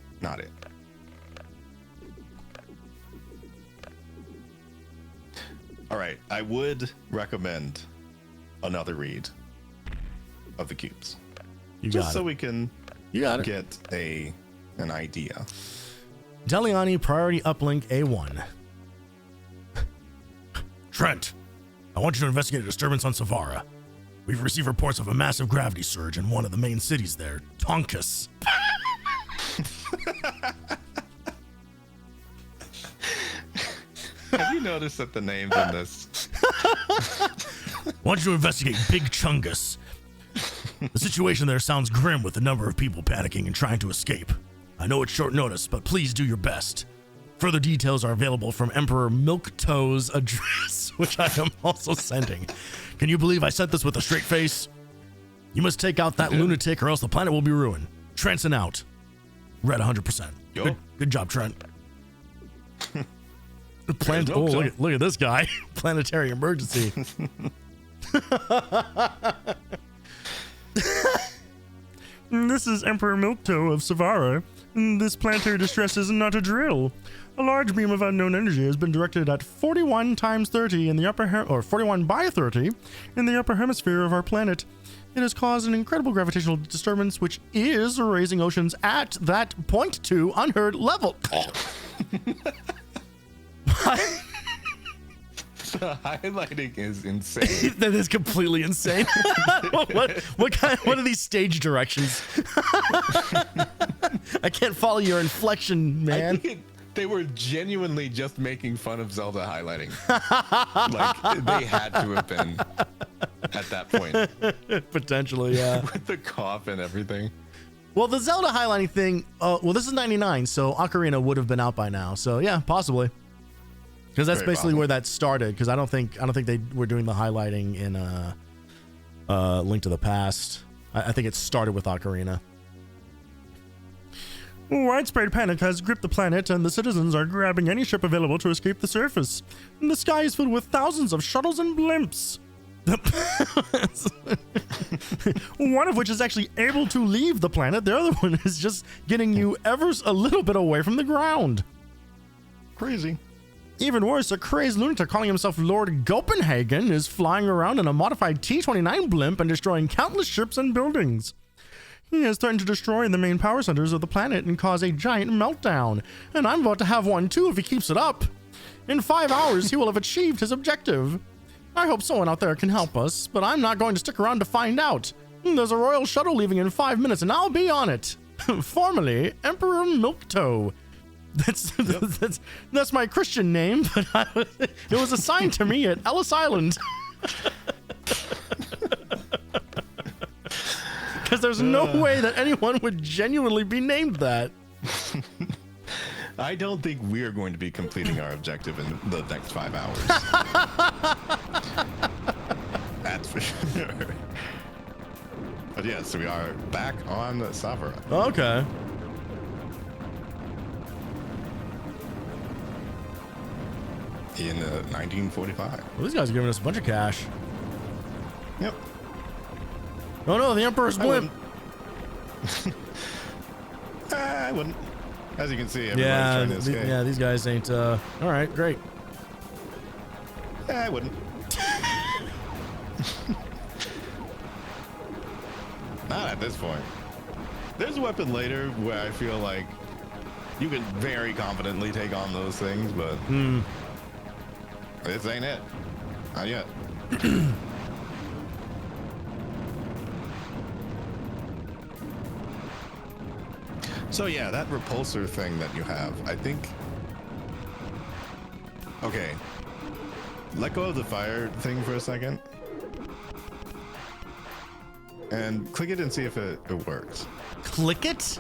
All right, I would recommend another read of the cubes, You just got so it. we can You got it. get an idea. Deliani priority uplink A1. Trent, I want you to investigate a disturbance on Savara. We've received reports of a massive gravity surge in one of the main cities there, Tonkus. Have you noticed that the names in this? I want you to investigate Big Chungus. The situation there sounds grim with a number of people panicking and trying to escape. I know it's short notice, but please do your best. Further details are available from Emperor Milktoe's address, which I am also sending. Can you believe I sent this with a straight face? You must take out that lunatic or else the planet will be ruined. Trentson out. Read 100%. Yo. Good job, Trent. Look at this guy. Planetary emergency. This is Emperor Milktoe of Savara. This planetary distress is not a drill. A large beam of unknown energy has been directed at 41 times 30 in the or 41 by 30 in the upper hemisphere of our planet. It has caused an incredible gravitational disturbance, which is raising oceans at that 0.2 unheard level. The highlighting is insane. That is completely insane. What are these stage directions? I can't follow your inflection, I man. think they were genuinely just making fun of Zelda highlighting. Like they had to have been at that point Potentially, yeah. with the cough and everything. Well, the Zelda highlighting thing. Well, this is 99, so Ocarina would have been out by now. So yeah, possibly. Because that's Very basically possible. where that started. Because I don't think they were doing the highlighting in Link to the Past. I think it started with Ocarina. Widespread panic has gripped the planet, and the citizens are grabbing any ship available to escape the surface. And the sky is filled with thousands of shuttles and blimps. One of which is actually able to leave the planet. The other one is just getting you ever a little bit away from the ground. Crazy. Even worse, a crazed lunatic calling himself Lord Copenhagen is flying around in a modified T-29 blimp and destroying countless ships and buildings. He has threatened to destroy the main power centers of the planet and cause a giant meltdown, and I'm about to have one too if he keeps it up. In 5 hours, he will have achieved his objective. I hope someone out there can help us, but I'm not going to stick around to find out. There's a royal shuttle leaving in 5 minutes, and I'll be on it. Formerly, Emperor Milktoe. That's my Christian name, but it was assigned to me at Ellis Island. Because there's no way that anyone would genuinely be named that. I don't think we're going to be completing our objective in the next 5 hours. That's for sure. But yes, we are back on Savara. Okay. In 1945. Well, these guys are giving us a bunch of cash. Yep. Oh no, the Emperor's blimp. I wouldn't. As you can see, everybody's trying to escape. These guys ain't. All right, great. I wouldn't. Not at this point. There's a weapon later where I feel like you can very confidently take on those things, but this ain't it. Not yet. So yeah, that repulsor thing that you have, I think. Okay. Let go of the fire thing for a second. And click it and see if it works. Click it?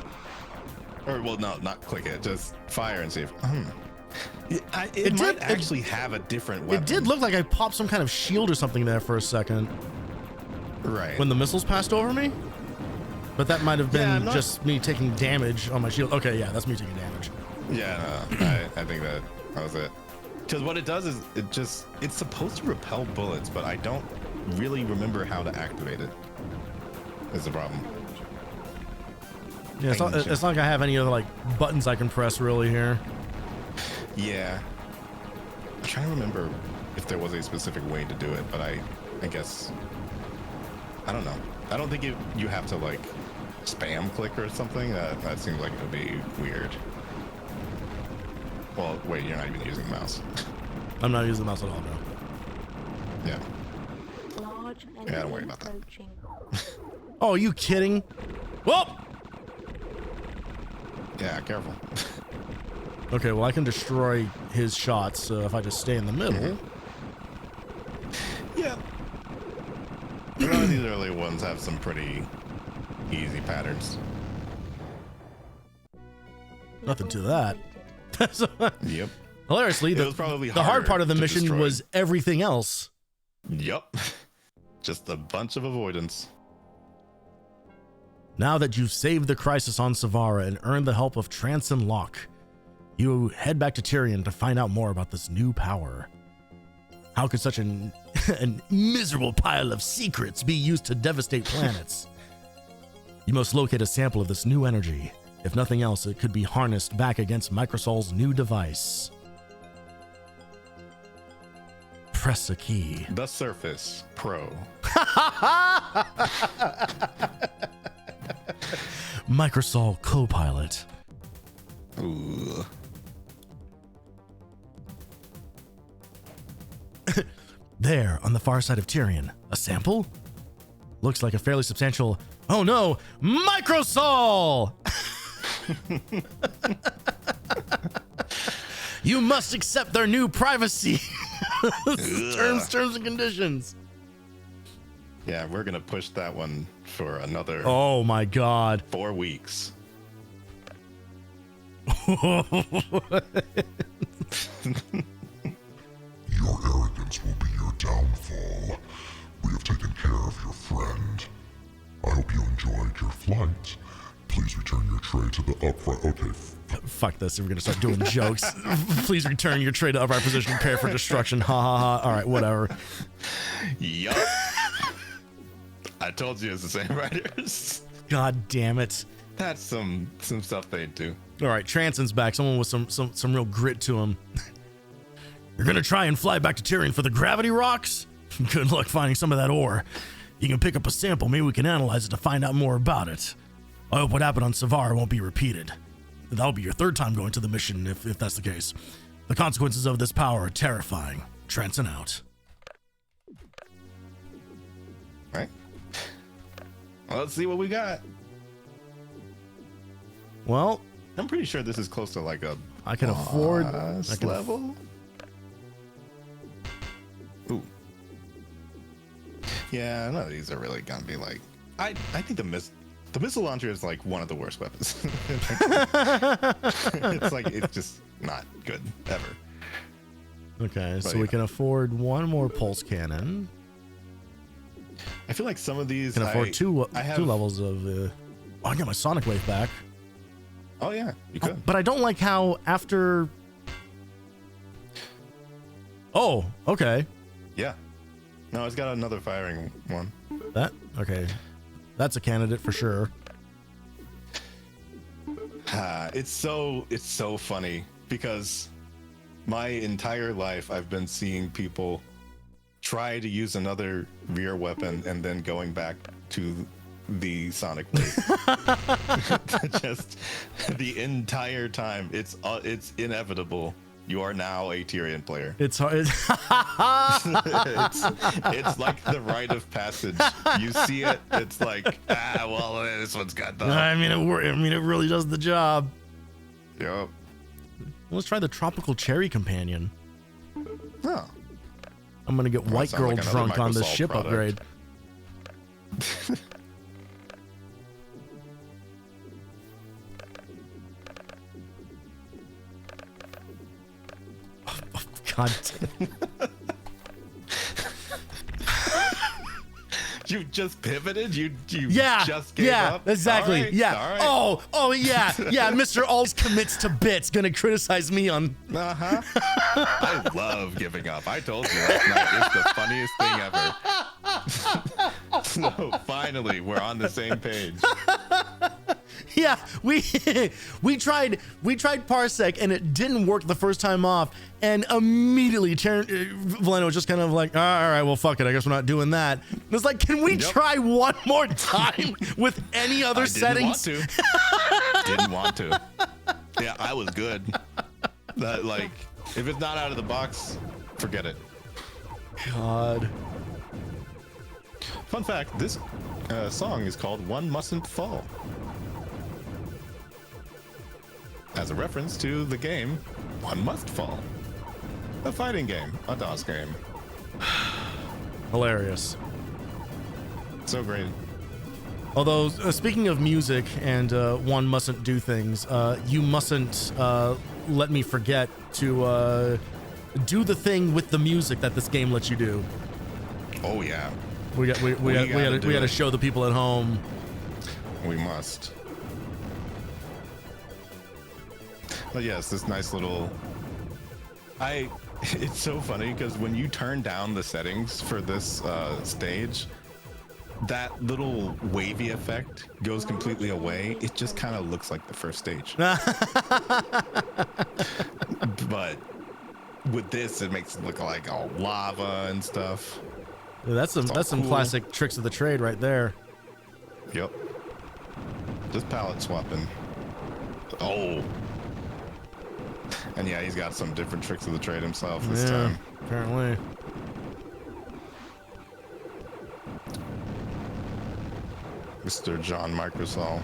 Or, well, no, not click it. Just fire and see if... It might actually have a different weapon. It did look like I popped some kind of shield or something there for a second. Right. When the missiles passed over me? But that might have been Yeah, just me taking damage on my shield. Okay, yeah, that's me taking damage. Yeah, no, I think that was it. Because what it does is it's supposed to repel bullets, but I don't really remember how to activate it. Is the problem. Yeah, it's not like I have any other like buttons I can press really here. Yeah. I'm trying to remember if there was a specific way to do it, but I guess I don't know. I don't think you have to like spam click or something. That seems like it would be weird. Well, wait, you're not even using the mouse. I'm not using the mouse at all, no. Yeah. Large enemy Yeah, don't worry about that. approaching. Oh, are you kidding? Whoa! Yeah, careful. Okay, well, I can destroy his shots if I just stay in the middle. Yeah. A lot of these early ones have some pretty easy patterns. Nothing to that. Yep. Hilariously, It was probably the hard harder part of the to mission destroy. was everything else. Yep. Just a bunch of avoidance. Now that you've saved the crisis on Savara and earned the help of Trance and Locke, you head back to Tyrian to find out more about this new power. How could such a miserable pile of secrets be used to devastate planets? You must locate a sample of this new energy. If nothing else, it could be harnessed back against Microsol's new device. Press a key. The Surface Pro. Microsol Copilot. Ooh. There, on the far side of Tyrian, a sample? Looks like a fairly substantial, oh no, Microsol! You must accept their new privacy terms and conditions. Yeah, we're gonna push that one for another Oh my god. 4 weeks. Your arrogance will be your downfall. We have taken care of your friend. I hope you enjoyed your flight. Please return your tray to the upright. Okay. Fuck this, we're gonna start doing jokes. Please return your tray to upright position, prepare for destruction. Ha ha ha. Alright, whatever. Yup. I told you it's the same writers. God damn it. That's some stuff they do. Alright, Transon's back. Someone with some real grit to him. You're gonna try and fly back to Tyrian for the gravity rocks? Good luck finding some of that ore. You can pick up a sample, maybe we can analyze it to find out more about it. I hope what happened on Savara won't be repeated. That'll be your third time going to the mission if that's the case. The consequences of this power are terrifying. Transon out. Right? Well, let's see what we got. Well, I'm pretty sure this is close to like a I can afford boss level. Ooh. Yeah, none of these are really gonna be like. I think the missile launcher is like one of the worst weapons. It's just not good ever. Okay, so But, we yeah. can afford one more pulse cannon. I feel like some of these Can afford two have- levels of. Oh, I get my sonic wave back. Oh yeah, you could. But I don't like how after. Oh, okay. Yeah. No, it's got another firing one. Okay. That's a candidate for sure. It's so funny because my entire life I've been seeing people try to use another rear weapon and then going back to the sonic wave. Just the entire time. It's inevitable. You are now a Tyrian player. It's hard. It's like the rite of passage. You see it, it's like, well, this one's got the. I mean, it really does the job. Yep. Let's try the tropical cherry companion. Oh. I'm gonna get white sounds girl like another drunk on this Microsoft ship product. upgrade. God. You just pivoted? You Yeah, just gave yeah, up? exactly. All right, Yeah. all right. Oh, yeah, yeah. Mr. Alls commits to bits. Gonna criticize me on. Uh-huh. I love giving up. I told you last night. It's the funniest thing ever. So finally, we're on the same page. Yeah, we tried Parsec and it didn't work the first time off, and immediately Voleno was just kind of like, all right, well, fuck it, I guess we're not doing that. And it's like, can we try one more time with any other settings? Didn't want to. Yeah, I was good. That, like, if it's not out of the box, forget it. God. Fun fact: this song is called "One Mustn't Fall," as a reference to the game One Must Fall, a fighting game, a DOS game. Hilarious. So great. Although, speaking of music and one mustn't do things, you mustn't let me forget to do the thing with the music that this game lets you do. Oh yeah, We got to show the people at home. we must. But yes, this nice little. It's so funny because when you turn down the settings for this stage, that little wavy effect goes completely away. It just kind of looks like the first stage. But with this, it makes it look like all lava and stuff. Yeah, that's some cool. classic tricks of the trade right there. Yep. Just palette swapping. Oh. And yeah, he's got some different tricks of the trade himself this time. Apparently. Mr. John Microsol.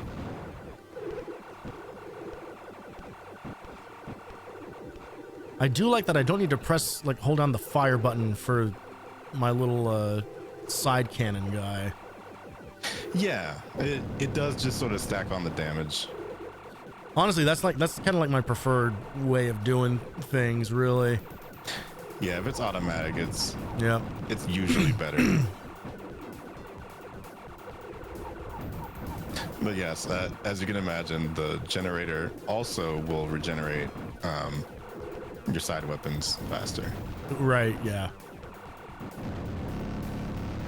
I do like that I don't need to hold down the fire button for my little side cannon guy. Yeah, it does just sort of stack on the damage. Honestly, that's kind of like my preferred way of doing things, really. Yeah, if it's automatic, it's Yep. usually better. But yes, as you can imagine, the generator also will regenerate your side weapons faster. Right, yeah.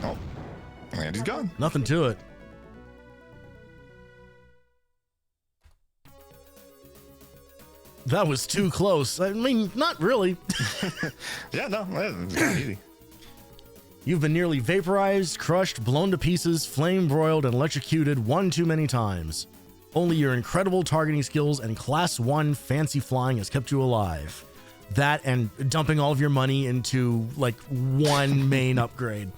Oh, and he's gone. Nothing to it. That was too close. I mean, not really. Yeah, no, it's easy. You've been nearly vaporized, crushed, blown to pieces, flame broiled, and electrocuted one too many times. Only your incredible targeting skills and Class 1 fancy flying has kept you alive. That and dumping all of your money into, like, one main upgrade.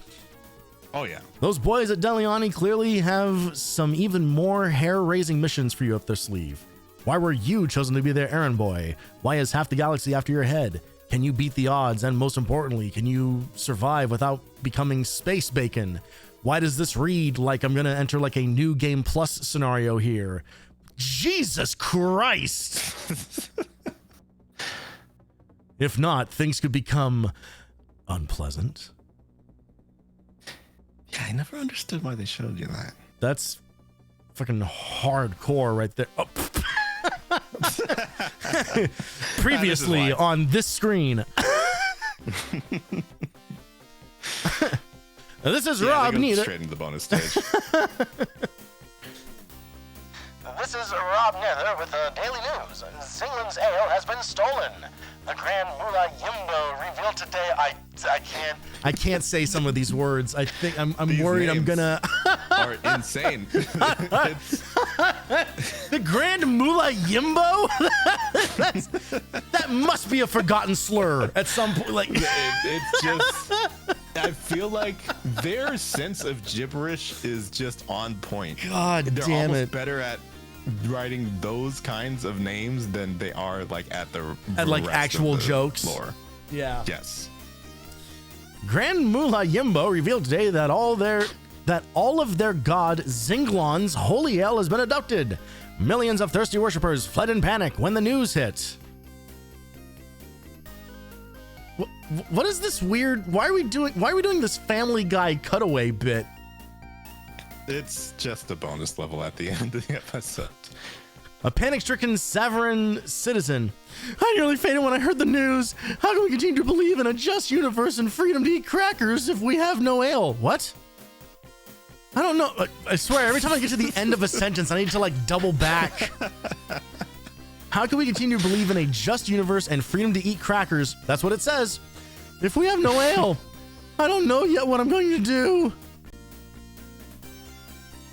Oh, yeah. Those boys at Deliani clearly have some even more hair-raising missions for you up their sleeve. Why were you chosen to be their errand boy? Why is half the galaxy after your head? Can you beat the odds? And most importantly, can you survive without becoming space bacon? Why does this read like I'm going to enter like a new game plus scenario here? Jesus Christ! If not, things could become unpleasant. Yeah, I never understood why they showed you that. That's fucking hardcore right there. Oh. Previously on this screen. This is Rob Neither. Straight into the bonus stage. This is Rob Nether with the Daily News. Zingland's ale has been stolen. The Grand Mullah Yimbo revealed today. I can't say some of these words. I think I'm These worried I'm names gonna. are insane. The Grand Mullah Yimbo? That must be a forgotten slur at some point. Like it's just. I feel like their sense of gibberish is just on point. God They're damn almost it. better at writing those kinds of names than they are like at like rest actual of the jokes. lore. Yeah. Yes. Grand Mullah Yimbo revealed today that all of their god Zinglon's holy ale has been abducted. Millions of thirsty worshippers fled in panic when the news hit. What is this weird? Why are we doing this Family Guy cutaway bit? It's just a bonus level at the end of the episode. A panic-stricken Saveran citizen. I nearly fainted when I heard the news. How can we continue to believe in a just universe and freedom to eat crackers if we have no ale? What? I don't know. I swear, every time I get to the end of a sentence, I need to like double back. How can we continue to believe in a just universe and freedom to eat crackers? That's what it says. If we have no ale, I don't know yet what I'm going to do.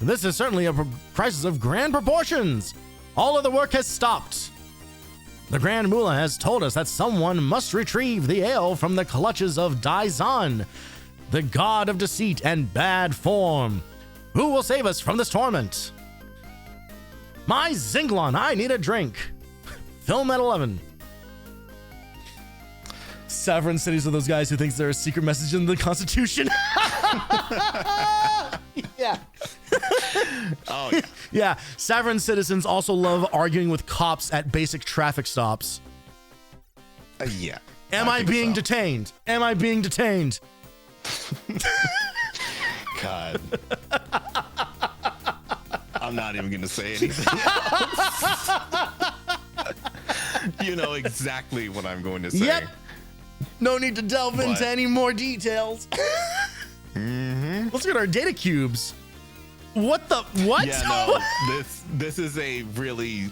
This is certainly a crisis of grand proportions. All of the work has stopped. The Grand Mullah has told us that someone must retrieve the ale from the clutches of Daizan, the god of deceit and bad form. Who will save us from this torment? My Zinglon, I need a drink. Film at 11. Sovereign cities are those guys who thinks there's a secret message in the Constitution. Yeah. Oh, yeah. Yeah. Sovereign citizens also love arguing with cops at basic traffic stops. Yeah. Am I being so. detained? Am I being detained? God. I'm not even going to say anything else. You know exactly what I'm going to say. Yep. No need to delve But- into any more details. Let's get our data cubes. What the what? Yeah, no. This is a really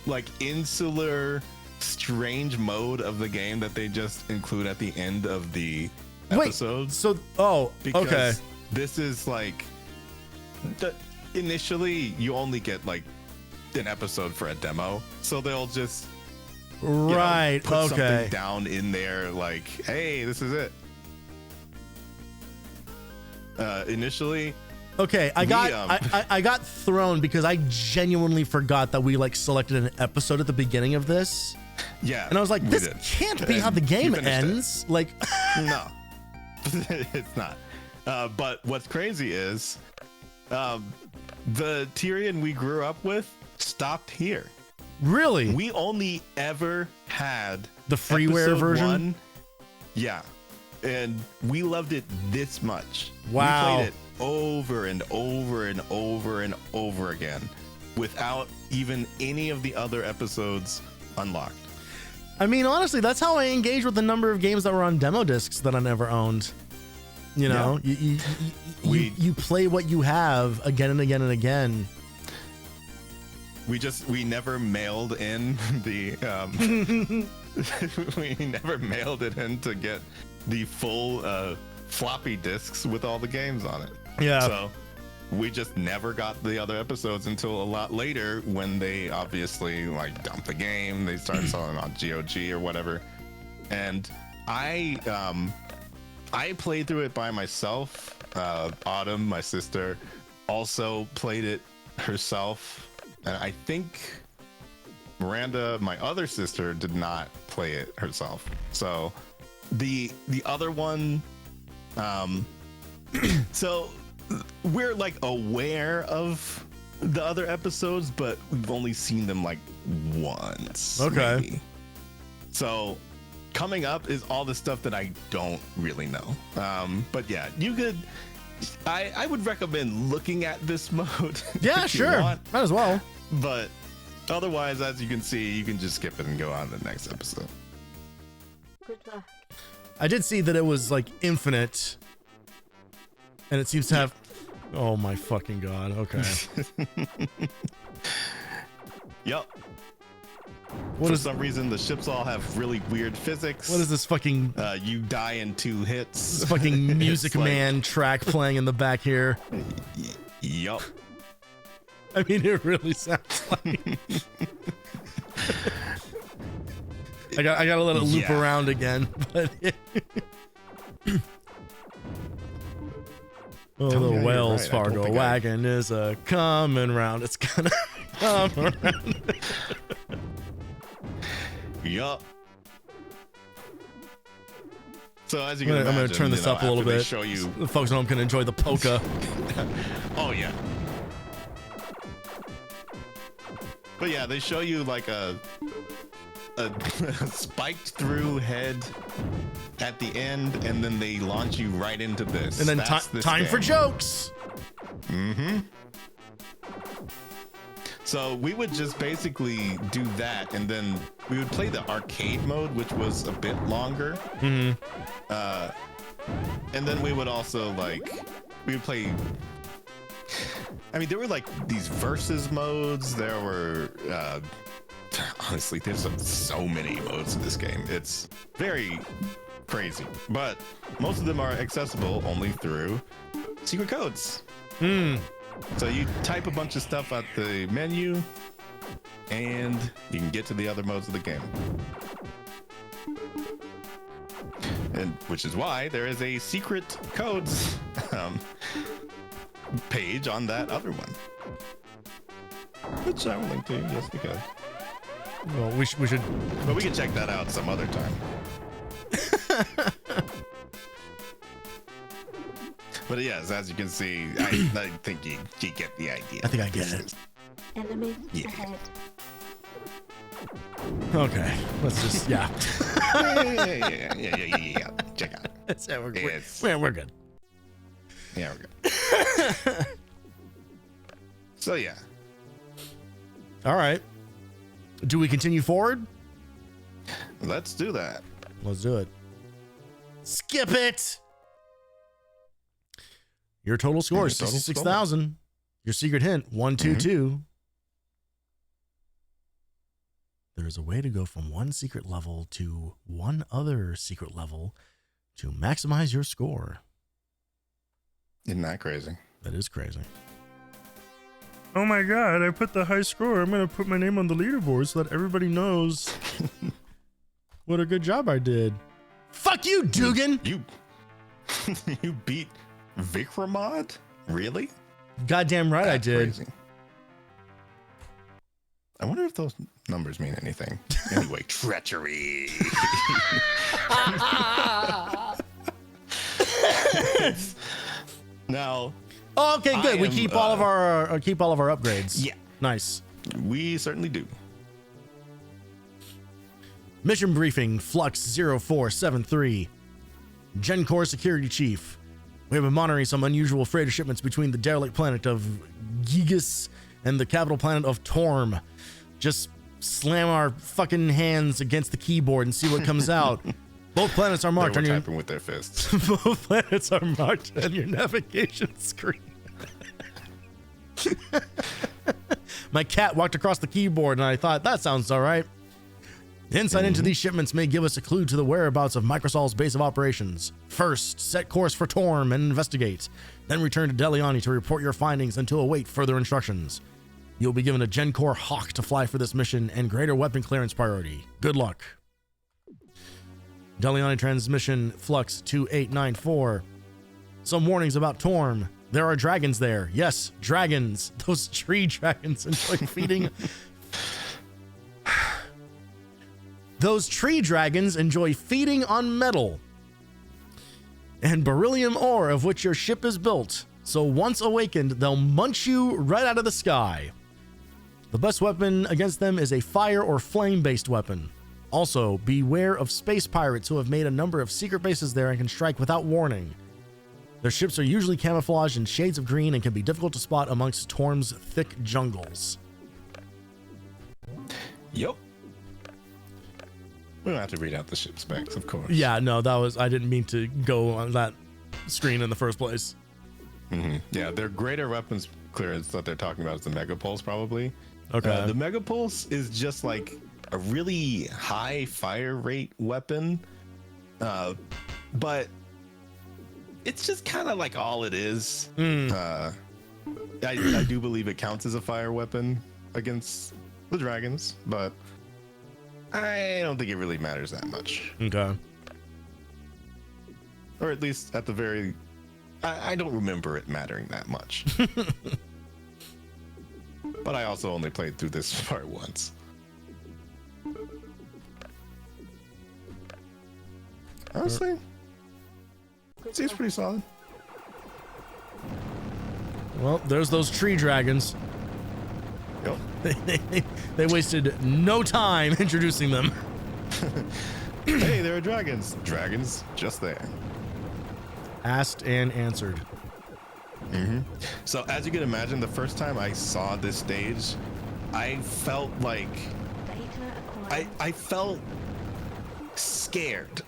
like insular, strange mode of the game that they just include at the end of the episode. So Because okay. this is like initially you only get like an episode for a demo, so they'll just Right. put Okay. something down in there like, hey, this is it. Initially, Okay, I got We, I got thrown because I genuinely forgot that we like selected an episode at the beginning of this, yeah, and I was like, we this did. can't be And how the you game finished it. ends. Like, No, it's not. But what's crazy is the Tyrian we grew up with stopped here. really? We only ever had The freeware episode version? 1. Yeah. And we loved it this much. Wow. We played it over and over and over and over again without even any of the other episodes unlocked. I mean, honestly, that's how I engage with the number of games that were on demo discs that I never owned. You know, you play what you have again and again and again. We never mailed in the we never mailed it in to get the full floppy disks with all the games on it. Yeah. So we just never got the other episodes until a lot later when they obviously like dumped the game. They started selling on GOG or whatever. And I played through it by myself. Autumn, my sister, also played it herself. And I think Miranda, my other sister, did not play it herself. So the other one, so we're like aware of the other episodes, but we've only seen them like once. Okay. Maybe. So coming up is all the stuff that I don't really know. But yeah, you could. I would recommend looking at this mode. Yeah, if you sure. want. Might as well. But otherwise, as you can see, you can just skip it and go on to the next episode. Good luck. I did see that it was like infinite, and it seems to have. Oh my fucking god! Okay. Yup. What For is some reason, the ships all have really weird physics. what is this fucking You die in 2 hits. fucking It's Music like- Man track playing in the back here? Yup. I mean, it really sounds like. I gotta let it loop Yeah. around again, but. Oh, Oh, the yeah, you're Wells right. I don't Fargo think I- wagon is a coming round. It's gonna come around. Yup. So as you I'm can gonna imagine, turn this up a little after they bit. Show you. The folks at home can enjoy the polka. Oh yeah. But yeah, they show you like a spiked through head at the end, and then they launch you right into this. And then That's this time for game. jokes. Mm-hmm. So we would just basically do that, and then we would play the arcade mode, which was a bit longer. Mm-hmm. And then we would also we would play. I mean, there were like these versus modes. There were honestly, there's so many modes in this game. It's very crazy, but most of them are accessible only through secret codes. So you type a bunch of stuff at the menu, and you can get to the other modes of the game. And which is why there is a secret codes page on that other one, which I will link to just because. Well, we should. But we can check that out some other time. But yes, as you can see, I think you get the idea. I think I get it. Enemy Yeah. ahead. Okay, let's just yeah. Yeah. Check out. We're Yes. good. Yeah, we're good. So yeah. All right. Do we continue forward? Let's do that. Let's do it. Skip it. Your total score is Your total 66,000. Your secret hint 122. There is a way to go from one secret level to one other secret level to maximize your score. Isn't that crazy? That is crazy. Oh my god, I put the high score. I'm going to put my name on the leaderboard so that everybody knows what a good job I did. Fuck you, Dugan! You beat Vikramad? Really? Goddamn right I That's did. crazy. I wonder if those numbers mean anything. Anyway, treachery. Now, Oh, okay, good. We keep all of our upgrades. Yeah. Nice. we certainly do. Mission briefing, Flux 0473. Gencor Security Chief. We have been monitoring some unusual freighter shipments between the derelict planet of Gigas and the capital planet of Torm. Just slam our fucking hands against the keyboard and see what comes out. Both planets are marked They on were your typing with their fists. both planets are marked on your navigation screen. My cat walked across the keyboard and I thought, that sounds all right. Insight into these shipments may give us a clue to the whereabouts of Microsol's base of operations. First, set course for Torm and investigate. Then return to Deliani to report your findings and to await further instructions. You'll be given a Gencor Hawk to fly for this mission and greater weapon clearance priority. Good luck. Deliani transmission Flux 2894. Some warnings about Torm. There are dragons there. Yes, dragons. Those tree dragons enjoy feeding. Those tree dragons enjoy feeding on metal and beryllium ore of which your ship is built. So once awakened, they'll munch you right out of the sky. The best weapon against them is a fire or flame-based weapon. Also, beware of space pirates who have made a number of secret bases there and can strike without warning. Their ships are usually camouflaged in shades of green and can be difficult to spot amongst Torm's thick jungles. Yup. We don't have to read out the ship specs, of course. Yeah, no, I didn't mean to go on that screen in the first place. Mm-hmm. Yeah, their greater weapons clearance that they're talking about is the Megapulse, probably. Okay. The Megapulse is just like a really high fire rate weapon, but it's just kind of like all it is. I do believe it counts as a fire weapon against the dragons, but I don't think it really matters that much. Okay. Or at least at the very... I don't remember it mattering that much. But I also only played through this part once. Honestly, it seems pretty solid. Well, there's those tree dragons. Yep. They wasted no time introducing them. Hey, there are dragons. Dragons just there. Asked and answered. So as you can imagine, the first time I saw this stage, I felt like Data acquired. I felt scared.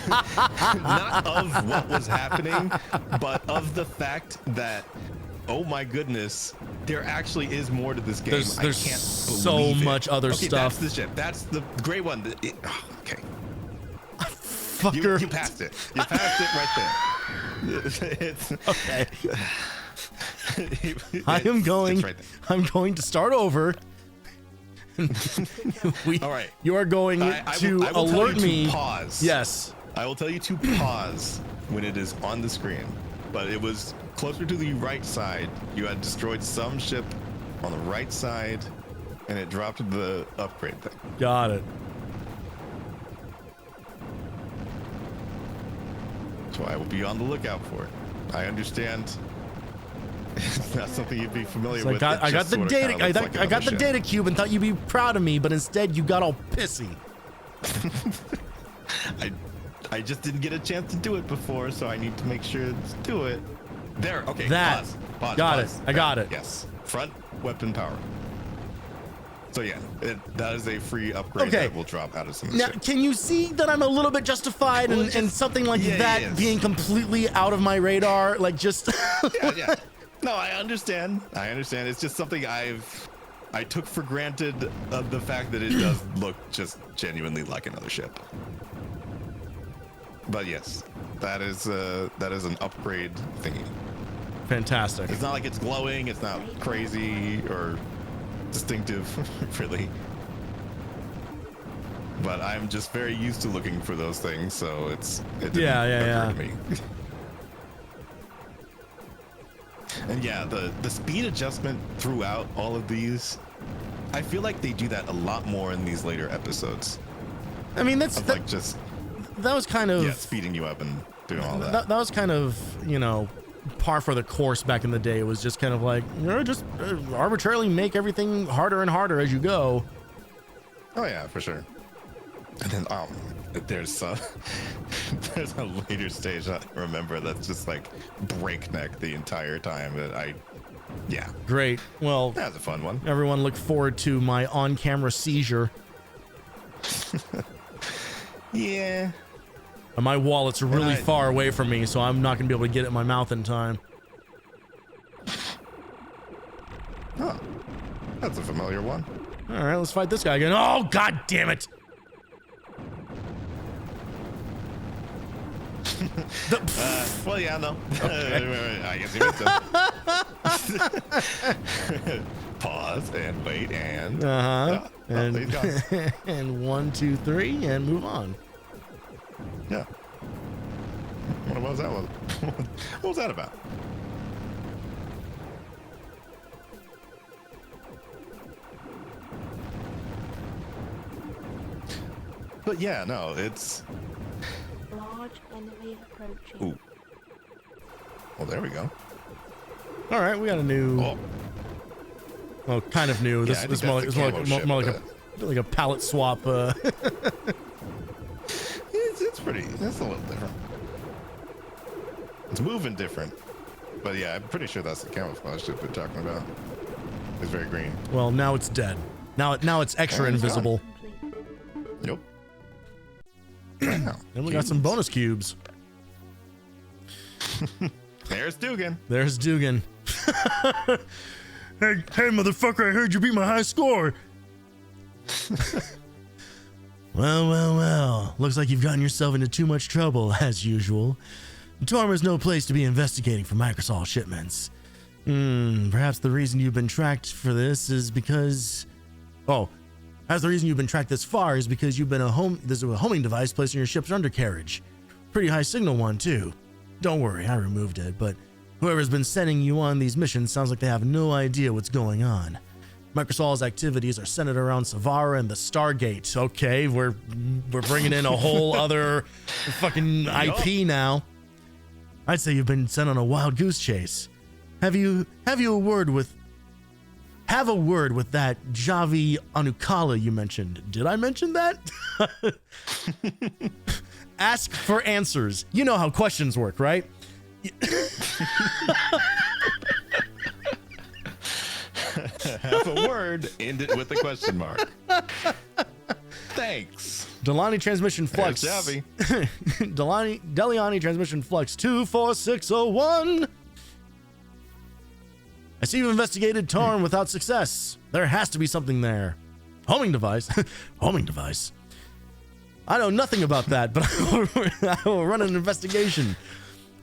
Not of what was happening, but of the fact that, oh my goodness, there actually is more to this game. There's I can't so believe it. much other Okay, stuff. That's the ship. That's the gray one. Okay. Fucker. You passed it. You passed it right there. It's, Okay. I'm going to start over. All right. You are going to I will alert tell you me. to pause. Yes. I will tell you to pause when it is on the screen. But it was closer to the right side. You had destroyed some ship on the right side, and it dropped the upgrade thing. Got it. So I will be on the lookout for it. I understand. It's not something you'd be familiar So with. I got the data. I got the data. data cube and thought you'd be proud of me, but instead you got all pissy. I just didn't get a chance to do it before, so I need to make sure to do it. There. Okay. That. Pause. Got Pause. it. I got it. Yes. Front weapon power. So yeah, that is a free upgrade Okay. that will drop out of some. Now, ships. can you see that I'm a little bit justified Well, in something like yeah, that yes. being completely out of my radar? Like just Yeah. No, I understand. It's just something I took for granted of the fact that it does look just genuinely like another ship. But yes, that is an upgrade thingy. fantastic. It's not like it's glowing. It's not crazy or distinctive, really. But I'm just very used to looking for those things, so it didn't occur to me. And yeah, the speed adjustment throughout all of these, I feel like they do that a lot more in these later episodes. I mean, Of like just that was kind of speeding you up and doing all that. that was kind of, par for the course back in the day. It was just kind of like, just arbitrarily make everything harder and harder as you go. Oh yeah, for sure. And then there's a later stage I remember that's just like breakneck the entire time. Great. Well, That's a fun one. everyone look forward to my on-camera seizure. Yeah. And my wallet's really I- far away from me, so I'm not going to be able to get it in my mouth in time. Huh. That's a familiar one. All right, let's fight this guy again. Oh, god damn it. Well, yeah, no. I guess you missed him. Pause and wait and. Uh-huh. And he's gone. And 1, 2, 3, and move on. Yeah. What was that? What was that about? But yeah, no, it's. Large enemy approaching. Ooh. Well, there we go. All right, we got a new. Oh, Well, kind of new. Yeah, I This think more that's like, the more camo like, more ship, like a palette swap. it's pretty. It's a little different. It's moving different. But yeah, I'm pretty sure that's the camouflage ship we're talking about. It's very green. Well, now it's dead. Now it's extra And it's invisible. Yep. Wow. And we got some bonus cubes. There's Dugan. There's Dugan. Hey, motherfucker, I heard you beat my high score. Well. Looks like you've gotten yourself into too much trouble, as usual. Torma's no place to be investigating for Microsoft shipments. Perhaps the reason you've been tracked for this is because... Perhaps the reason you've been tracked this far is because you've been there's a homing device placed in your ship's undercarriage. Pretty high signal one, too. Don't worry, I removed it, but whoever's been sending you on these missions sounds like they have no idea what's going on. Microsol's activities are centered around Savara and the Stargate. Okay, we're bringing in a whole other fucking IP now. I'd say you've been sent on a wild goose chase. Have a word with that Javi Anukala you mentioned. Did I mention that? Ask for answers. You know how questions work, right? Have a word, end it with a question mark. Thanks. Delani transmission flux. Javi. Deliani transmission flux 24601. I see you investigated Tarn without success. There has to be something there. Homing device. Homing device. I know nothing about that, but I will run an investigation.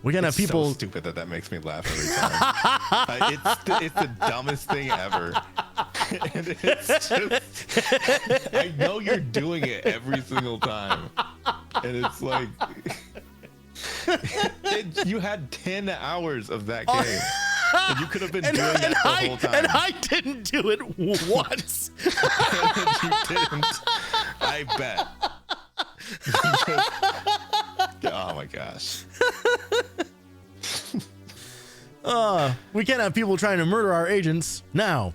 We can have people. So stupid that makes me laugh every time. It's the dumbest thing ever. And it's just, I know you're doing it every single time, and it's like you had 10 hours of that game, and you could have been doing that the whole time. And I didn't do it once. You didn't. I bet. Oh my gosh. We can't have people trying to murder our agents now.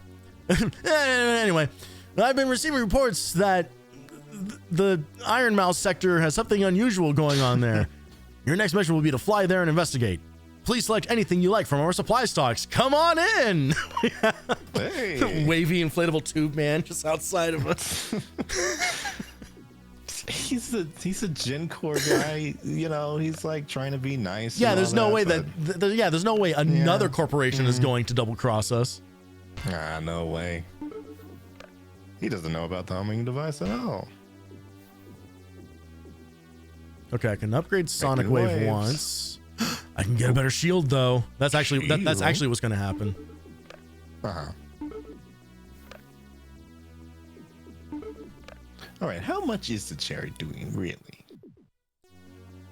Anyway, I've been receiving reports that the Iron Mouse sector has something unusual going on there. Your next mission will be to fly there and investigate. Please select anything you like from our supply stocks. Come on in. Hey. Wavy inflatable tube man just outside of us. He's a Gen Core guy, you know. He's like trying to be nice. Yeah, and there's all no way but- there's no way another corporation is going to double cross us. No way. He doesn't know about the homing device at all. Okay, I can upgrade Sonic Making Wave waves. once. I can get a better shield though. That's actually that's Shield? actually what's going to happen. Uh-huh. All right, how much is the cherry doing really?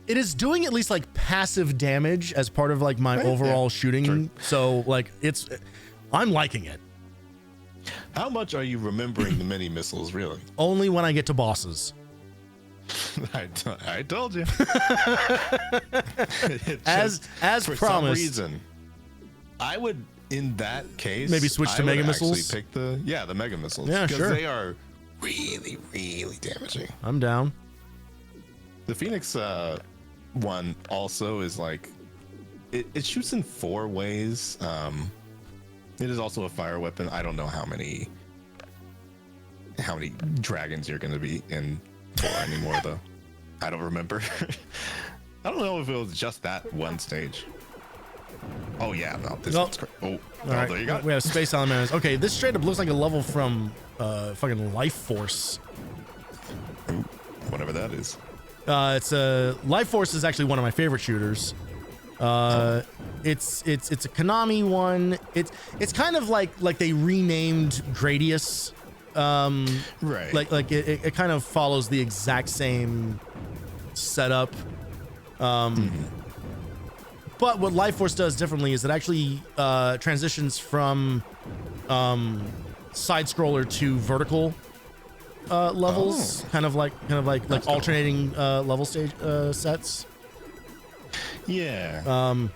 It is doing at least like passive damage as part of like my Right, overall yeah, shooting. true. So like I'm liking it. How much are you remembering the mini missiles really? Only when I get to bosses. I told you. As for promised. some reason, I would in that case Maybe switch to I would mega actually missiles? Pick the mega missiles. Yeah, because sure. they are really, really damaging. I'm down. The Phoenix one also is like it shoots in 4 ways. It is also a fire weapon. I don't know how many dragons you're going to be in for anymore though. I don't remember. I don't know if it was just that one stage. Oh yeah, no, this one's great. Oh, All right, there you go. we have space elementals. Okay, this straight up looks like a level from fucking Life Force. Ooh, whatever that is. It's a Life Force is actually one of my favorite shooters. It's a Konami one. It's kind of like they renamed Gradius. Right. Like it kind of follows the exact same setup. But what Life Force does differently is it actually transitions from side scroller to vertical levels, kind of like That's alternating level stage sets. Yeah.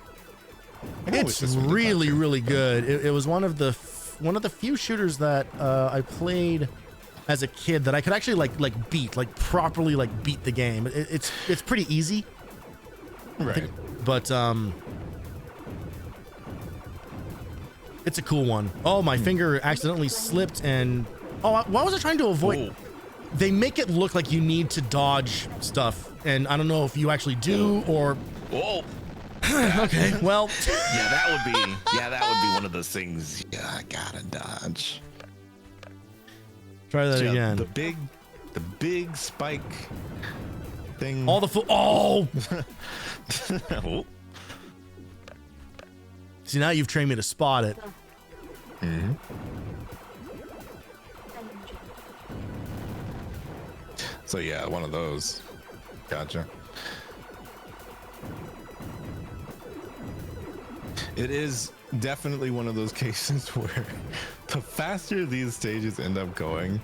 It's really, really good. It was one of the few shooters that I played as a kid that I could actually properly beat the game. It's pretty easy, Right. but it's a cool one. Oh, my finger accidentally slipped, and what was I trying to avoid? Ooh. They make it look like you need to dodge stuff, and I don't know if you actually do or. Whoa. Okay, well. Yeah, that would be one of those things. Yeah, I gotta dodge. Try that Yeah, again. The big spike thing. All the oh. Oh. See, now you've trained me to spot it. Mm-hmm. Danger. So yeah, one of those. Gotcha. It is definitely one of those cases where the faster these stages end up going,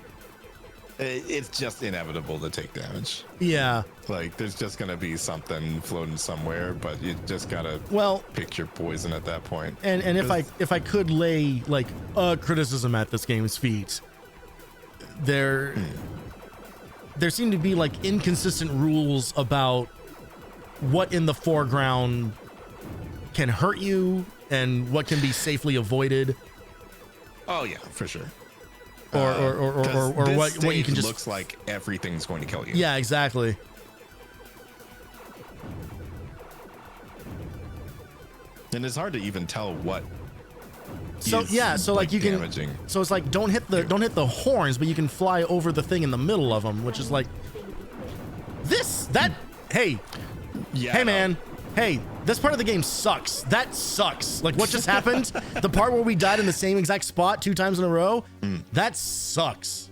it's just inevitable to take damage. Yeah. Like there's just gonna be something floating somewhere, but you just gotta pick your poison at that point. And if I could lay like a criticism at this game's feet, there seem to be like inconsistent rules about what in the foreground can hurt you and what can be safely avoided, Oh yeah, for sure. or This what you can stage just looks like everything's going to kill you. Yeah, exactly. And it's hard to even tell what. So is, yeah, so like you can. damaging. So it's like don't hit the horns, but you can fly over the thing in the middle of them, which is like that. Hey, Yeah. hey no. man, hey, this part of the game sucks. That sucks. Like what just happened? The part where we died in the same exact spot 2 times in a row. That sucks.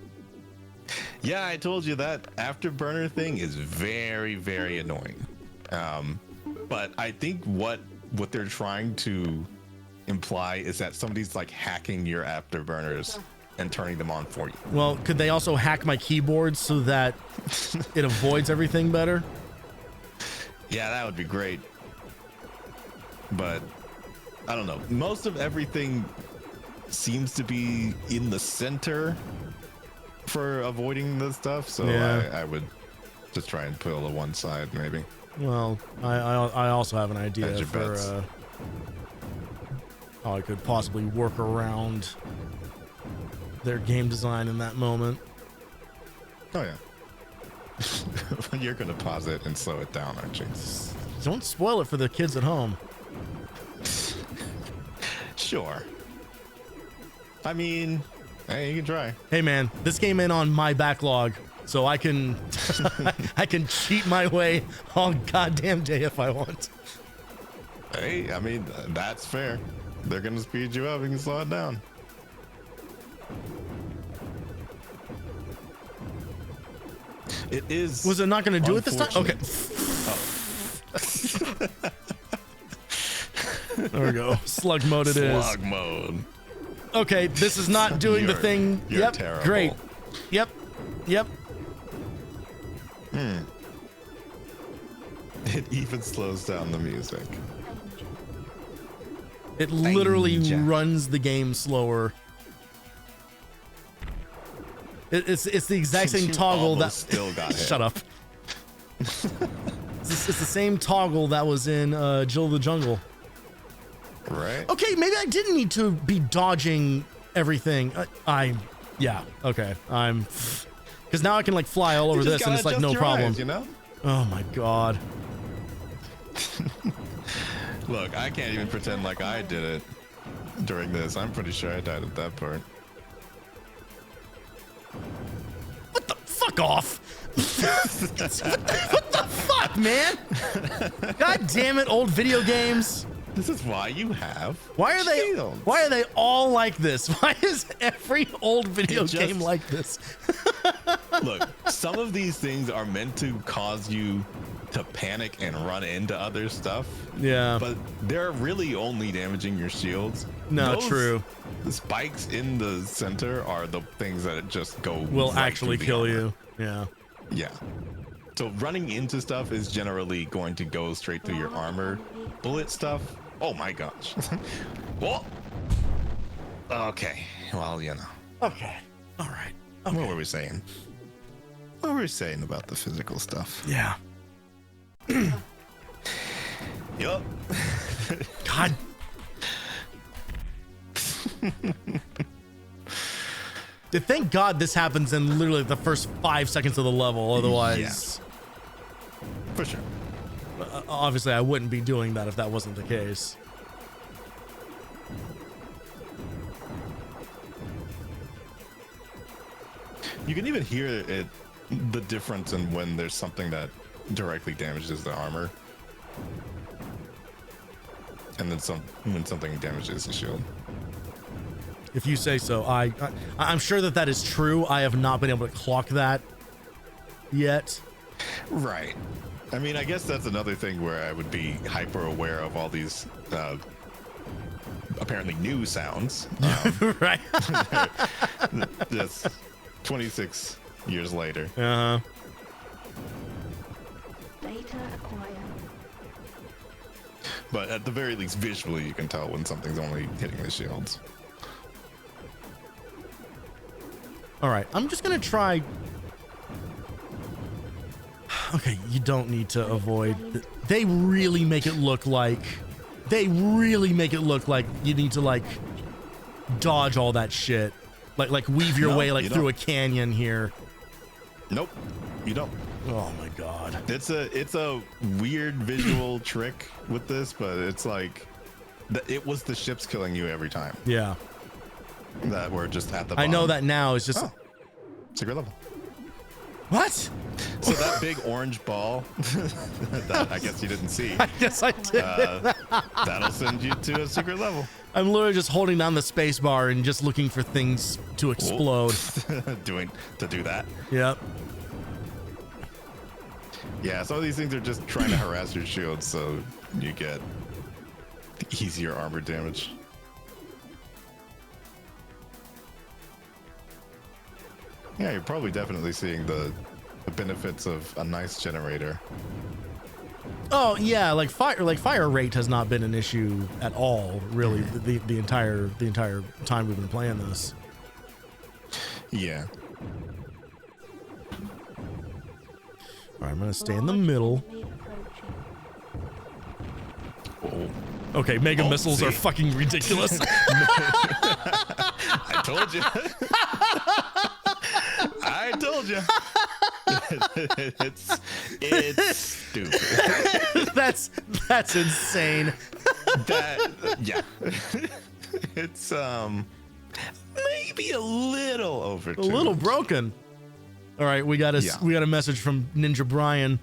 Yeah, I told you that afterburner thing is very, very annoying. But I think what they're trying to imply is that somebody's like hacking your afterburners and turning them on for you. Well, could they also hack my keyboard so that it avoids everything better? Yeah, that would be great. But I don't know. Most of everything seems to be in the center for avoiding this stuff. So Yeah. I would just try and pull to one side, maybe. Well, I also have an idea Hedge your for bets. how I could possibly work around their game design in that moment. Oh yeah. You're gonna pause it and slow it down, aren't you? Don't spoil it for the kids at home. Sure. I mean, hey, you can try. Hey man, this came in on my backlog, so I can I can cheat my way all goddamn day if I want. Hey, I mean, that's fair. They're gonna speed you up. You can slow it down. It is. Was it not going to do it this time? Okay. There we go. Slug mode it is. Slug mode. Okay, this is not doing the You're- thing. you're Yep. terrible. Great. Yep. Yep. It even slows down the music. It literally Danger. runs the game slower. It's the exact same You toggle that almost still got hit. Shut up. It's the same toggle that was in Jill of the Jungle. Right? Okay, maybe I didn't need to be dodging everything. Yeah. Okay. Because now I can like fly all over You just this and it's gotta like no adjust your problem. eyes, you know? Oh my god. Look, I can't even pretend like I did it during this. I'm pretty sure I died at that part. What the fuck off? what the fuck, man? God damn it, old video games. This is why you have. Why are they shields. why are they all like this? Why is every old video It just- game like this? Look, some of these things are meant to cause you to panic and run into other stuff. Yeah. But they're really only damaging your shields. No, Those true. Spikes in the center are the things that just go Will right actually through the kill armor. you. Yeah. Yeah. So running into stuff is generally going to go straight through your armor. Bullet stuff. Oh my gosh. Whoa. Okay. Well, you know. Okay. All right. Okay. What were we saying? What were we saying about the physical stuff? Yeah. Yup. God. Thank God this happens in literally the first 5 seconds of the level. Otherwise, For sure. obviously, I wouldn't be doing that if that wasn't the case. You can even hear it, the difference in when there's something that directly damages the armor, and then when something damages the shield. If you say so. I'm sure that is true. I have not been able to clock that yet. Right. I mean, I guess that's another thing where I would be hyper aware of all these apparently new sounds. Right. Just 26 years later. Uh-huh. Data acquired. But at the very least, visually, you can tell when something's only hitting the shields. All right. I'm just going to try. Okay. You don't need to avoid. They really make it look like they really make it look like you need to like dodge all that shit, like weave your way like through a canyon here. Nope, you don't. Oh my god. It's a weird visual trick with this, but it's like it was the ships killing you every time. Yeah. That were just at the I bottom. know that now. It's just secret level. What? So that big orange ball that I guess you didn't see. I guess I did. That'll send you to a secret level. I'm literally just holding down the space bar and just looking for things to explode. to do that. Yep. Yeah, some of these things are just trying to harass your shield so you get easier armor damage. Yeah, you're probably definitely seeing the benefits of a nice generator. Oh yeah, like fire rate has not been an issue at all, really. The entire time we've been playing this. Yeah. All right, I'm gonna stay in the middle. Enemy approaching. Oh. Okay, mega Oh, missiles see? are fucking ridiculous. I told you. I told you. It's stupid. That's insane. Yeah. It's maybe a little over. A little broken. All right, we got a message from Ninja Brian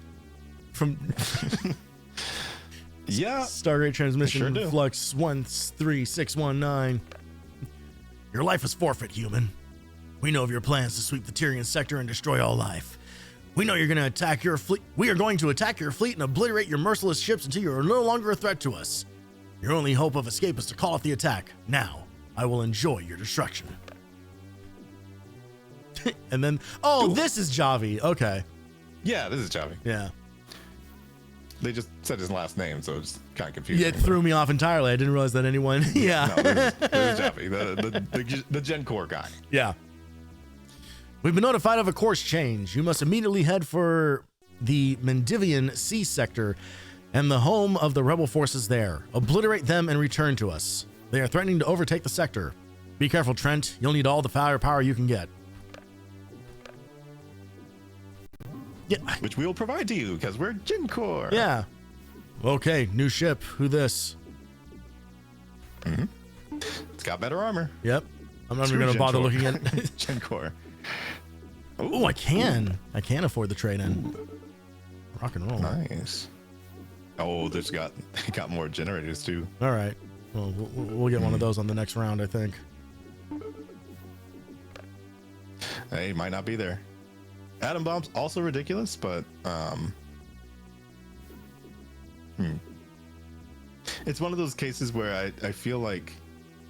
from Yeah. Stargate transmission Sure do. flux 13619. Your life is forfeit, human. We know of your plans to sweep the Tyrian sector and destroy all life. We know you're going to attack your fleet. We are going to attack your fleet and obliterate your merciless ships until you are no longer a threat to us. Your only hope of escape is to call off the attack. Now, I will enjoy your destruction. And then, this is Javi. Okay. Yeah, this is Javi. Yeah. They just said his last name, so it's kind of confusing. Yeah, it threw me off entirely. I didn't realize that anyone. Yeah. No, this is Javi, the Gen Core guy. Yeah. We've been notified of a course change. You must immediately head for the Mendivian Sea Sector and the home of the rebel forces there. Obliterate them and return to us. They are threatening to overtake the sector. Be careful, Trent. You'll need all the firepower you can get. Yeah. Which we will provide to you because we're Gen Core. Yeah. Okay, new ship. Who this? It's got better armor. Yep. I'm not even Screw going to Gen bother Core. looking at. Gen Core. Oh, I can afford the trade-in. Rock and roll. Nice. Oh, they got more generators too. All right. Well, we'll get one of those on the next round, I think. Hey, might not be there. Atom bombs also ridiculous, but it's one of those cases where I feel like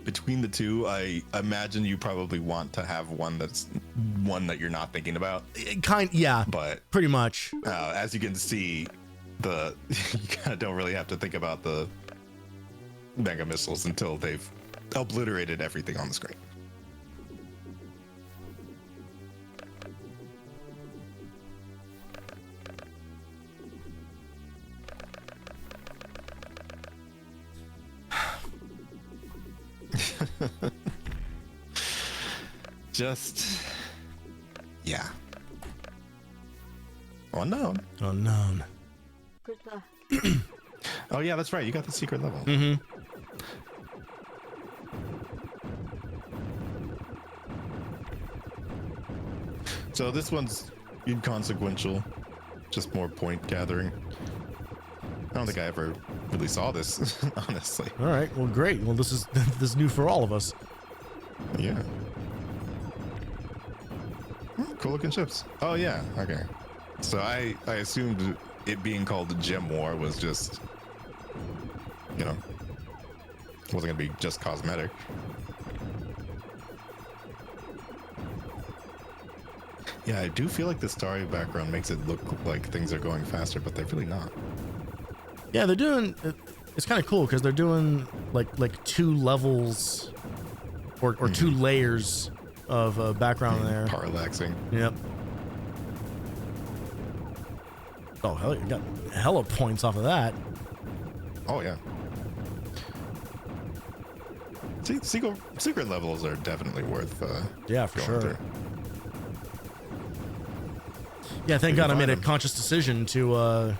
between the two, I imagine you probably want to have one that you're not thinking about. Yeah, But pretty much. as you can see, you kind of don't really have to think about the mega missiles until they've obliterated everything on the screen. Just, yeah. Unknown. Unknown. Good luck. Oh yeah, that's right. You got the secret level. Mm-hmm. So this one's inconsequential, just more point gathering. I don't think I ever really saw this, honestly. All right. Well, great. Well, this is new for all of us. Yeah. Cool looking ships. Oh yeah. Okay. So I assumed it being called the Gem War was just, wasn't gonna be just cosmetic. Yeah, I do feel like the starry background makes it look like things are going faster, but they're really not. Yeah, they're doing. It's kind of cool because they're doing like 2 levels or 2 layers of background there. Parallaxing. Yep. Oh hell, you got hella points off of that. Oh yeah. Secret levels are definitely worth. Yeah, for going sure. through. Yeah, thank You God I can made a find 'em. conscious decision to, you know,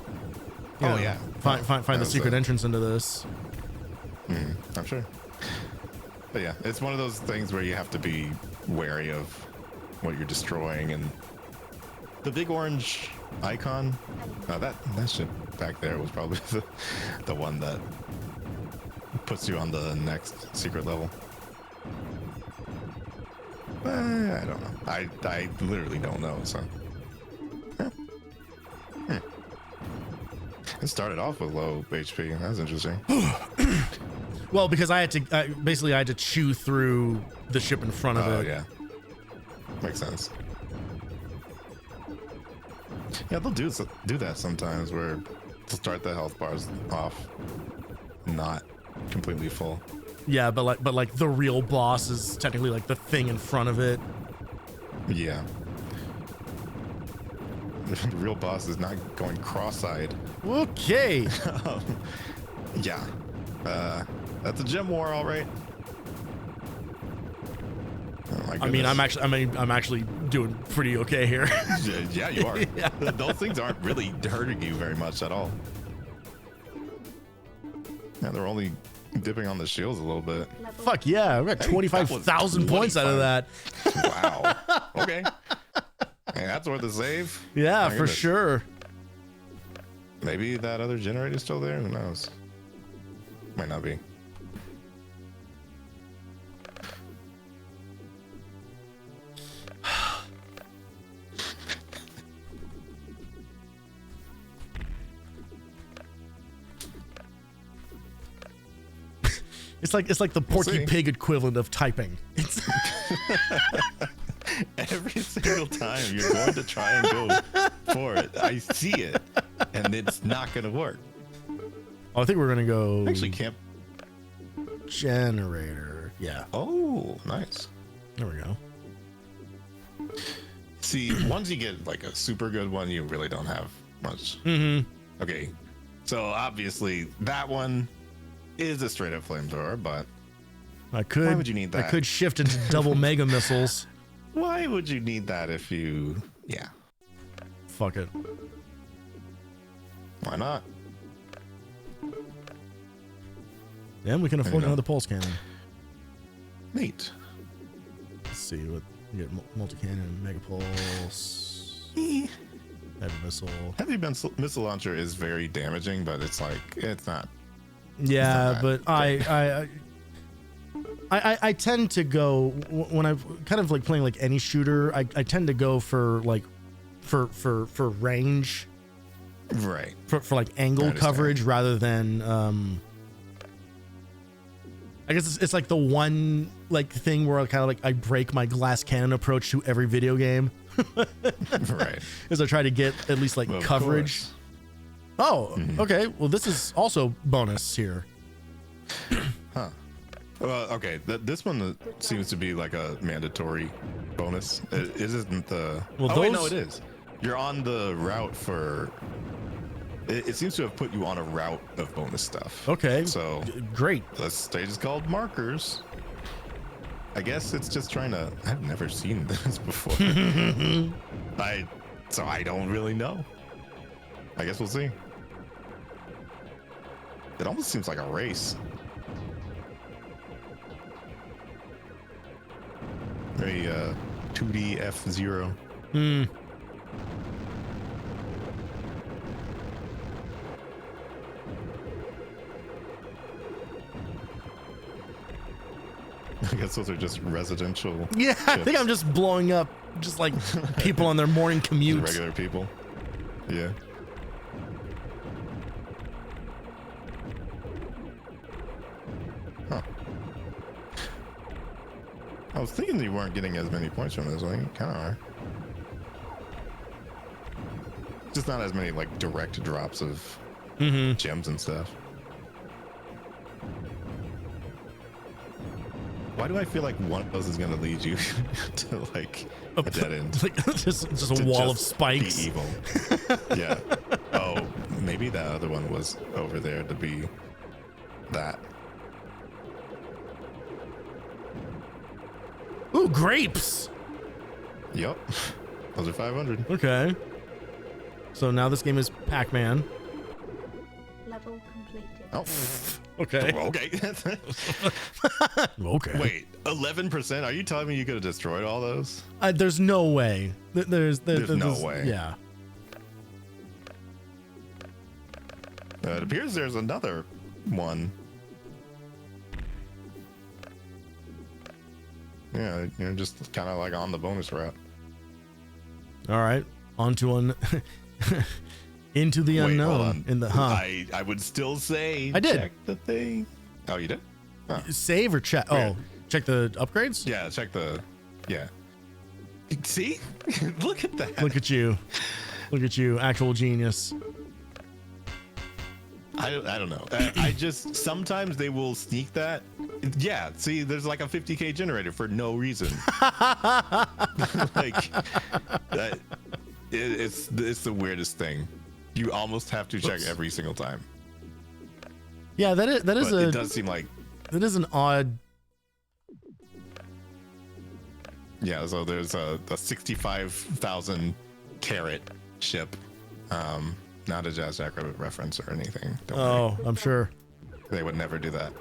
yeah. find That the was secret a- entrance into this. I'm sure. But yeah, it's one of those things where you have to be wary of what you're destroying, and the big orange icon, that shit back there was probably the one that puts you on the next secret level. I don't know. I literally don't know. So it started off with low HP. That's interesting. Well, because I had to basically I had to chew through the ship in front of Oh it. yeah, makes sense. Yeah, they'll do that sometimes, where they'll start the health bars off not completely full. Yeah, but like the real boss is technically like the thing in front of it. Yeah. The real boss is not going cross-eyed. Okay. Yeah. That's a gem war, all right. Oh my I mean, goodness. I'm actually doing pretty okay here. Yeah, you are. Yeah. Those things aren't really hurting you very much at all. Yeah, they're only dipping on the shields a little bit. Fuck yeah, we got Hey, 25,000 points out of that. Wow. Okay. Hey, that's worth a save. Yeah, My for goodness. sure. Maybe that other generator's still there. Who knows? Might not be. It's like the Porky see. Pig equivalent of typing. It's Every single time you're going to try and go for it, I see it, and it's not going to work. Oh, I think we're gonna go Actually, can't. generator. Yeah, Oh, nice. there we go. See, once you get like a super good one, you really don't have much. Mm-hmm. Okay, so obviously that one is a straight up flamethrower, but I could. Why would you need I that? could shift into double mega missiles. why would you need that if you? Yeah, Fuck it. why not? And we can afford know. another pulse cannon. Neat. Let's see what we get: multi cannon, mega pulse, Eh. heavy missile. Heavy missile launcher is very damaging, but it's like it's not. Yeah, not but that I tend to go when I'm kind of like playing like any shooter. I tend to go for like for range, Right. for like angle I understand. coverage rather than I guess it's like the one like thing where I kind of like I break my glass cannon approach to every video game Right. is I try to get at least like Of coverage. course. Oh, okay. Well, this is also bonus here. Well, okay. This one seems to be like a mandatory bonus. It isn't the. Well, oh, wait, no, those- it is. You're on the route for. It seems to have put you on a route of bonus stuff. Okay. So Great. the stage is called markers. I guess it's just trying to. I've never seen this before. So I don't really know. I guess we'll see. It almost seems like a race. Very 2D F-Zero. Hmm. I guess those are just residential. Yeah, I think ships. I'm just blowing up just like people on their morning commute. Regular people. Yeah. Huh. I was thinking you weren't getting as many points from this one. You kind of are. Just not as many like direct drops of gems and stuff. Why do I feel like one of those is going to lead you to like a dead end? Like just a To wall of just spikes. Be evil. Yeah. Oh, maybe that other one was over there to be that. Ooh, grapes. Yep. Those are 500. Okay. So now this game is Pac-Man. Level completed. Oh. Okay. Okay. Okay. Wait, 11%? Are you telling me you could have destroyed all those? There's no way. There's no way. Yeah. It appears there's another one. Yeah, you're just kind of like on the bonus route. All right. On to into the Wait, hold unknown. on. In the I would still say I did. check the thing. Oh, you did? Oh. Save or check? Weird. Oh, check the upgrades. Yeah, check the. Yeah. See? Look at that. Look at you. Look at you, actual genius. I don't know. I just sometimes they will sneak that. Yeah, see, there's like a 50k generator for no reason. Like that. It's the weirdest thing. You almost have to check every single time. Yeah, that is But it does seem like. that is an odd. Yeah, so there's a 65,000 carat ship. Not a Jazz Jackrabbit reference or anything. Don't worry. I'm sure. They would never do that.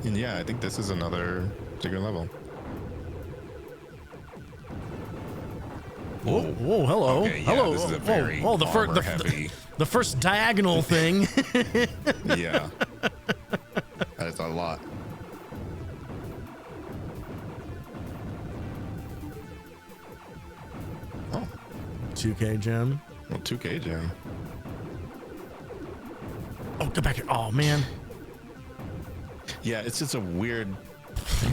And yeah, I think this is another particular level. Whoa, hello. Okay, yeah, hello. this is a very the the first diagonal thing. Yeah. That is a lot. Oh, 2K gem. well, 2K gem. Oh, get back here. Oh man. Yeah, it's just a weird.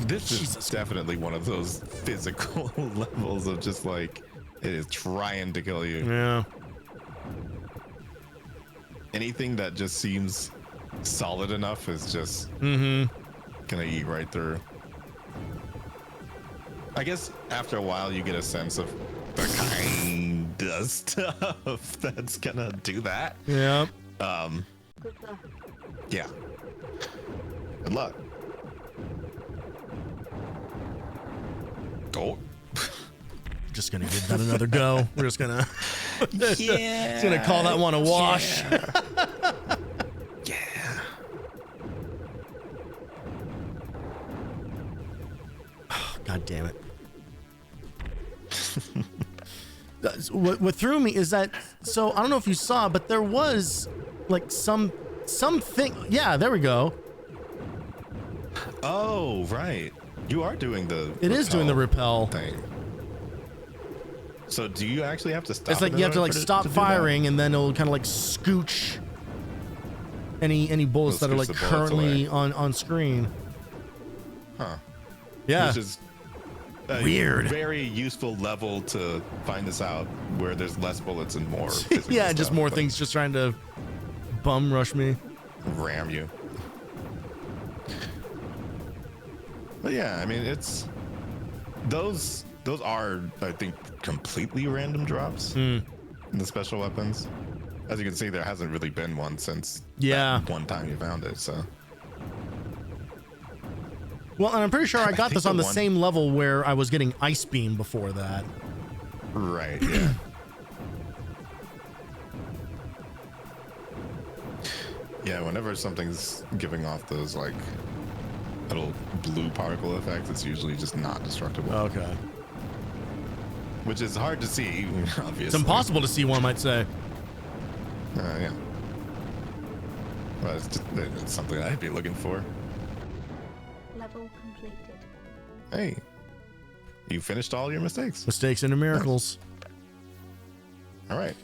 This is Jesus. definitely one of those physical levels of just like it is trying to kill you. Yeah. Anything that just seems solid enough is just Mm-hmm. gonna eat right through. I guess after a while you get a sense of the kind of stuff that's gonna do that. Yeah. Good luck. Yeah. Good luck. Oh. Just gonna give that another go. We're just gonna. Yeah. Just gonna call that one a wash. Yeah. God damn it. What threw me is that, so I don't know if you saw, but there was like something. Yeah, there we go. Oh, right. You are doing the. It is doing the repel. thing. So do you actually have to stop? It's like it you have to in like order stop do that? firing, and then it'll kind of like scooch any bullets that are It'll like scooch the bullets currently away. on screen. Huh. Yeah. Which is a Weird. very useful level to find this out, where there's less bullets and more. physical Yeah, just stuff, more but things just trying to bum rush me. ram you. But yeah, I mean, it's those are, I think, completely random drops in the special weapons. As you can see, there hasn't really been one since Yeah. that one time you found it. So Well, and I'm pretty sure I got think this on the the one- same level where I was getting Ice Beam before that. right, yeah. Yeah, whenever something's giving off those like little blue particle effects, it's usually just not destructible, Okay. which is hard to see, obviously. It's impossible to see, one might say. Yeah. Well, it's something I'd be looking for. Level completed. Hey, you finished all your mistakes. Mistakes into miracles. All right.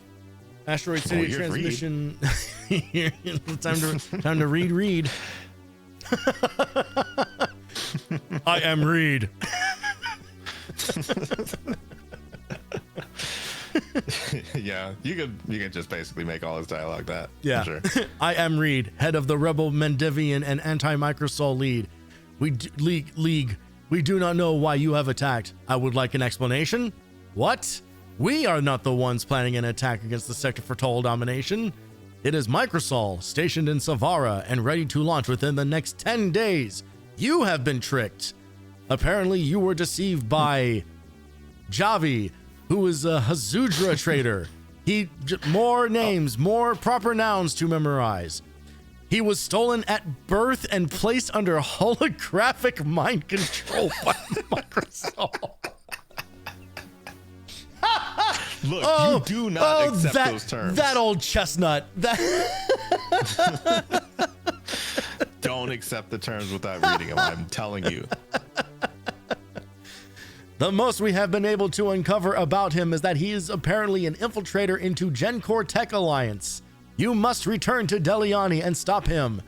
Asteroid City here's Reed. transmission. time to read. I am Reed. Yeah, you could just basically make all his dialogue that. Yeah. Sure. I am Reed, head of the Rebel Mendevian and Anti-Microsol League. League. We do not know why you have attacked. I would like an explanation. What? We are not the ones planning an attack against the Sector for Total Domination. It is Microsol, stationed in Savara and ready to launch within the next 10 days. You have been tricked. Apparently, you were deceived by Javi, who is a Hazudra trader. More names, more proper nouns to memorize. He was stolen at birth and placed under holographic mind control by Microsoft. Look, you do not accept those terms. That old chestnut. Don't accept the terms without reading them. I'm telling you. The most we have been able to uncover about him is that he is apparently an infiltrator into Gencore Tech Alliance. You must return to Deliani and stop him.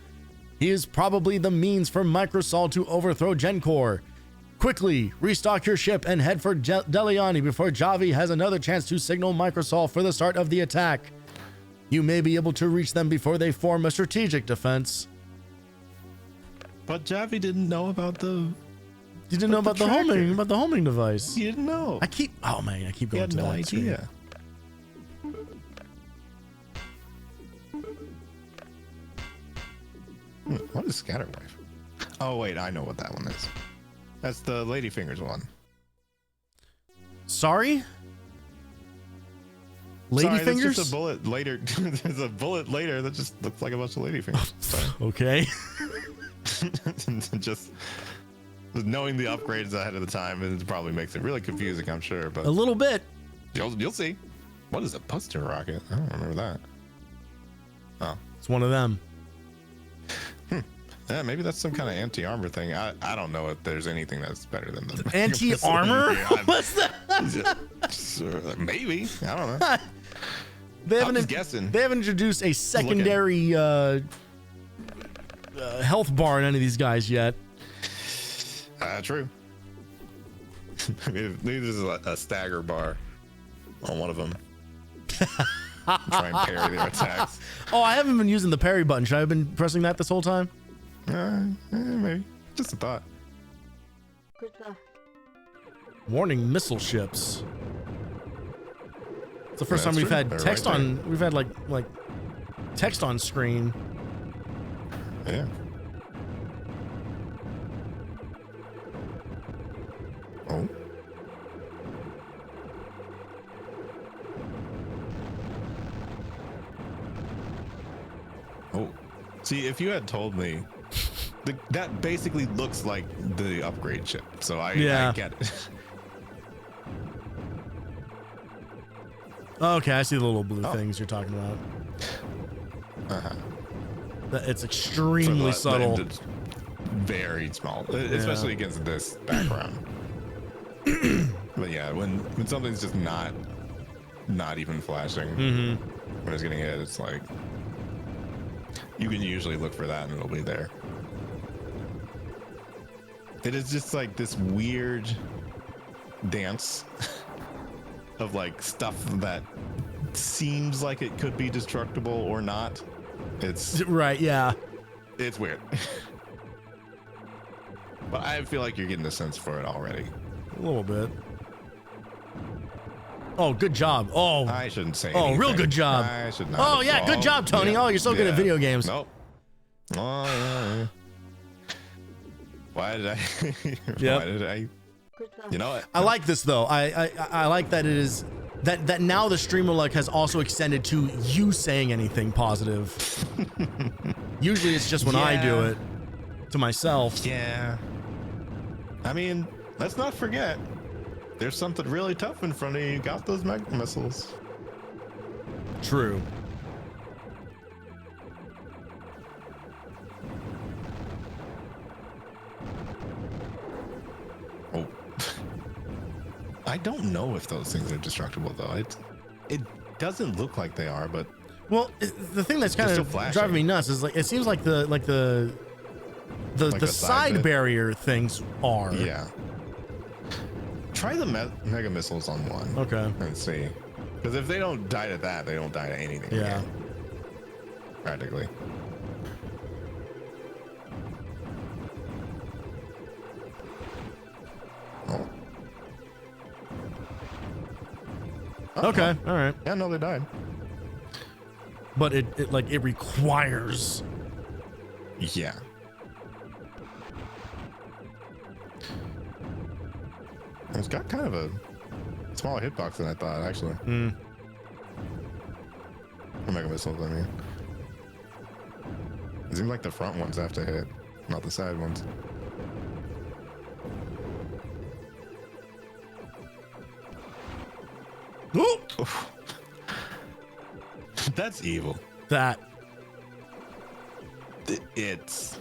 He is probably the means for Microsol to overthrow Gencore. Quickly, restock your ship and head for Deliani before Javi has another chance to signal Microsol for the start of the attack. You may be able to reach them before they form a strategic defense. But Javi didn't know about the... You didn't know about the homing device. He didn't know. I keep going He to had no that screen. idea. What is Scatterwife? Oh, wait, I know what that one is. That's the Ladyfingers one. Sorry? Sorry, Ladyfingers? there's just a bullet later. There's a bullet later that just looks like a bunch of ladyfingers. Sorry. Okay. Just knowing the upgrades ahead of the time, it probably makes it really confusing, I'm sure. But A little bit. you'll see. What is a Buster rocket? I don't remember that. Oh, It's one of them. yeah, maybe that's some kind of anti-armor thing. I don't know if there's anything that's better than the Anti-armor? What's that? Maybe. I don't know. I'm just guessing. They haven't introduced a secondary health bar in any of these guys yet. True. Maybe there's a stagger bar on one of them. Try and parry their attacks. Oh, I haven't been using the parry button. Should I have been pressing that this whole time? Maybe. Just a thought. Good luck. Warning missile ships. It's the first time That's we've true. had They're text right on. We've had like text on screen. Yeah. Oh. Oh. See, if you had told me that basically looks like the upgrade chip, so I get it. Okay, I see the little blue things you're talking about. Uh-huh. It's extremely subtle. It's very small, especially against this background. But yeah, when something's just not even flashing, when it's getting hit, it's like you can usually look for that and it'll be there. It is just like this weird dance of like stuff that seems like it could be destructible or not. It's right, yeah. It's weird. But I feel like you're getting a sense for it already. A little bit. Oh, good job. Oh, I shouldn't say oh, anything. real good job. I should not. Oh, yeah, good job, Tony. Yeah, Oh, you're so good at video games. Nope. Oh, yeah. Why did I? Yep. Why did I? Good luck. You know what? I like this though. I like that it is that now the streamer luck has also extended to you saying anything positive. Usually it's just when I do Yeah. it to myself. Yeah. I mean, let's not forget. There's something really tough in front of you. You got those mega missiles. True. Oh. I don't know if those things are destructible though. It doesn't look like they are, but Well, the thing that's kind They're of still flashing. driving me nuts is like it seems like the Like the the side side bit? barrier things are. yeah. Try the mega missiles on one. Okay. And see. Because if they don't die to that, they don't die to anything. Yeah. Again, practically. Oh. Okay. All right. Yeah, no, they died. but it requires. Yeah. It's got kind of a smaller hitbox than I thought, actually. The Mega Missiles, I mean. It seems like the front ones have to hit, not the side ones. Oof. That's evil. That. It's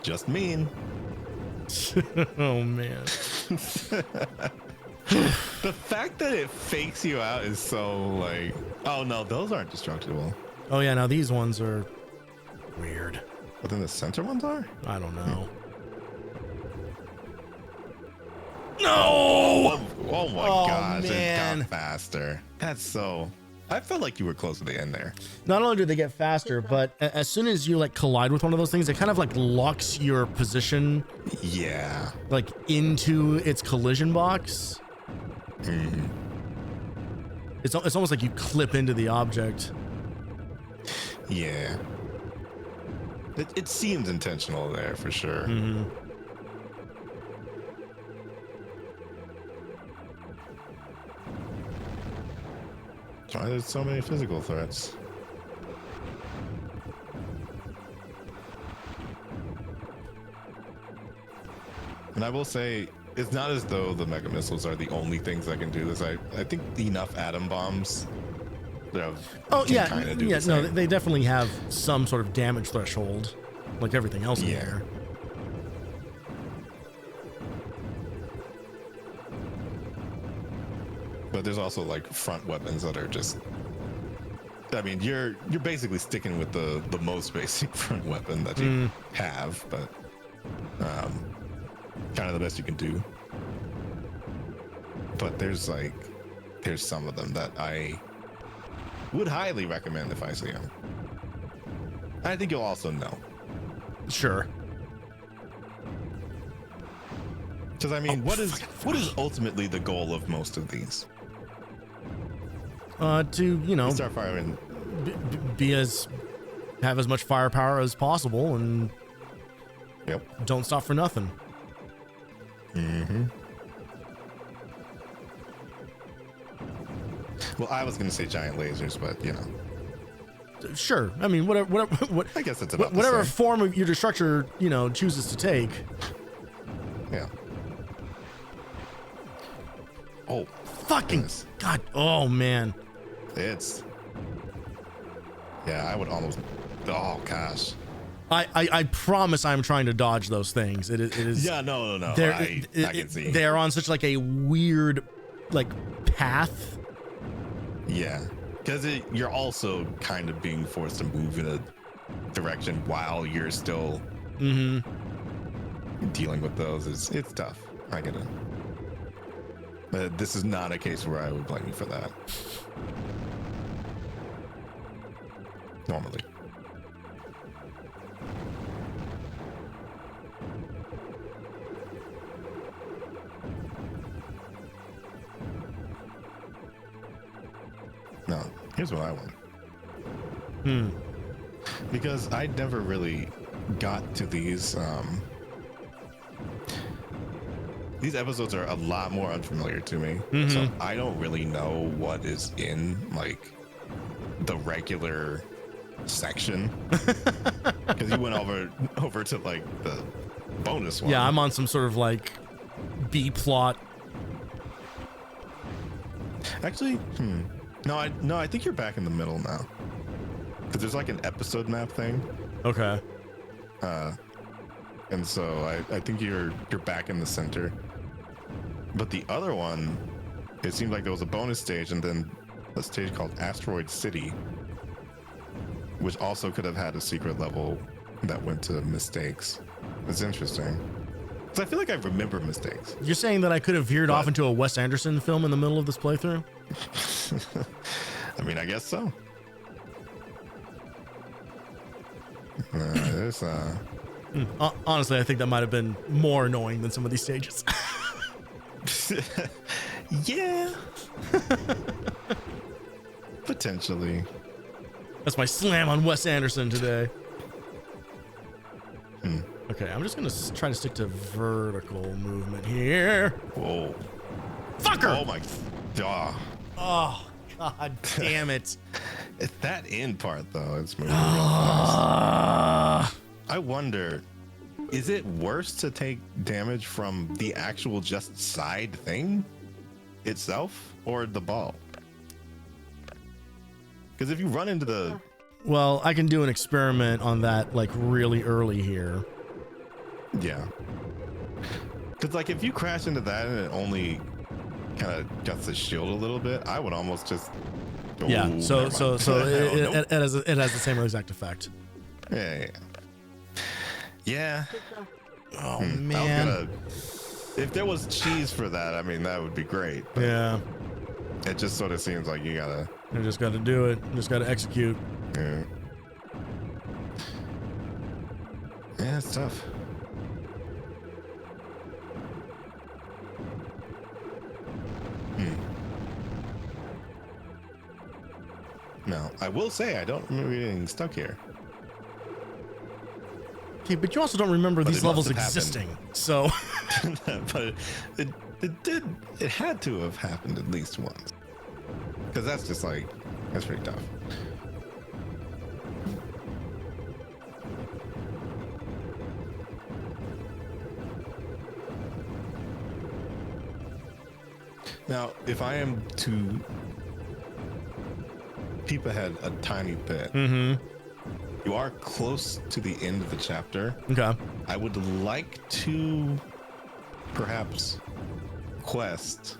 just mean. Oh man. The fact that it fakes you out is so like, oh no, those aren't destructible. Oh yeah, now these ones are weird. But then the center ones are? I don't know. No! Oh my gosh, man. it got faster. That's so... I felt like you were close to the end there. Not only do they get faster, but as soon as you like collide with one of those things, it kind of like locks your position Yeah. like into its collision box. Mm-hmm. It's almost like you clip into the object. Yeah. It seems intentional there for sure. Mm-hmm. Why there's so many physical threats? And I will say, it's not as though the Mega Missiles are the only things that can do this. I think enough atom bombs Oh yeah, kinda do yeah. the No, same. they definitely have some sort of damage threshold, like everything else in Yeah. there. But there's also like front weapons that are just, I mean, you're basically sticking with the most basic front weapon that you have, but kind of the best you can do. But there's some of them that I would highly recommend if I see them. I think you'll also know. Sure. Because I mean, what is ultimately the goal of most of these? To Start firing. have as much firepower as possible and Yep. don't stop for nothing. Mm-hmm. Well, I was going to say giant lasers, but you know. Sure. I mean, whatever I guess it's about whatever the same. form of your structure, chooses to take. Yeah. Oh, Fucking goodness. God. Oh man. It's. Yeah, I would almost. Oh gosh. I promise I'm trying to dodge those things. It is. Yeah, no. They're, I can see. They're on such like a weird, like path. Yeah, because you're also kind of being forced to move in a direction while you're still dealing with those. It's tough. I get it. But this is not a case where I would blame you for that. Normally. No, here's what I want. Because I never really got to these episodes are a lot more unfamiliar to me. So I don't really know what is in like the regular section. Because you went over to like the bonus one. Yeah, I'm on some sort of like B plot. Actually, No, I think you're back in the middle now. Because there's like an episode map thing. Okay. And so I think you're back in the center. But the other one, it seemed like there was a bonus stage and then a stage called Asteroid City, which also could have had a secret level that went to mistakes. It's interesting. Because I feel like I remember mistakes. You're saying that I could have veered off into a Wes Anderson film in the middle of this playthrough? I mean, I guess so. There's Honestly, I think that might have been more annoying than some of these stages. yeah. Potentially. That's my slam on Wes Anderson today. Okay, I'm just gonna try to stick to vertical movement here. Whoa. Fucker! Oh my god. Oh, god damn it. It's that end part though. It's moving real fast. I wonder, is it worse to take damage from the actual just side thing itself or the ball? Because if you run into the... Well, I can do an experiment on that like really early here. Yeah. Because like if you crash into that and it only kind of guts the shield a little bit, I would almost just... Yeah, Oh, so never mind. it has the same exact effect. Yeah. Yeah. Oh I was man. gonna, if there was cheese for that, I mean, that would be great. But Yeah, it just sort of seems like you gotta. I just got to do it. Just got to execute. Yeah. Yeah, it's tough. Now, I will say I don't remember getting stuck here. Okay, but you also don't remember But these it must levels have happened. existing. So But it had to have happened at least once. Because that's just like, that's pretty tough. Now, if I am to peep ahead a tiny bit, you are close to the end of the chapter. okay. I would like to perhaps quest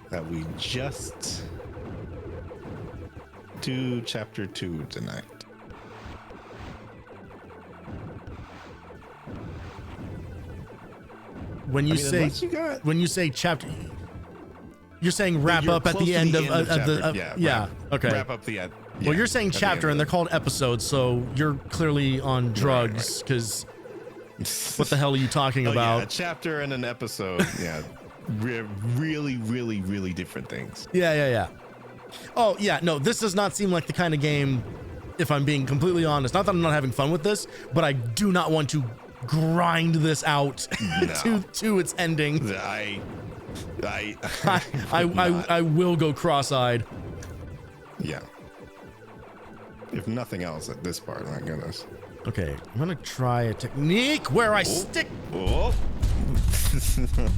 that we just do chapter 2 tonight. When you I mean, say unless you got when you say chapter, you're saying wrap you're up at close the to end the of end of the chapter. yeah. Okay. Wrap up the end. Well, you're saying at the chapter, end and they're of called episodes, so you're clearly on drugs. Because what the hell are you talking Oh, about? yeah, a chapter and an episode. Yeah, really different things. Yeah. Oh, yeah. No, this does not seem like the kind of game, if I'm being completely honest. Not that I'm not having fun with this, but I do not want to grind this out to its ending. I will go cross-eyed. Yeah. If nothing else at this part, my goodness. Okay, I'm gonna try a technique where I stick. Oh.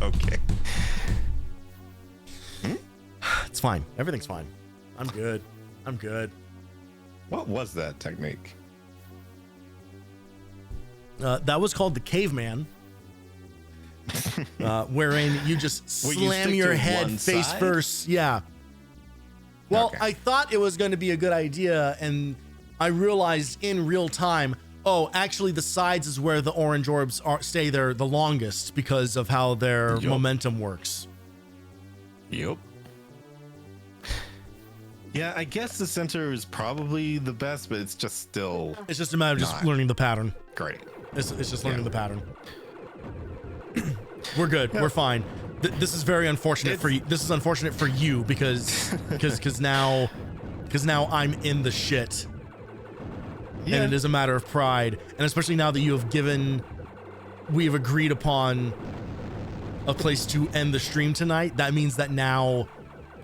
Okay. It's fine. Everything's fine. I'm good. What was that technique? That was called the caveman, wherein you just Where you slam stick your to head one face side? first. Yeah. Well, Okay. I thought it was going to be a good idea, and I realized in real time, oh, actually the sides is where the orange orbs stay there the longest because of how their Yup. momentum works. Yep. Yeah, I guess the center is probably the best, but it's just still It's just a matter of just Not. learning the pattern. great. It's just learning Yeah. the pattern. We're good. We're fine. This is very unfortunate for you. This is unfortunate for you because now I'm in the shit. Yeah. And it is a matter of pride, and especially now that we've agreed upon a place to end the stream tonight. That means that now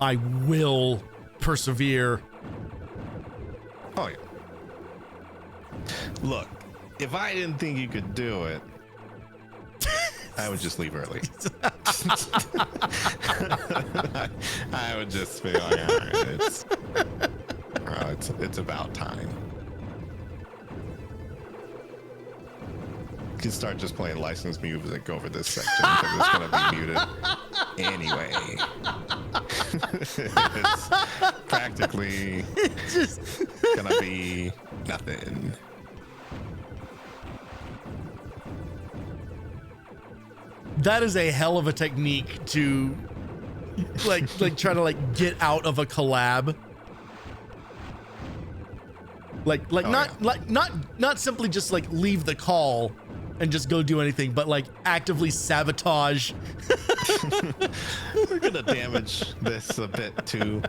I will persevere. Oh yeah. Look, if I didn't think you could do it, I would just leave early. I would just be like, all right, it's about time. You can start just playing licensed music over this section because it's gonna be muted anyway. It's practically gonna be nothing. That is a hell of a technique to like try to get out of a collab. Not simply just leave the call and just go do anything, but actively sabotage. We're gonna damage this a bit too.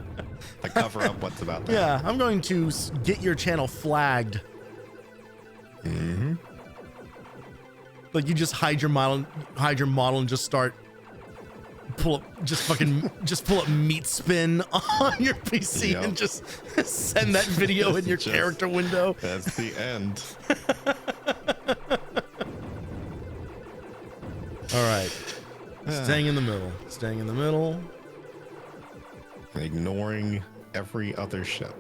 Like cover up what's about to Yeah, happen. I'm going to get your channel flagged. Mm-hmm. Like you just hide your model and just start pull up meat spin on your PC Yep. and just send that video in your Just- character window. That's the end. All right. Staying in the middle. Staying in the middle. Ignoring every other ship.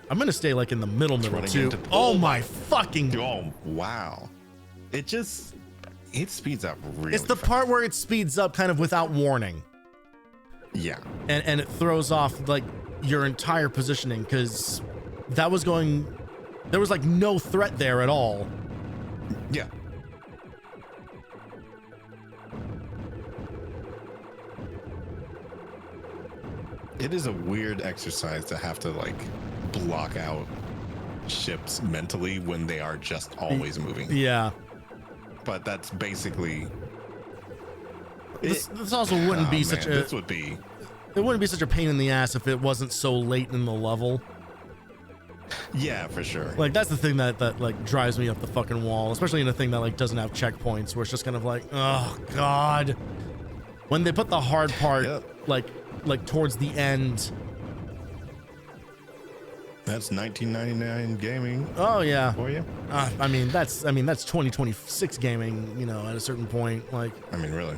I'm going to stay like in the middle running too. into- Oh my fucking. Oh, wow. It speeds up really It's the fast. part where it speeds up kind of without warning. Yeah. And it throws off like your entire positioning because there was like no threat there at all. Yeah. It is a weird exercise to have to like block out ships mentally when they are just always moving. Yeah. But that's basically This also wouldn't be such a this would be it wouldn't be such a pain in the ass if it wasn't so late in the level. yeah, for sure. Like that's the thing that like drives me up the fucking wall, especially in a thing that like doesn't have checkpoints where it's just kind of like, oh god. When they put the hard part Yep. like towards the end. That's 1999 gaming Oh yeah. for you. I mean that's 2026 gaming, you know, at a certain point. Like I mean, really.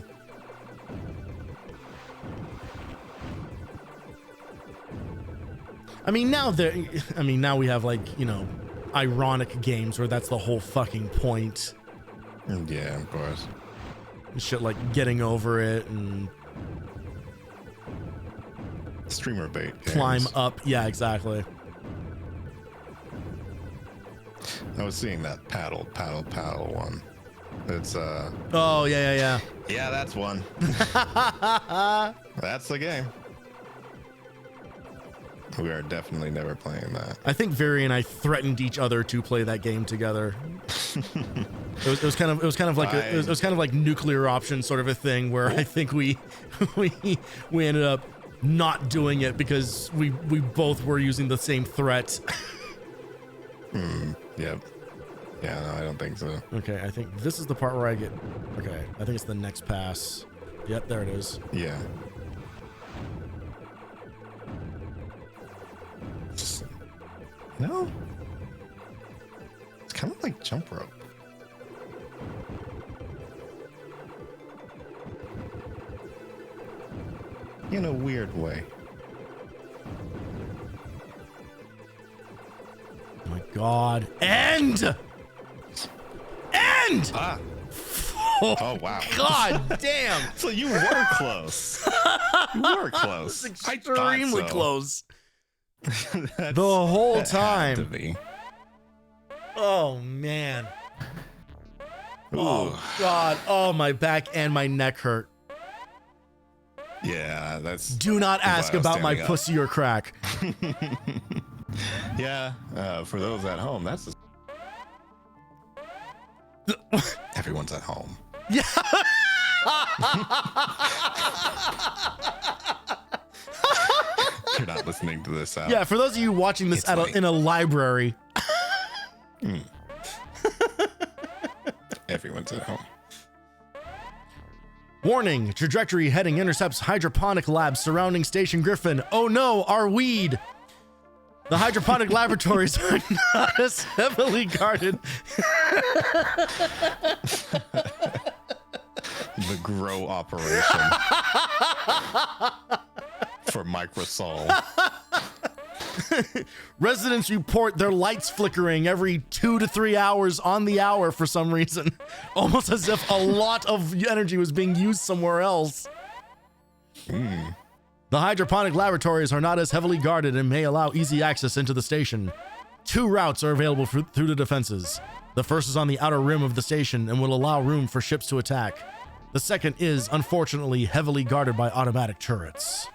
now we have like, you know, ironic games where that's the whole fucking point. Yeah, of course. Shit like getting over it and Streamer bait. climb games. up. Yeah, exactly. I was seeing that paddle one. It's Oh yeah. yeah, that's one. That's the game. We are definitely never playing that. I think Viri and I threatened each other to play that game together. It was kind of like nuclear option sort of a thing where I think we ended up not doing it because we both were using the same threat. Yep. Yeah, no, I don't think so. Okay, I think this is the part where I get. Okay, I think it's the next pass. Yep, there it is. Yeah. No. It's kind of like jump rope. In a weird way. Oh my god. End! Ah. Oh, wow. God damn! So you were close. You were close. I thought Extremely so. close. That's- The whole that had to time. be. Oh man. Ooh. Oh god. Oh, my back and my neck hurt. Yeah, that's Do not That's ask why I was about my standing up. pussy or crack. yeah. For those at home, that's everyone's at home. Yeah. You're not listening to this out. Yeah, for those of you watching this It's at late. in a library. Everyone's at home. Warning, trajectory heading intercepts hydroponic lab surrounding Station Griffin. Oh no, our weed. The hydroponic laboratories are not as heavily guarded. The grow operation for Microsol. Residents report their lights flickering every 2 to 3 hours on the hour for some reason. Almost as if a lot of energy was being used somewhere else. The hydroponic laboratories are not as heavily guarded and may allow easy access into the station. 2 routes are available through the defenses. The first is on the outer rim of the station and will allow room for ships to attack. The second is, unfortunately, heavily guarded by automatic turrets.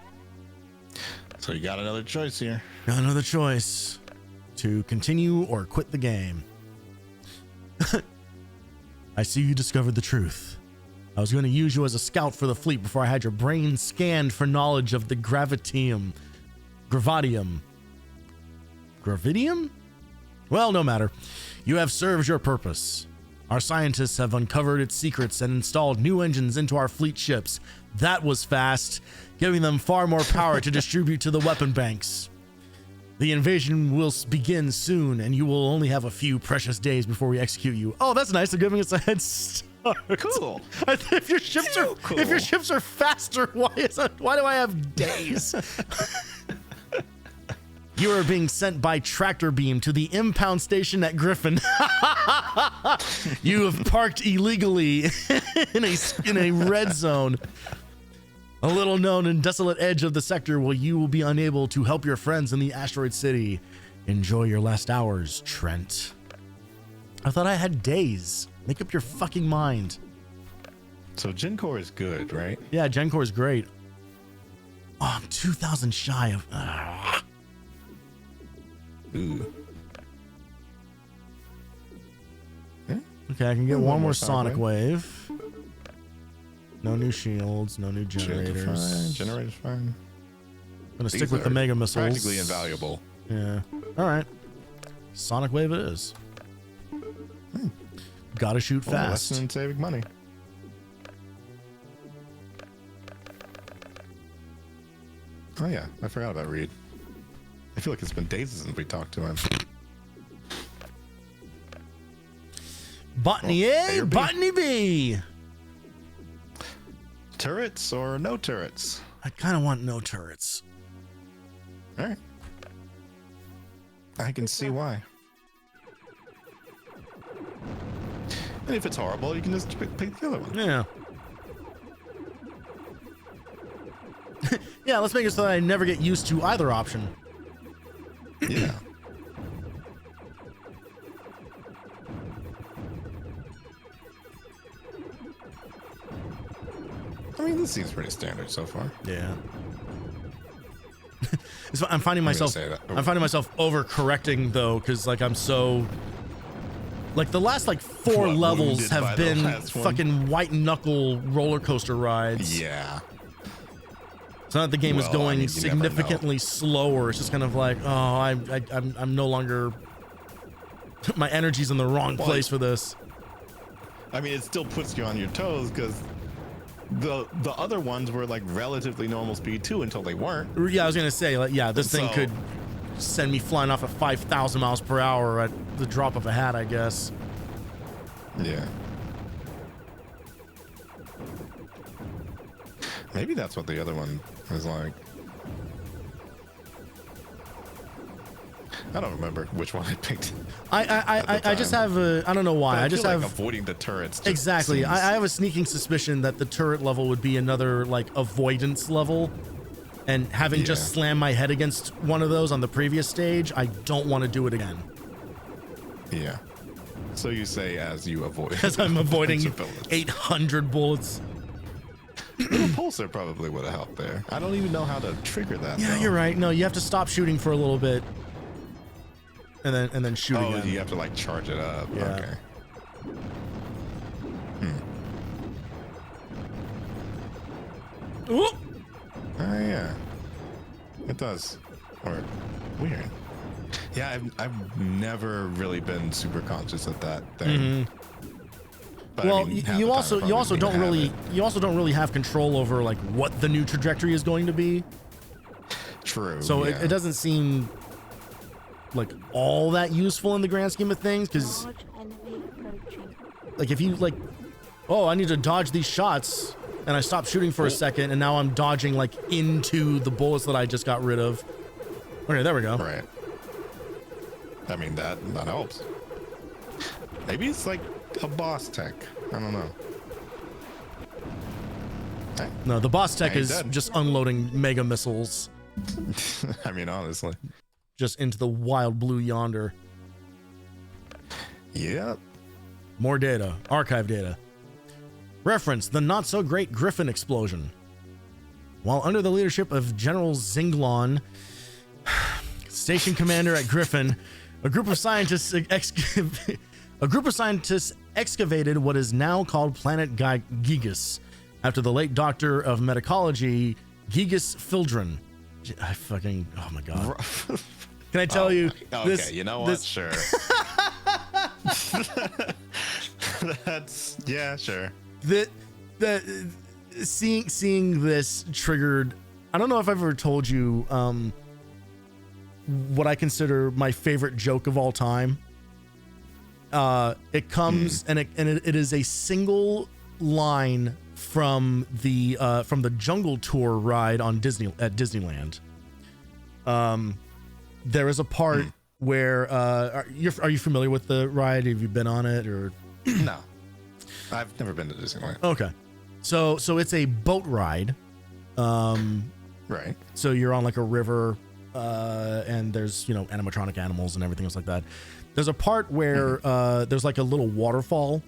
So you got another choice here. Got another choice: to continue or quit the game. I see you discovered the truth. I was going to use you as a scout for the fleet before I had your brain scanned for knowledge of the gravitium. Gravidium. Gravidium? Well, no matter. You have served your purpose. Our scientists have uncovered its secrets and installed new engines into our fleet ships. That was fast, giving them far more power to distribute to the weapon banks. The invasion will begin soon, and you will only have a few precious days before we execute you. Oh, that's nice. They're giving us a head start. Cool. If your ships are faster, why do I have days? You are being sent by tractor beam to the impound station at Griffin. You have parked illegally in a red zone. A little known and desolate edge of the sector where you will be unable to help your friends in the asteroid city. Enjoy your last hours, Trent. I thought I had days. Make up your fucking mind. So Gen Core is good, right? Yeah, Gen Core is great. Oh, I'm 2,000 shy of... Ooh. Okay, I can get one more Sonic Wave. No new shields, no new generators. Generators fine. I'm gonna stick with the Mega Missiles. Practically invaluable. Yeah. Alright. Sonic Wave it is. Gotta shoot fast. Less than saving money. Oh yeah, I forgot about Reed. I feel like it's been days since we talked to him. Botany A, Botany B. Turrets or no turrets? I kind of want no turrets. All right. I can see why. And if it's horrible, you can just pick the other one. Yeah. Yeah, let's make it so that I never get used to either option. Yeah. I mean, this seems pretty standard so far. Yeah. I'm finding myself overcorrecting though, because like I'm so like the last like 4 levels have been fucking white knuckle roller coaster rides. Yeah. It's not that the game is going significantly slower. It's just kind of like, oh, I'm no longer. My energy's in the wrong place for this. I mean, it still puts you on your toes because the other ones were like relatively normal speed too until they weren't. Yeah, I was gonna say, like, yeah, this thing could send me flying off at 5,000 miles per hour at the drop of a hat, I guess. Yeah. Maybe that's what the other one was like. I don't remember which one I picked. I just have a, I don't know why. I just like have avoiding the turrets. Exactly. I have a sneaking suspicion that the turret level would be another like avoidance level, and having just slammed my head against one of those on the previous stage, I don't want to do it again. Yeah. So you say as you avoid. As I'm avoiding 800 bullets. A repulsor probably would have helped there. I don't even know how to trigger that. Yeah, though. you're right. No, you have to stop shooting for a little bit, and then shoot again. Oh, you have to like charge it up. Yeah. Okay. Ooh. Oh yeah, it does. Or weird. Yeah, I've never really been super conscious of that thing. But Well, I mean, you also don't really have control over like what the new trajectory is going to be. True. So yeah. it doesn't seem like all that useful in the grand scheme of things, because Large enemy approaching. like if you like, oh, I need to dodge these shots, and I stop shooting for a second, and now I'm dodging like into the bullets that I just got rid of. Okay, there we go. Right. I mean that helps. Maybe it's like a boss tech. I don't know. Hey. No, the boss tech Hey, is dead. just unloading mega missiles I mean, honestly. just into the wild blue yonder. Yep. More data. Archive data. Reference the not-so-great Griffin explosion. While under the leadership of General Zinglon, station commander at Griffin, a group of scientists excavated what is now called Planet Gigas, after the late doctor of metacology, Gigas Fildren. I fucking, oh my god. Can I tell you? Okay, you know what? Sure. Yeah, sure. Seeing this triggered. I don't know if I've ever told you what I consider my favorite joke of all time. It comes and it is a single line from the Jungle Tour ride on at Disneyland. There is a part where are you familiar with the ride? Have you been on it or? No, I've never been to Disneyland. Okay, so it's a boat ride. Right. So you're on like a river, and there's animatronic animals and everything else like that. There's a part where there's like a little waterfall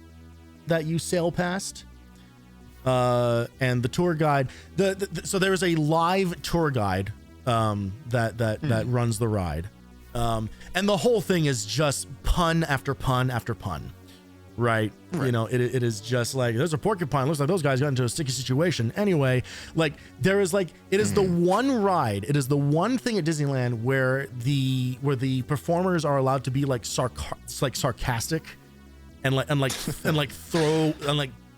that you sail past. And the tour guide, so there is a live tour guide that runs the ride, and the whole thing is just pun after pun after pun, right? It is just like there's a porcupine. Looks like those guys got into a sticky situation. Anyway, like there is like it is the one ride. It is the one thing at Disneyland where the performers are allowed to be like sarcastic, and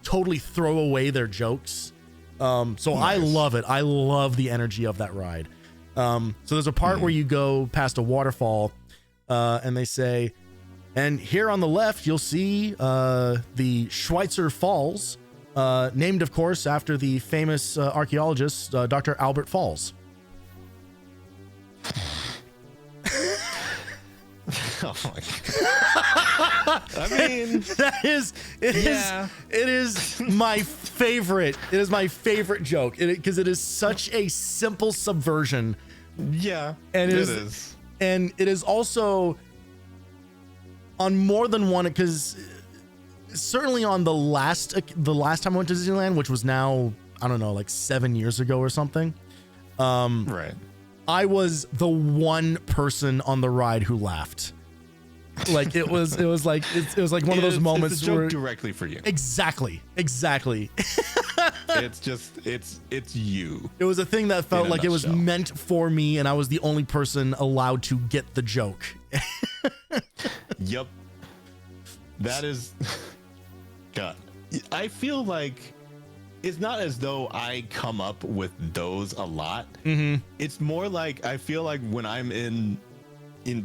totally throw away their jokes. So nice. I love it. I love the energy of that ride. So there's a part where you go past a waterfall, and they say, and here on the left, you'll see the Schweitzer Falls, named, of course, after the famous archaeologist, Dr. Albert Falls. Oh my god. I mean, it is my favorite. It is my favorite joke because it is such a simple subversion. Yeah, and it is. And it is also on more than one, because certainly on the last time I went to Disneyland, which was now, I don't know, like 7 years ago or something. Right. I was the one person on the ride who laughed. Like it was like one of those moments it's a joke where directly for you. Exactly. it's you. It was a thing that felt like it was meant for me, and I was the only person allowed to get the joke. Yep. That is God. I feel like it's not as though I come up with those a lot. It's more like I feel like when I'm in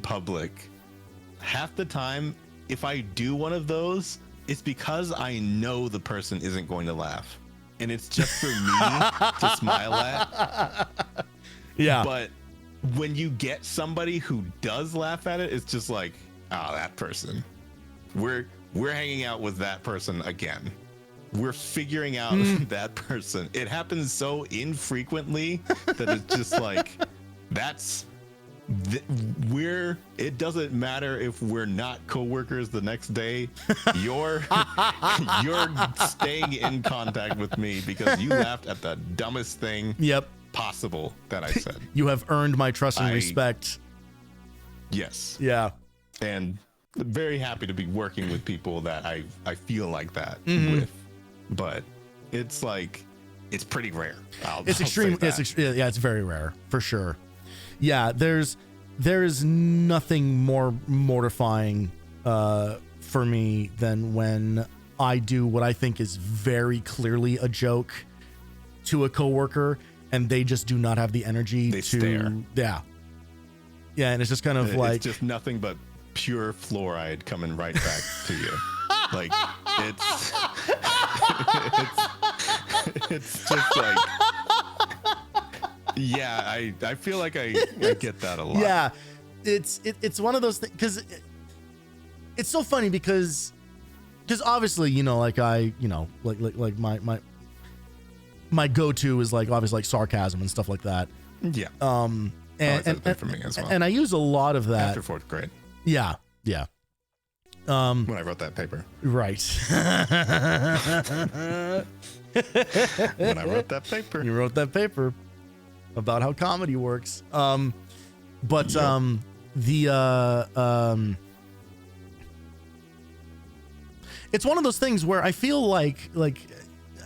public, half the time, if I do one of those, it's because I know the person isn't going to laugh, and it's just for me to smile at. Yeah. But when you get somebody who does laugh at it, it's just like, oh, that person. We're hanging out with that person again. We're figuring out that person. It happens so infrequently that it's just like, it doesn't matter if we're not coworkers the next day. You're staying in contact with me because you laughed at the dumbest thing possible that I said. You have earned my trust and respect. Yes. Yeah. And very happy to be working with people that I feel like that with. But it's like, it's pretty rare. It's extreme. It's very rare for sure. Yeah, there is nothing more mortifying for me than when I do what I think is very clearly a joke to a coworker, and they just do not have the energy to stare. Yeah, and it's just kind of like it's just nothing but pure fluoride coming right back to you. Like it's just like. Yeah, I feel like I get that a lot. Yeah, it's one of those things, because it's so funny because obviously, like my go-to is like obviously like sarcasm and stuff like that. Yeah. And for me as well. And I use a lot of that after fourth grade. Yeah. When I wrote that paper. Right. When I wrote that paper. You wrote that paper about how comedy works. It's one of those things where I feel like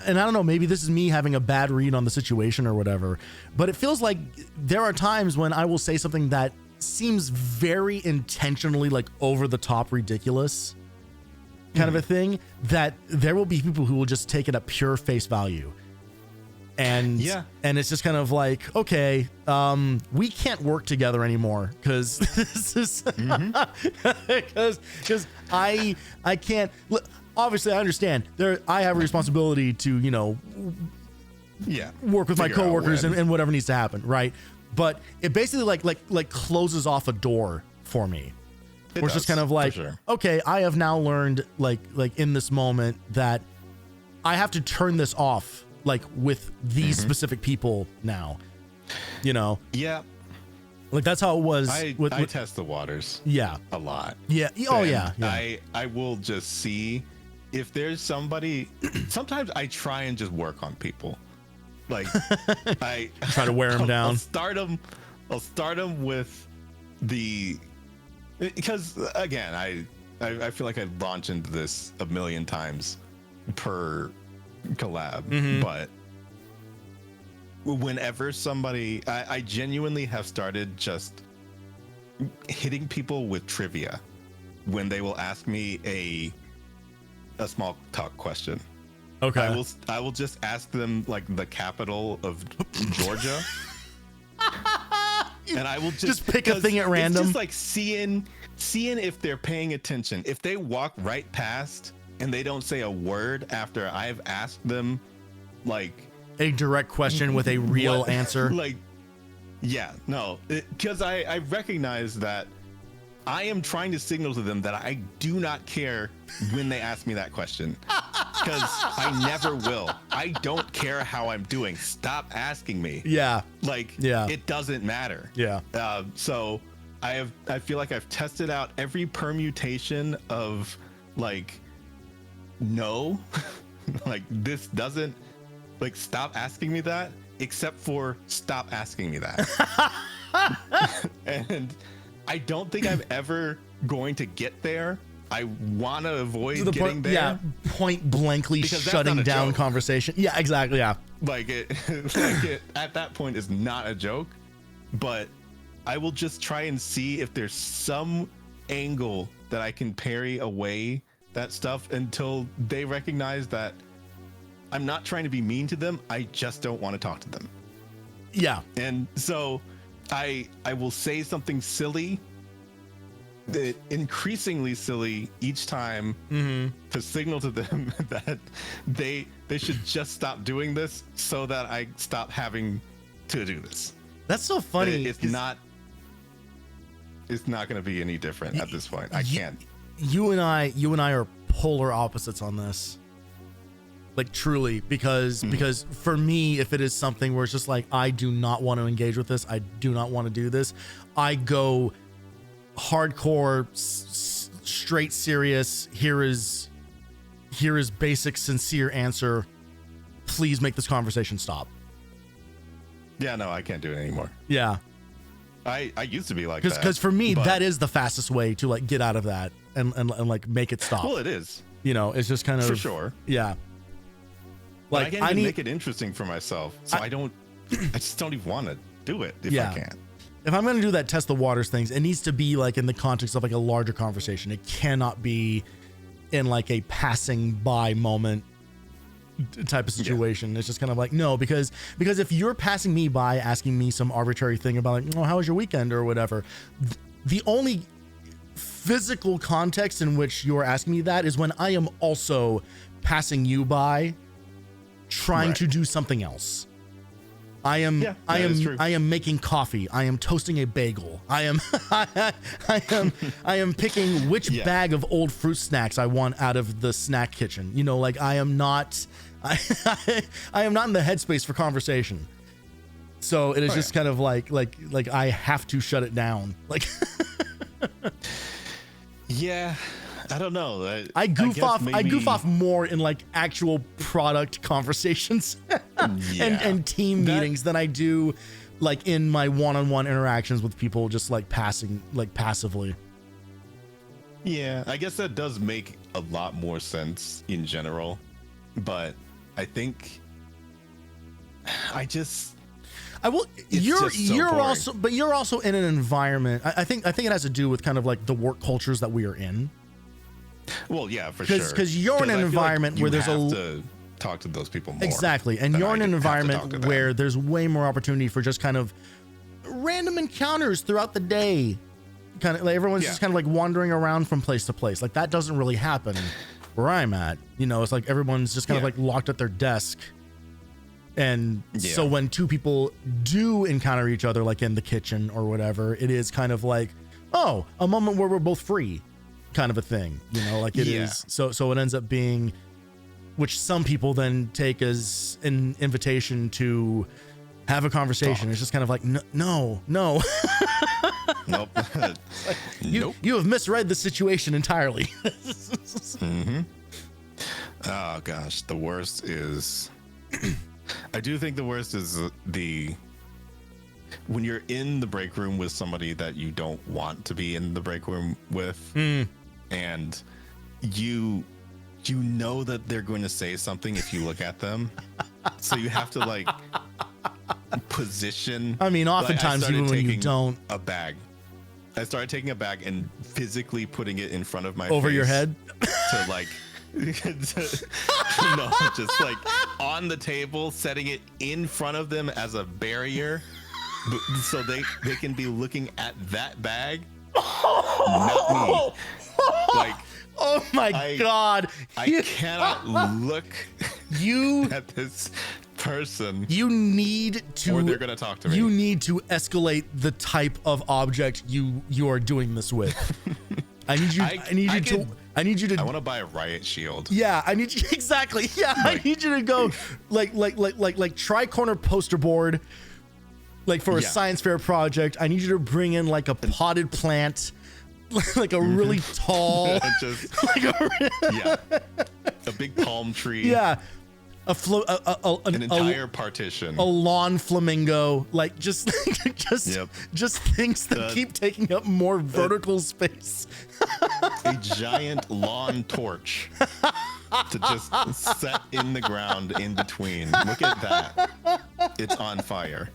and I don't know, maybe this is me having a bad read on the situation or whatever, but it feels like there are times when I will say something that seems very intentionally like over the top ridiculous kind of a thing, that there will be people who will just take it at pure face value. And it's just kind of like, okay, we can't work together anymore because this is because I can't. Obviously, I understand I have a responsibility to work with my coworkers and whatever needs to happen, right? But it basically like closes off a door for me. It's just kind of like, okay, I have now learned like in this moment that I have to turn this off. Like with these specific people now, Yeah. Like that's how it was. I test the waters. Yeah. A lot. Yeah. Oh, yeah. I will just see if there's somebody. Sometimes I try and just work on people. Like I try to wear them down. I'll start them with because again, I feel like I launch into this a million times per collab, but whenever somebody I genuinely have started just hitting people with trivia when they will ask me a small talk question. Okay. I will just ask them like the capital of Georgia. And I will just pick a thing at random. It's just like seeing if they're paying attention. If they walk right past and they don't say a word after I've asked them like a direct question with a real answer. Like, yeah, no, because I recognize that I am trying to signal to them that I do not care when they ask me that question, because I never will. I don't care how I'm doing. Stop asking me. Yeah. Like, yeah, it doesn't matter. Yeah. So I feel like I've tested out every permutation of like, no, like this doesn't, like, stop asking me that, except for stop asking me that. And I don't think I'm ever going to get there. I want to avoid getting there. Yeah, point blankly shutting down conversation. Yeah, exactly. Yeah. Like it at that point is not a joke, but I will just try and see if there's some angle that I can parry away that stuff until they recognize that I'm not trying to be mean to them. I just don't want to talk to them. Yeah. And so I will say something silly, increasingly silly each time, to signal to them that they should just stop doing this so that I stop having to do this. That's so funny. It's not going to be any different at this point. I can't. You and I are polar opposites on this. Like truly, because for me, if it is something where it's just like, I do not want to engage with this, I do not want to do this, I go hardcore, straight serious. Here is basic, sincere answer. Please make this conversation stop. Yeah, no, I can't do it anymore. Yeah. I used to be like that. Because for me, that is the fastest way to like get out of that and like make it stop. Well, it is. It's just kind of, for sure. Yeah. Like, I can't even make it interesting for myself, so I just don't even want to do it if I can't. If I'm going to do that test the waters things, it needs to be like in the context of like a larger conversation. It cannot be in like a passing by moment type of situation. It's just kind of like, no, because if you're passing me by asking me some arbitrary thing about like, oh, how was your weekend or whatever, the only physical context in which you're asking me that is when I am also passing you by trying to do something else. I am making coffee. I am toasting a bagel. I am picking which bag of old fruit snacks I want out of the snack kitchen. Like I am not in the headspace for conversation. So it is just kind of like I have to shut it down. Like yeah. I don't know. I goof off more in like actual product conversations and team meetings than I do like in my one-on-one interactions with people just like passively. Yeah, I guess that does make a lot more sense in general, but I think I will. You're boring. also, but you're also in an environment. I think it has to do with kind of like the work cultures that we are in. Well, yeah, for sure. Because you're in an environment where there's to talk to those people more. Exactly, and you're in an environment where there's way more opportunity for just kind of random encounters throughout the day. Kind of like everyone's just kind of like wandering around from place to place. Like that doesn't really happen where I'm at. You know, it's like everyone's just kind of like locked at their desk. And so when two people do encounter each other, like in the kitchen or whatever, it is kind of like, oh, a moment where we're both free kind of a thing, you know, like it is. So it ends up being, which some people then take as an invitation to have a conversation. It's just kind of like, no. Nope. You have misread the situation entirely. Oh gosh, the worst is I do think the worst is when you're in the break room with somebody that you don't want to be in the break room with, and you know that they're going to say something if you look at them, so you have to like position. I mean, oftentimes even when you don't. A bag. I started taking a bag and physically putting it in front of my over face your head to like no, just like on the table, setting it in front of them as a barrier, so they can be looking at that bag, not me. Like, oh my god, I cannot look at this person. You need to, or they're gonna talk to me. You need to escalate the type of object you are doing this with. I need you to. I want to buy a riot shield. Yeah, I need you exactly. Yeah, like, I need you to go like tri-corner poster board, like for a science fair project. I need you to bring in like a potted plant, like a really tall, just, like a big palm tree. Yeah. An entire partition, a lawn flamingo, like just things that keep taking up more vertical space. A giant lawn torch to just set in the ground in between. Look at that. It's on fire.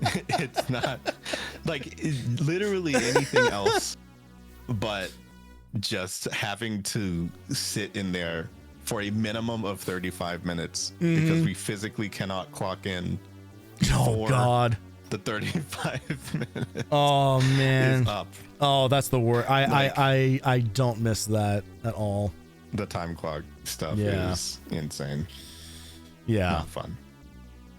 It's not like literally anything else but just having to sit in there for a minimum of 35 minutes because we physically cannot clock in. Oh God, the 35 minutes. Oh man, is up. Oh, that's the word. I don't miss that at all. The time clock stuff is insane. Yeah, not fun.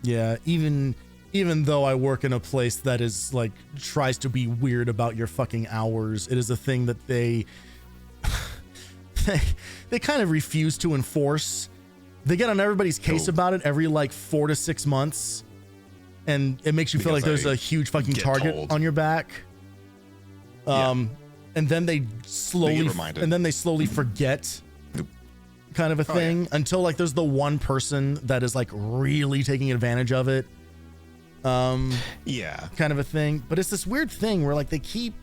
Yeah, even though I work in a place that is like tries to be weird about your fucking hours, it is a thing that they kind of refuse to enforce. They get on everybody's case about it every like 4 to 6 months, and it makes you feel like there's a huge fucking target on your back. And then they slowly forget, kind of a thing, until like there's the one person that is like really taking advantage of it. Kind of a thing. But it's this weird thing where like they keep.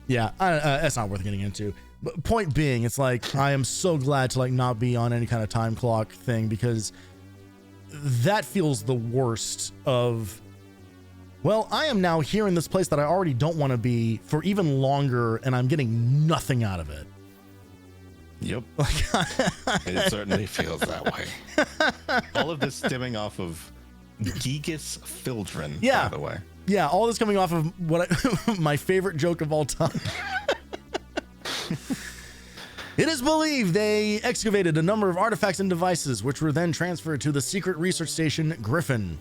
That's not worth getting into. But point being, it's like I am so glad to like not be on any kind of time clock thing, because that feels the worst of, well, I am now here in this place that I already don't want to be for even longer, and I'm getting nothing out of it. Yep. It certainly feels that way. All of this stemming off of Gigas Fildren, by the way. Yeah, all this coming off of my favorite joke of all time. It is believed they excavated a number of artifacts and devices, which were then transferred to the secret research station Griffin.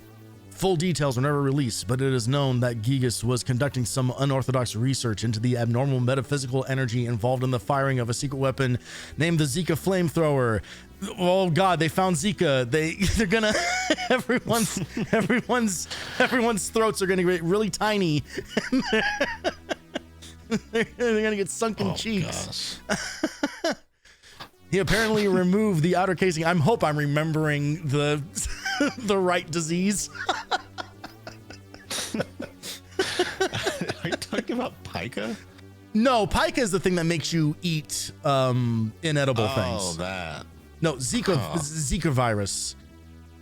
Full details were never released, but it is known that Gigas was conducting some unorthodox research into the abnormal metaphysical energy involved in the firing of a secret weapon named the Zika flamethrower. Oh God, they found Zika. They're gonna everyone's throats are gonna get really tiny. They're gonna get sunken cheeks. He apparently removed the outer casing. I hope I'm remembering the right disease. Are you talking about pica? No, pica is the thing that makes you eat inedible things. Oh, that. No, Zika virus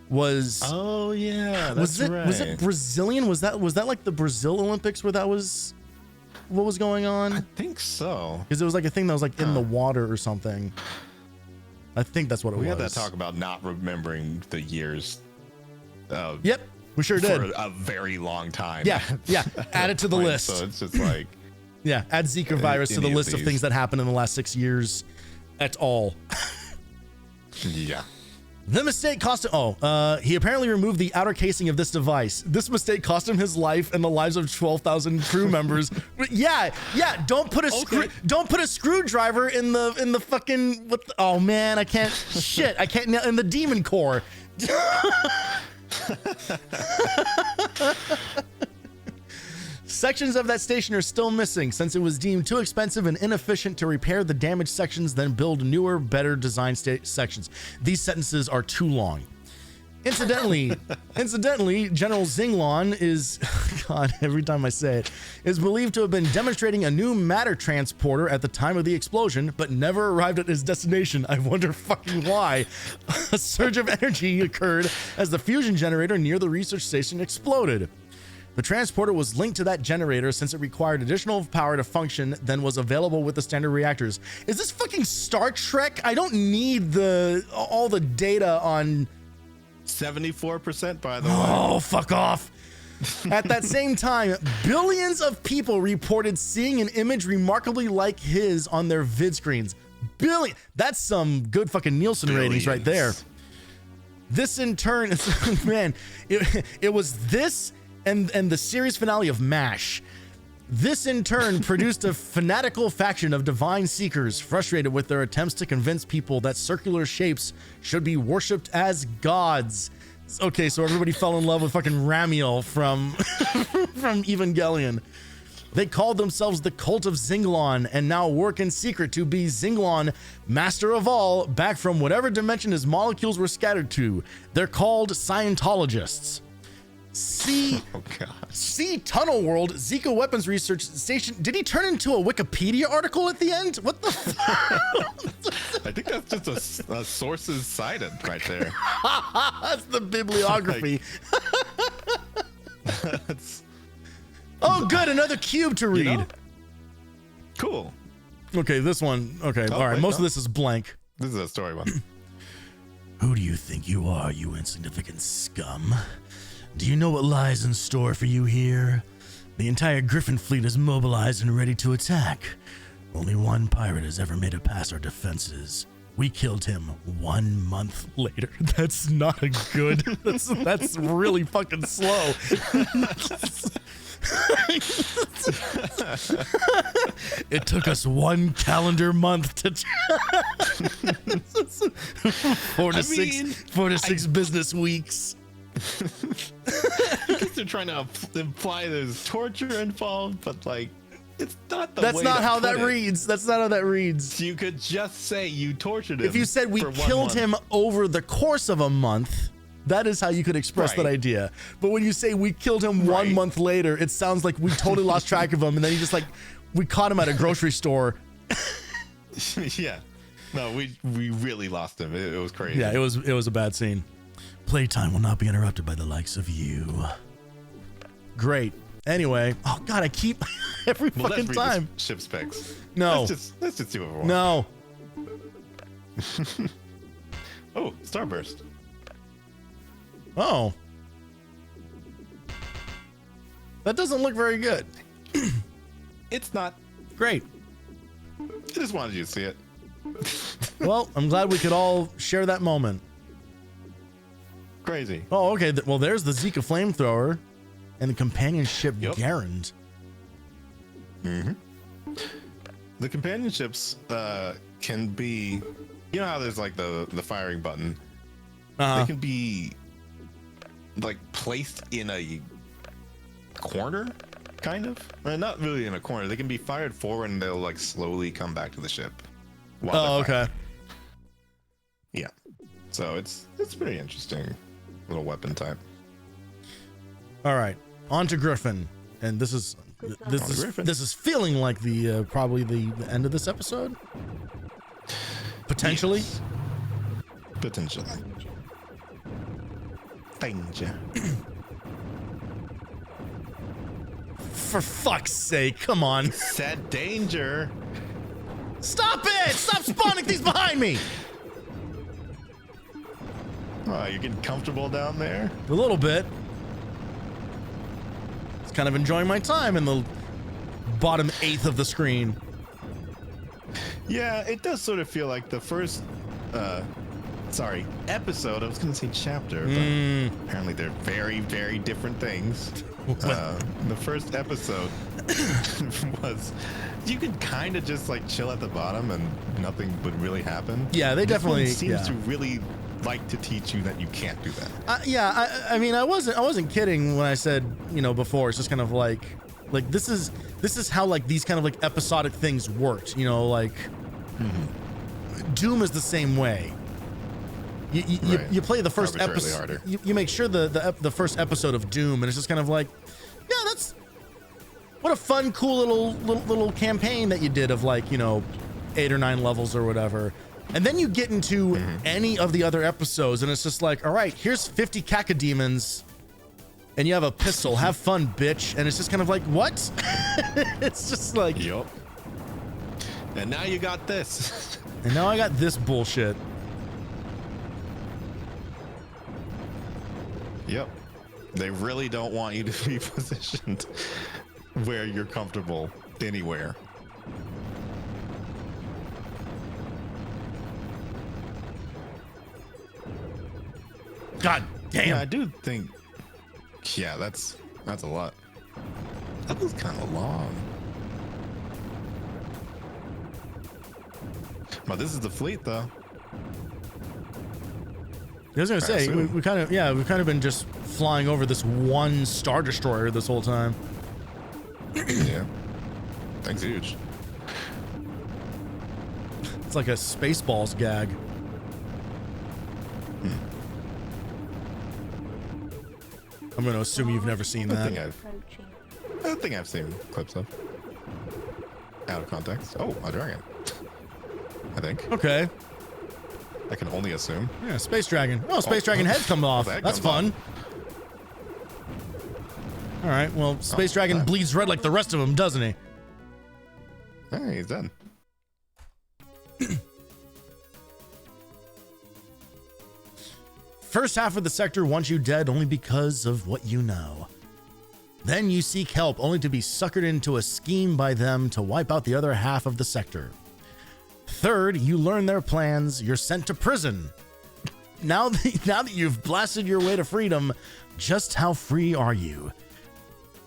was. Oh yeah, that's Was it Brazilian? Was that like the Brazil Olympics where that was what was going on? I think so. Because it was like a thing that was like in the water or something. I think that's what it was. We had that talk about not remembering the years. Yep, we sure did. For a very long time. Yeah. Add it to the list. So it's just like. Yeah, add Zika virus to the list of things that happened in the last 6 years. At all. Yeah. The mistake cost him. He apparently removed the outer casing of this device. This mistake cost him his life and the lives of 12,000 crew members. Yeah. Don't put a screwdriver in the fucking. Oh man, I can't. Shit, I can't. In the demon core. Sections of that station are still missing since it was deemed too expensive and inefficient to repair the damaged sections, then build newer, better designed sections. These sentences are too long. Incidentally, General Zinglon is, God, every time I say it, is believed to have been demonstrating a new matter transporter at the time of the explosion, but never arrived at his destination. I wonder fucking why. A surge of energy occurred as the fusion generator near the research station exploded. The transporter was linked to that generator since it required additional power to function than was available with the standard reactors. Is this fucking Star Trek? I don't need all the data on 74%, by the way. Oh, fuck off. At that same time, billions of people reported seeing an image remarkably like his on their vid screens. Billion. That's some good fucking Nielsen ratings right there. This in turn, man, it was this and the series finale of MASH. This in turn produced a fanatical faction of divine seekers frustrated with their attempts to convince people that circular shapes should be worshipped as gods. Okay, so everybody fell in love with fucking Ramiel from Evangelion. They called themselves the Cult of Zinglon and now work in secret to be Zinglon, master of all, back from whatever dimension his molecules were scattered to. They're called Scientologists. See Tunnel World, Zika Weapons Research Station. Did he turn into a Wikipedia article at the end? What the I think that's just a sources cited right there. That's the bibliography. Oh, good. Another cube to read. You know? Cool. Okay, this one. Okay, all right. Most of this is blank. This is a story one. Who do you think you are, you insignificant scum? Do you know what lies in store for you here? The entire Griffin fleet is mobilized and ready to attack. Only one pirate has ever made it past our defenses. We killed him 1 month later. That's not a good. That's really fucking slow. It took us 1 calendar month to 4 to 6 business weeks. I guess they're trying to imply there's torture involved, but like it's not the That's way not to how put that it. reads. That's not how that reads. You could just say you tortured him. If you said we for 1 killed month. him over the course of a month, that is how you could express that Right. idea. But when you say we killed him 1 Right. month later, it sounds like we totally lost track of him, and then he just like we caught him at a grocery store. Yeah. No, we really lost him. It was crazy. Yeah, it was a bad scene. Playtime will not be interrupted by the likes of you. Great. Anyway, oh god, I keep every Well, fucking let's read time. the ship specs. No. Let's just do what we want. No. Oh, Starburst. Oh. That doesn't look very good. It's not. Great. I just wanted you to see it. Well, I'm glad we could all share that moment. Crazy. Oh, okay. Well, there's the Zika flamethrower and the companion ship Garand. The companion ships can be, you know how there's like the firing button. They can be like placed in a corner, kind of. Not really in a corner. They can be fired forward and they'll like slowly come back to the ship. Oh, okay. Yeah. So it's pretty interesting little weapon type. All right. On to Griffin, and this is feeling like the probably the end of this episode. Potentially. Yes. Potentially. Danger. For fuck's sake, come on. Said danger. Stop it! Stop spawning things behind me! Oh, you're getting comfortable down there? A little bit. Just kind of enjoying my time in the bottom eighth of the screen. Yeah, it does sort of feel like the first, episode. I was going to say chapter, but apparently they're very, very different things. The first episode was, you could kind of just like chill at the bottom and nothing would really happen. Yeah, they This definitely one seems yeah. to really like to teach you that you can't do that. I mean, I wasn't kidding when I said, before. It's just kind of like this is how like these kind of like episodic things worked. Like Doom is the same way. You play the first episode. You make sure the first episode of Doom, and it's just kind of like, yeah, that's what a fun, cool little campaign that you did of like 8 or 9 levels or whatever. And then you get into any of the other episodes, and it's just like, all right, here's 50 cacodemons, and you have a pistol. Have fun, bitch. And it's just kind of like, what? It's just like, yup. And now you got this. And now I got this bullshit. Yep. They really don't want you to be positioned where you're comfortable anywhere. God damn. Yeah, I do think. Yeah, that's a lot. That was kind of long. But this is the fleet, though. I was gonna say we kind of been just flying over this one Star Destroyer this whole time. Yeah, thing's huge. It's like a Spaceballs gag. I'm gonna assume you've never seen that. I think I've seen clips of. Out of context. Oh, a dragon. I think. Okay. I can only assume. Yeah, Space Dragon. Oh, Space Dragon head comes off. That's fun. All right. Well, Space Dragon bleeds red like the rest of them, doesn't he? Hey, he's done. First half of the sector wants you dead only because of what you know. Then you seek help only to be suckered into a scheme by them to wipe out the other half of the sector. Third, you learn their plans, you're sent to prison. Now that you've blasted your way to freedom, just how free are you?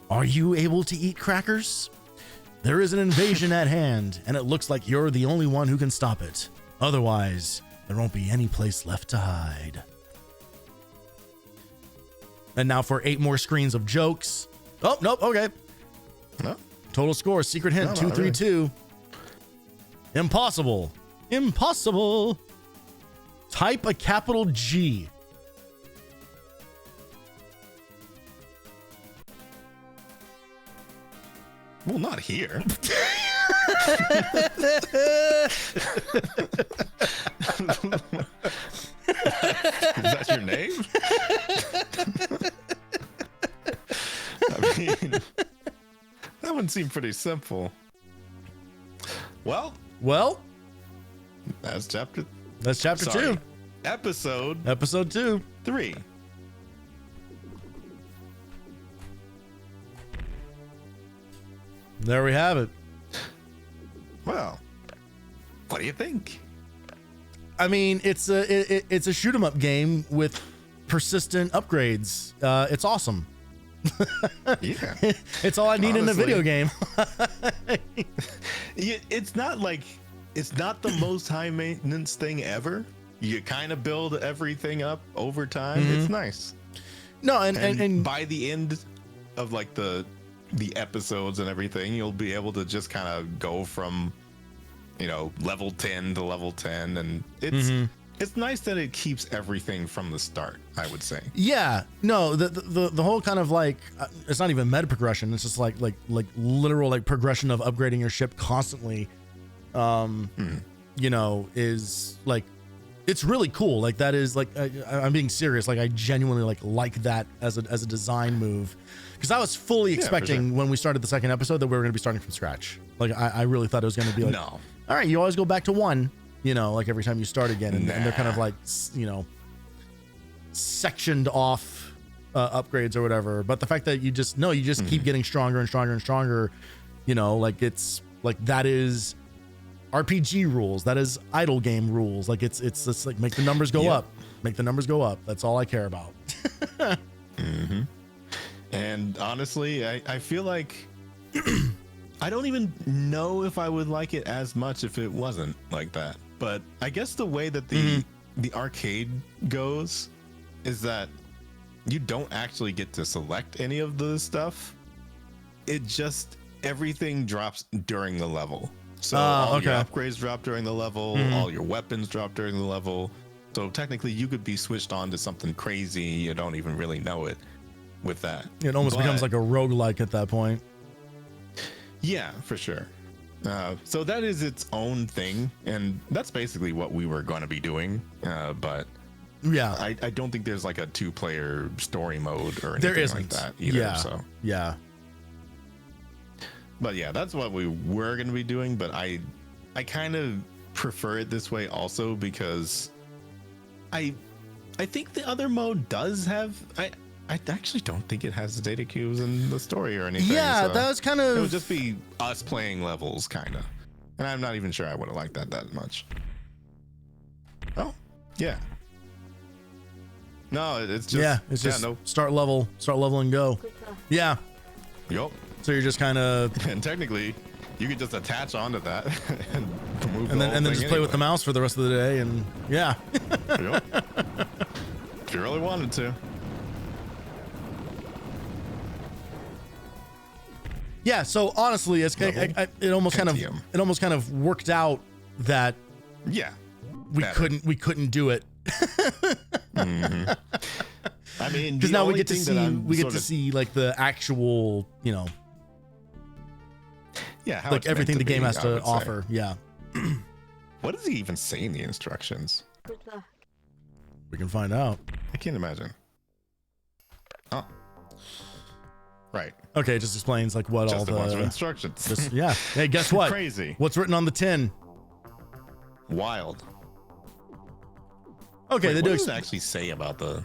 Are you able to eat crackers? There is an invasion at hand, and it looks like you're the only one who can stop it. Otherwise, there won't be any place left to hide. And now for 8 more screens of jokes. Oh, nope, okay. No. Total score, secret hint, 232. Impossible. Impossible. Type a capital G. Well, not here. Is that your name? I mean, that one seemed pretty simple. Well, that's chapter 2. Episode 2. 3. There we have it. Well, what do you think? I mean, it's a shoot 'em up game with persistent upgrades. It's awesome. Yeah. It's all I need in a video game. It's not the most high maintenance thing ever. You kind of build everything up over time. It's nice. No, and by the end of like the episodes and everything, you'll be able to just kind of go from level 10 to level 10, and it's nice that it keeps everything from the start, I would say. Yeah, no, the whole kind of like it's not even meta progression. It's just like literal like progression of upgrading your ship constantly. Is like It's really cool. Like that is like I'm being serious. Like I genuinely like that as a design move, because I was fully expecting when we started the second episode that we were going to be starting from scratch. Like I really thought it was going to be like, No. all right, you always go back to one, you know, like every time you start again, and they're kind of like, you know, sectioned off upgrades or whatever. But the fact that you just keep getting stronger and stronger and stronger, you know, like it's like that is RPG rules, that is idle game rules. Like it's like make the numbers go up, make the numbers go up. That's all I care about. And honestly, I feel like I don't even know if I would like it as much if it wasn't like that. But I guess the way that the arcade goes is that you don't actually get to select any of the stuff. It just, everything drops during the level. So all your upgrades drop during the level, all your weapons drop during the level. So technically you could be switched on to something crazy. You don't even really know it with that. It almost becomes like a roguelike at that point. Yeah, for sure. So that is its own thing, and that's basically what we were going to be doing. But yeah, I don't think there's like a 2-player story mode or anything there isn't like that either. Yeah. So yeah. But yeah, that's what we were going to be doing. But I kind of prefer it this way also because I think the other mode does have I actually don't think it has data cubes in the story or anything. Yeah, so that was kind of. It would just be us playing levels, kind of. And I'm not even sure I would have liked that much. Oh, yeah. No, it's just it's just start level and go. Yeah. Yup. So you're just kind of. And technically, you could just attach onto that and move and then just play with the mouse for the rest of the day, and yeah. Yep. If you really wanted to. Yeah, so honestly, it almost kind of worked out that we couldn't do it. I mean, because now we get to see like the actual, you know, how like everything the game has to offer. Yeah. What does he even say in the instructions? Good luck. We can find out. I can't imagine. Oh. Right. Okay, it just explains like what just all a bunch of instructions. Yeah. Hey, guess what? Crazy. What's written on the tin? Wild. Okay, what does it actually say about the?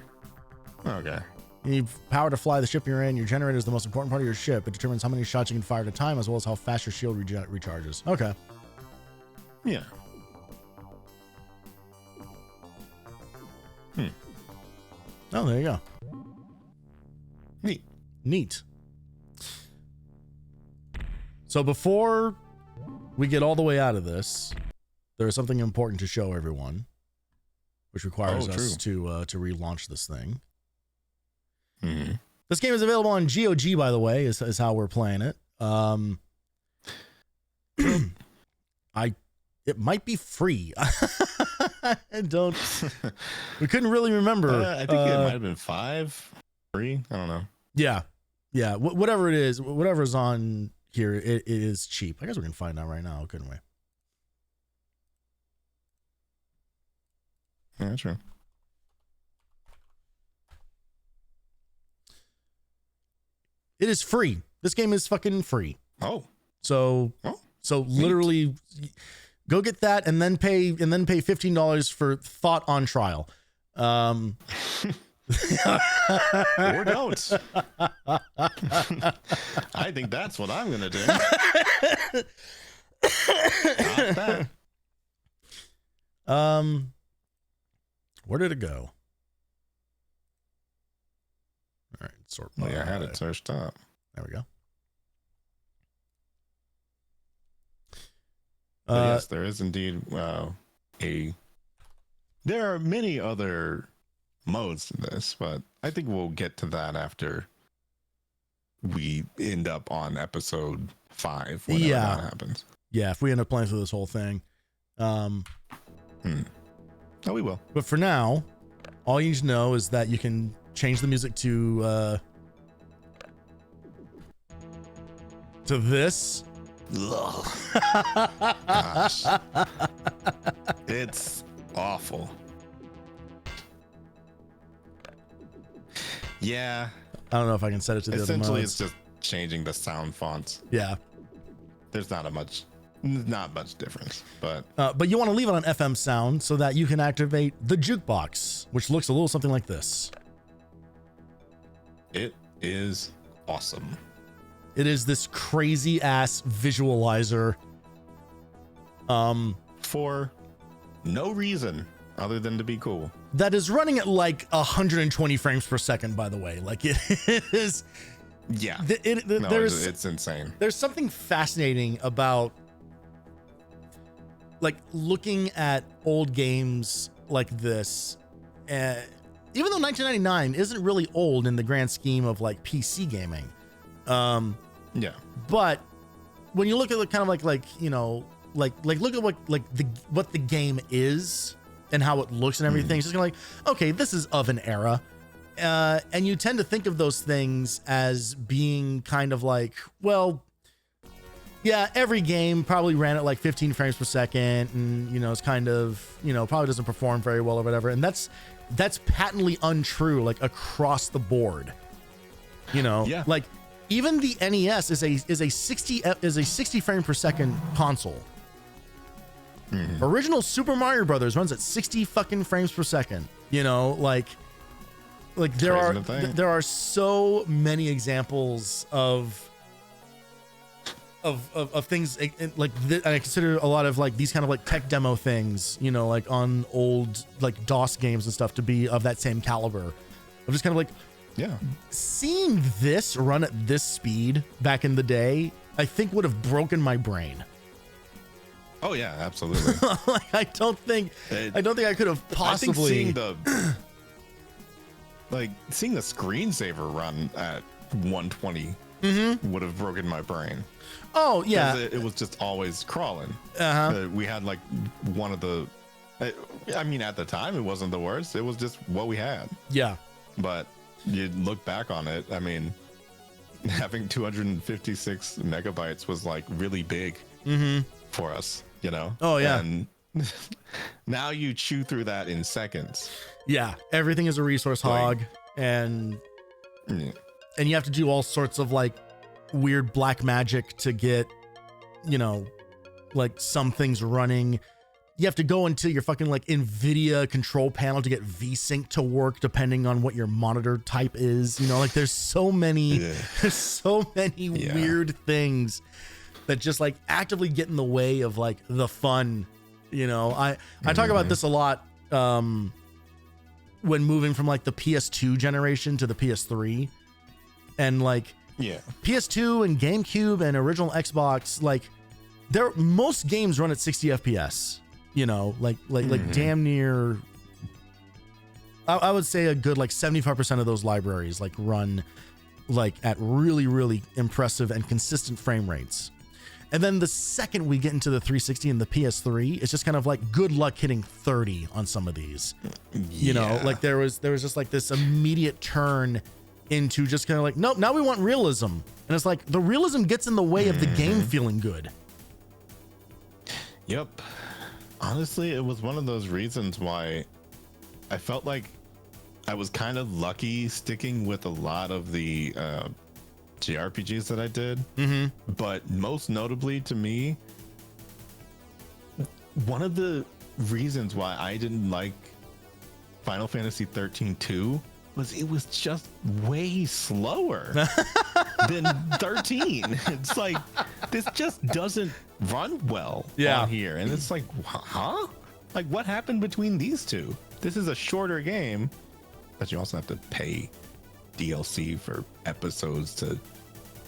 Okay. You need power to fly the ship you're in. Your generator is the most important part of your ship. It determines how many shots you can fire at a time, as well as how fast your shield recharges. Okay. Yeah. Oh, there you go. Neat. So before we get all the way out of this, there is something important to show everyone, which requires us to relaunch this thing. Mm-hmm. This game is available on GOG, by the way, is how we're playing it. It might be free. We couldn't really remember. I think it might have been 5, 3. I don't know. Yeah. Whatever it is, whatever's on here, it is cheap. I guess we can find out right now, couldn't we? Yeah, true. It is free. This game is fucking free. Oh. So literally go get that and then pay $15 for Thought on Trial. Or don't. I think that's what I'm gonna do. Not that. Where did it go? All right, sort by. I had it searched up. There we go. Yes, there is indeed there are many other modes to this, but I think we'll get to that after we end up on episode 5. Whenever that happens. Yeah, if we end up playing through this whole thing. Oh, we will. But for now, all you need to know is that you can change the music to this. Gosh. It's awful. Yeah. I don't know if I can set it to the other Essentially, modes. it's just changing the sound fonts. Yeah. There's not much difference, but But you want to leave it on FM sound so that you can activate the jukebox, which looks a little something like this. it is awesome. It is this crazy ass visualizer. For no reason other than to be cool. That is running at like 120 frames per second, by the way. Like it is. Yeah. No, there's it's insane. there's something fascinating about like looking at old games like this. Even though 1999 isn't really old in the grand scheme of like PC gaming. Yeah. But when you look at the kind of like you know, like look at what the game is and how it looks and everything, it's just kind of like, okay, this is of an era. And you tend to think of those things as being kind of like, well, yeah, every game probably ran at like 15 frames per second, and you know, it's kind of, you know, probably doesn't perform very well or whatever. And that's patently untrue, like across the board. You know, Yeah. like even the NES is a 60 frame per second console. Original Super Mario Brothers runs at 60 fucking frames per second. You know, like there Crazy are to think. there are so many examples of things like and I consider a lot of like these kind of like tech demo things, you know, like on old like DOS games and stuff to be of that same caliber. I'm just kind of like, Yeah. seeing this run at this speed back in the day, I think would have broken my brain. Oh yeah, absolutely. Like I don't think I could have possibly. I think seeing the screensaver run at 120 would have broken my brain. Oh yeah, 'Cause it was just always crawling. We had like one of the. I mean, at the time, it wasn't the worst. It was just what we had. yeah. But you look back on it. I mean, having 256 megabytes was like really big for us. You know? Oh, yeah. And now you chew through that in seconds. Yeah, everything is a resource hog, and Yeah. you have to do all sorts of like weird black magic to get, you know, like some things running. You have to go into your fucking like NVIDIA control panel to get VSync to work depending on what your monitor type is. You know, like there's so many, there's so many weird things that just like actively get in the way of like the fun. You know, I talk about this a lot when moving from like the PS2 generation to the PS3, and like PS2 and GameCube and original Xbox, like most games run at 60 FPS. You know, like damn near. I would say a good like 75% of those libraries like run like at really, really impressive and consistent frame rates. And then the second we get into the 360 and the PS3, it's just kind of like good luck hitting 30 on some of these. You know, like there was just like this immediate turn into just kind of like, nope, now we want realism. And it's like the realism gets in the way of the game feeling good. Yep. Honestly, it was one of those reasons why I felt like I was kind of lucky sticking with a lot of the JRPGs that I did. But most notably to me, one of the reasons why I didn't like Final Fantasy 13-2 was it was just way slower than 13. It's like, this just doesn't run well on here. And it's like, huh? Like, what happened between these two? This is a shorter game, but you also have to pay DLC for episodes to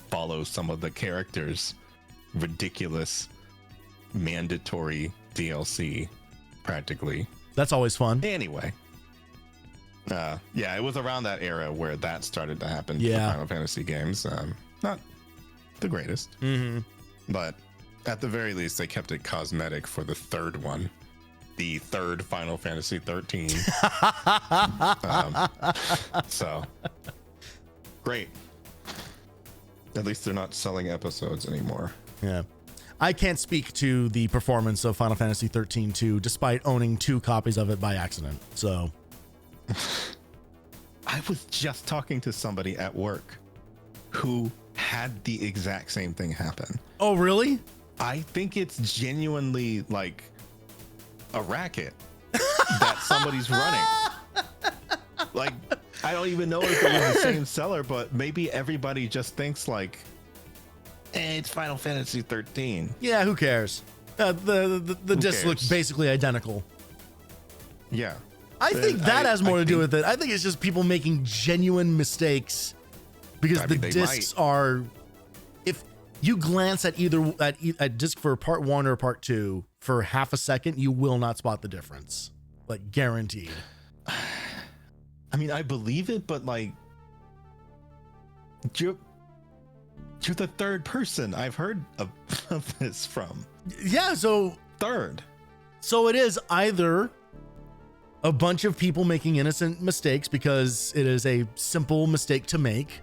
follow some of the characters. Ridiculous, mandatory DLC, practically. That's always fun. Anyway. Yeah, it was around that era where that started to happen for Final Fantasy games. Not the greatest, but at the very least, they kept it cosmetic for the third one, the third Final Fantasy 13. So great. At least they're not selling episodes anymore. Yeah. I can't speak to the performance of Final Fantasy 13-2 despite owning 2 copies of it by accident. So I was just talking to somebody at work who had the exact same thing happen. Oh, really? I think it's genuinely like a racket that somebody's running. Like, I don't even know if it was the same seller, but maybe everybody just thinks like, it's Final Fantasy 13. Yeah, who cares? The discs look basically identical. Yeah. I think that has more to do with it. I think it's just people making genuine mistakes because the discs are. If you glance at at disc for part 1 or part 2 for half a second, you will not spot the difference, like guaranteed. I mean, I believe it, but like, you're the third person I've heard of this from. Yeah, so third. So it is either a bunch of people making innocent mistakes because it is a simple mistake to make,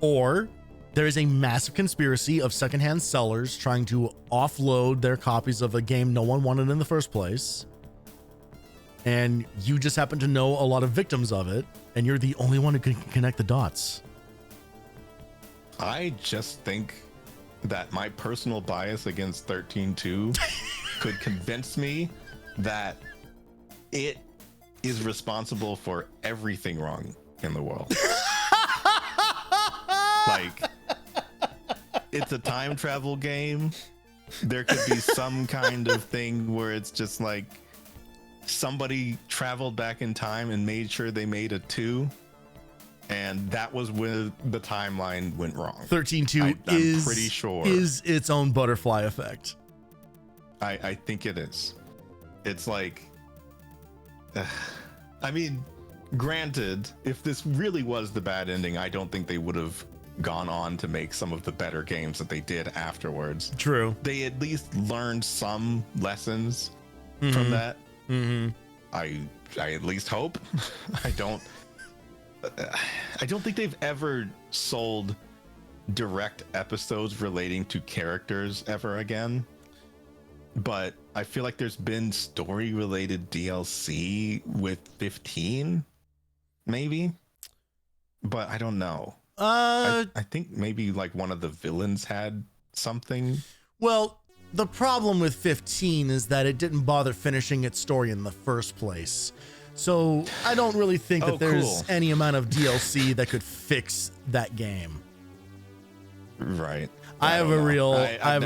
or there is a massive conspiracy of secondhand sellers trying to offload their copies of a game no one wanted in the first place. And you just happen to know a lot of victims of it, and you're the only one who can connect the dots. I just think that my personal bias against 13.2 could convince me that it is responsible for everything wrong in the world. Like, it's a time travel game. There could be some kind of thing where it's just like somebody traveled back in time and made sure they made a 2, and that was when the timeline went wrong. 13.2 I'm pretty sure is its own butterfly effect. I think it is. It's like, I mean, granted, if this really was the bad ending, I don't think they would have gone on to make some of the better games that they did afterwards. True. They at least learned some lessons from that. I at least hope. I don't think they've ever sold direct episodes relating to characters ever again. But I feel like there's been story related DLC with 15, maybe. But I don't know. I think maybe like one of the villains had something. Well, the problem with 15 is that it didn't bother finishing its story in the first place. So I don't really think that there's any amount of DLC that could fix that game. Right. I have a real love-hate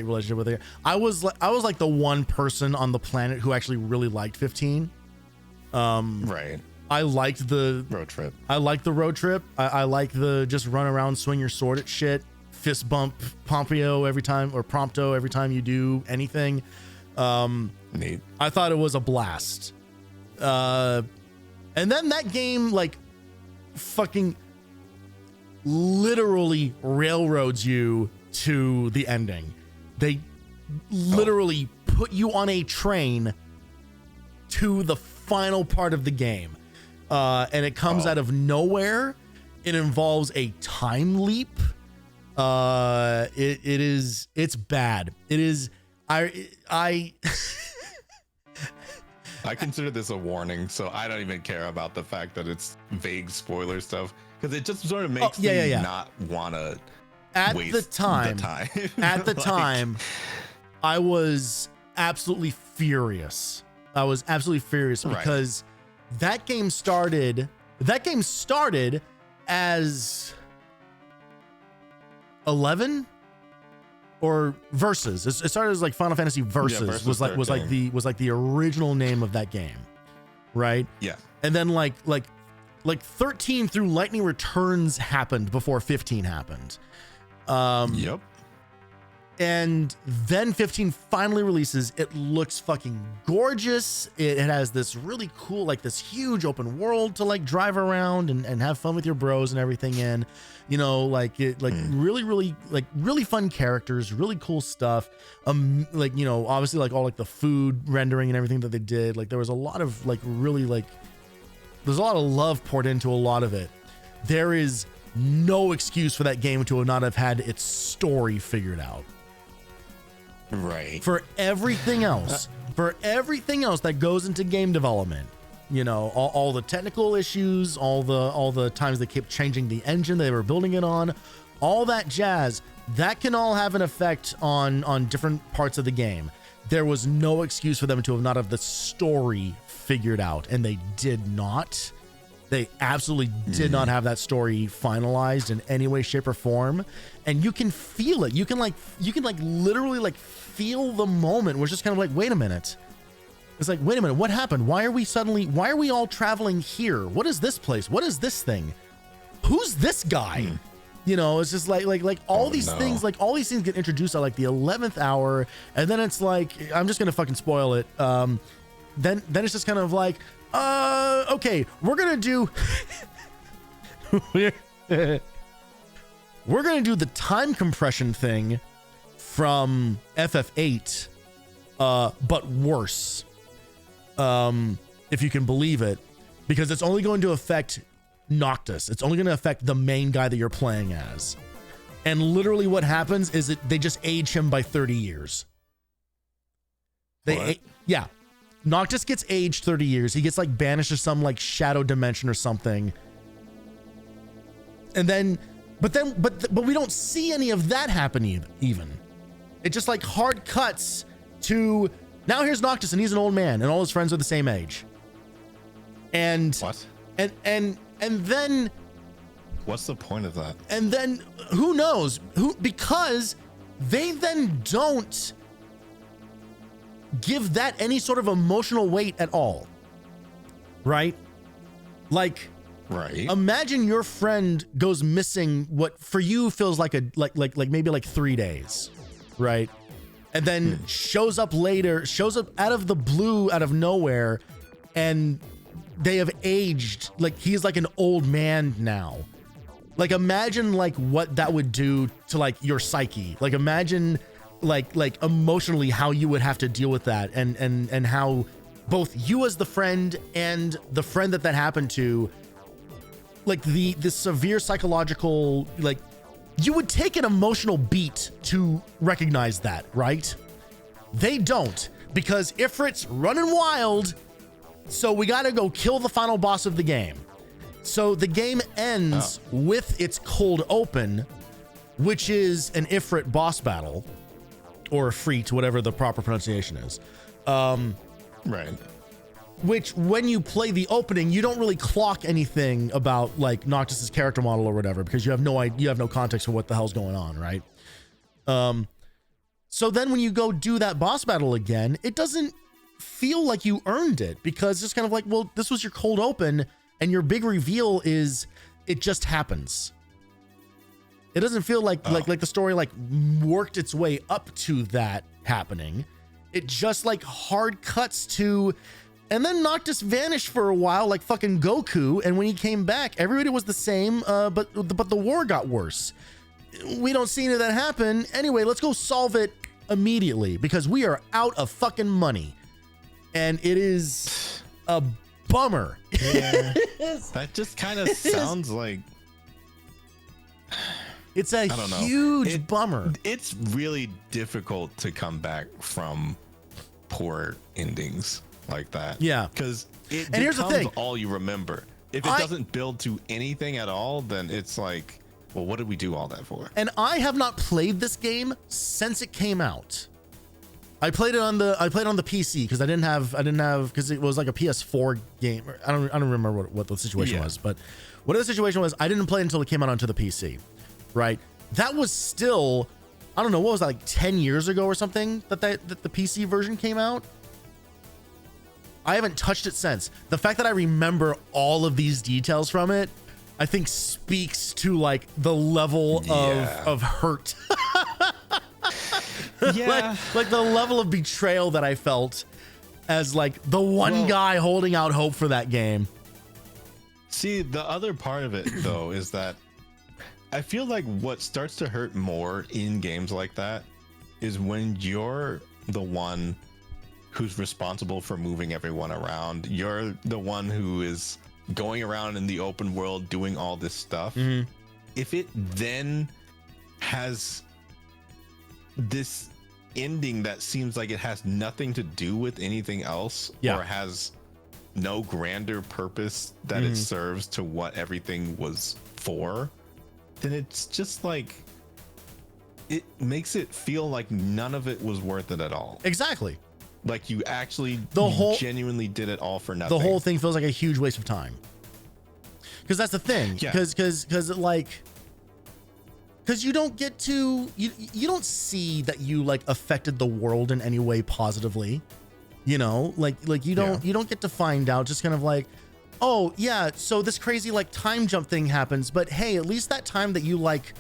relationship with it. I was like the one person on the planet who actually really liked 15. Right. I liked the road trip. I liked the road trip. I like the just run around, swing your sword at shit, fist bump Prompto every time you do anything. Neat. I thought it was a blast. And then that game like fucking literally railroads you to the ending. They literally put you on a train to the final part of the game. And it comes out of nowhere. It involves a time leap. It's bad. It is. I consider this a warning, so I don't even care about the fact that it's vague spoiler stuff, because it just sort of makes me not want to waste the time. At the time, I was absolutely furious. Because that game started as 11 or Versus. It started as like Final Fantasy Versus, was like the original name of that game, right? Yeah. And then like 13 through Lightning Returns happened before 15 happened. Yep. And then 15 finally releases. It looks fucking gorgeous. It has this really cool, like this huge open world to like drive around and have fun with your bros and everything in, you know, like it, like really fun characters, really cool stuff. Like, you know, obviously like all like the food rendering and everything that they did. Like there was a lot of like really like, there's a lot of love poured into a lot of it. There is no excuse for that game to not have had its story figured out. Right. For everything else that goes into game development, you know, all the technical issues, all the times they kept changing the engine they were building it on, all that jazz, that can all have an effect on different parts of the game. There was no excuse for them to not have the story figured out, and they did not. They absolutely did not have that story finalized in any way, shape, or form. And you can feel it. You can literally like feel the moment where it's just kind of like, wait a minute. It's like, wait a minute, what happened? Why are we all traveling here? What is this place? What is this thing? Who's this guy? You know, it's just like all these things, like all these things get introduced at like the 11th hour, and then it's like, I'm just gonna fucking spoil it. Then it's just kind of like, okay, we're gonna do we're gonna do the time compression thing from FF8, but worse, if you can believe it, because it's only going to affect Noctis. It's only going to affect the main guy that you're playing as. And literally what happens is they just age him by 30 years. Yeah. Noctis gets aged 30 years. He gets like banished to some like shadow dimension or something. And then, but we don't see any of that happen even. It just like hard cuts to, now here's Noctis and he's an old man and all his friends are the same age. And what? And then what's the point of that? And then who knows? Because they then don't give that any sort of emotional weight at all. Right? Like, right. Imagine your friend goes missing what for you feels like maybe like 3 days, right? And then shows up out of the blue, out of nowhere, and they have aged, like he's like an old man now. Like imagine like what that would do to like your psyche. Like imagine like emotionally how you would have to deal with that, and how both you as the friend and the friend that happened to, like the severe psychological, like you would take an emotional beat to recognize that, right? They don't, because Ifrit's running wild. So we got to go kill the final boss of the game. So the game ends with its cold open, which is an Ifrit boss battle, or a Freet, whatever the proper pronunciation is. Right. Which, when you play the opening, you don't really clock anything about like Noctis's character model or whatever, because you have no idea, you have no context for what the hell's going on, right? So then when you go do that boss battle again, it doesn't feel like you earned it, because it's kind of like, well, this was your cold open, and your big reveal is it just happens. It doesn't feel like the story like worked its way up to that happening. It just like hard cuts to, and then Noctis vanished for a while like fucking Goku, and when he came back, everybody was the same, but the war got worse. We don't see any of that happen. Anyway, let's go solve it immediately, because we are out of fucking money. And it is a bummer. Yeah. That just kind of sounds like, it's a huge bummer. It's really difficult to come back from poor endings like that. Yeah. Because it and here's the becomes thing. all you remember. If it doesn't build to anything at all, then it's like, well, what did we do all that for? And I have not played this game since it came out. I played it on the PC because I didn't have because it was like a PS4 game. I don't remember what the situation was, but whatever the situation was, I didn't play it until it came out onto the PC. Right? That was still, I don't know, what was that, like 10 years ago or something that the PC version came out? I haven't touched it since. The fact that I remember all of these details from it, I think speaks to like the level of hurt. Yeah. like the level of betrayal that I felt as like the one guy holding out hope for that game. See, the other part of it though is that I feel like what starts to hurt more in games like that is when you're the one who's responsible for moving everyone around. You're the one who is going around in the open world doing all this stuff. Mm-hmm. If it then has this ending that seems like it has nothing to do with anything else, or has no grander purpose that it serves to what everything was for, then it's just like it makes it feel like none of it was worth it at all. Exactly. Like you actually genuinely did it all for nothing. The whole thing feels like a huge waste of time. Because that's the thing. Because you don't get to you don't see that you like affected the world in any way positively. You know, like you don't get to find out. Just kind of like, oh yeah, so this crazy like time jump thing happens, but hey, at least that time that you like,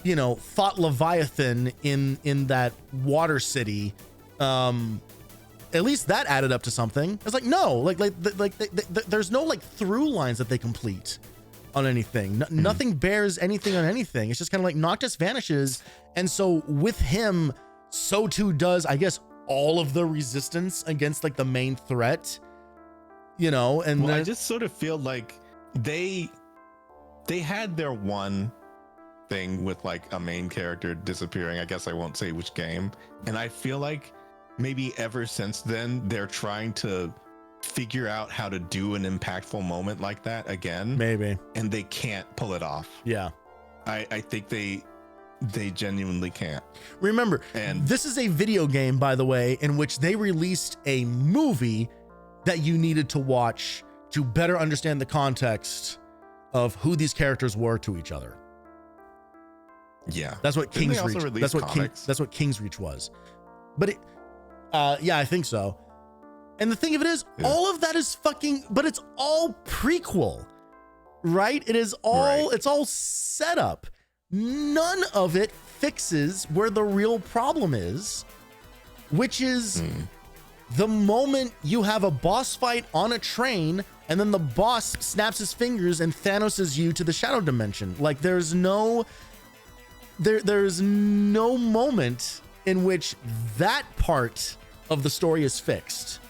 you know, fought Leviathan in that water city, at least that added up to something. It's like, no, there's no like through lines that they complete on anything. Nothing bears anything on anything. It's just kind of like Noctis vanishes, and so with him, so too does, I guess, all of the resistance against like the main threat. You know, and I just sort of feel like they had their one thing with like a main character disappearing. I guess I won't say which game, and I feel like maybe ever since then they're trying to figure out how to do an impactful moment like that again, maybe, and they can't pull it off. Yeah, I think they genuinely can't. Remember, and this is a video game, by the way, in which they released a movie that you needed to watch to better understand the context of who these characters were to each other. Yeah, that's what King's Reach. That's what King's Reach was. But it, yeah, I think so. And the thing of it is, all of that is fucking, but it's all prequel, right? It is all, it's all set up. None of it fixes where the real problem is, which is the moment you have a boss fight on a train and then the boss snaps his fingers and Thanoses you to the shadow dimension. Like there's no moment in which that part of the story is fixed.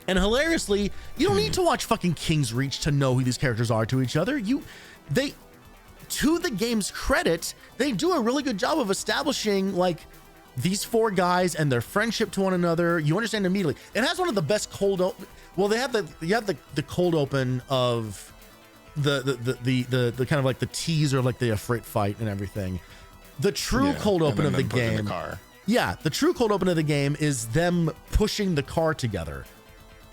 And hilariously, you don't need to watch fucking King's Reach to know who these characters are to each other. To the game's credit, they do a really good job of establishing like these four guys and their friendship to one another. You understand immediately. It has one of the best cold open. Well, you have the cold open of the kind of like the teaser of like the Ifrit fight and everything. The true cold open of the game. Yeah, the true cold open of the game is them pushing the car together.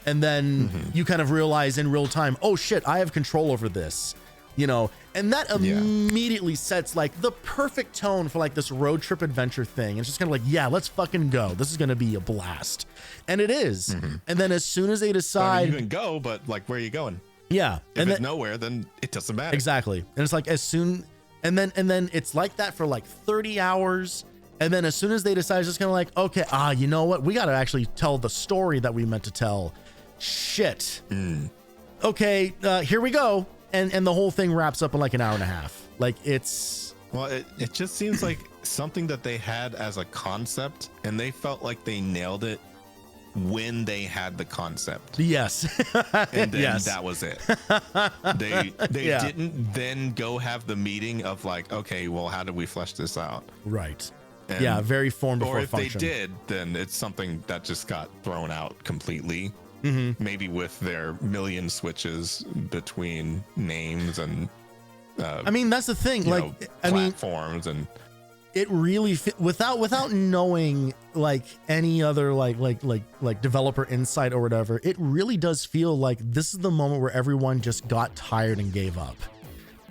And then you kind of realize in real time, oh shit, I have control over this, you know, and that immediately sets like the perfect tone for like this road trip adventure thing. It's just kind of like, yeah, let's fucking go. This is going to be a blast. And it is. And then as soon as they decide, you can go, but like, where are you going? Yeah. If it's nowhere, then it doesn't matter. Exactly. And it's like as soon, and then it's like that for like 30 hours. And then as soon as they decide, it's just kind of like, okay, you know what? We got to actually tell the story that we meant to tell. Shit. Okay, here we go. And the whole thing wraps up in like an hour and a half. Like it's... Well, it just seems like something that they had as a concept, and they felt like they nailed it when they had the concept. Yes. And then that was it. They didn't then go have the meeting of like, okay, well, how do we flesh this out? Right. And, very form before function. Or if they did, then it's something that just got thrown out completely. Maybe with their million switches between names and I mean, that's the thing, like platforms, and it really without knowing like any other like developer insight or whatever, it really does feel like this is the moment where everyone just got tired and gave up.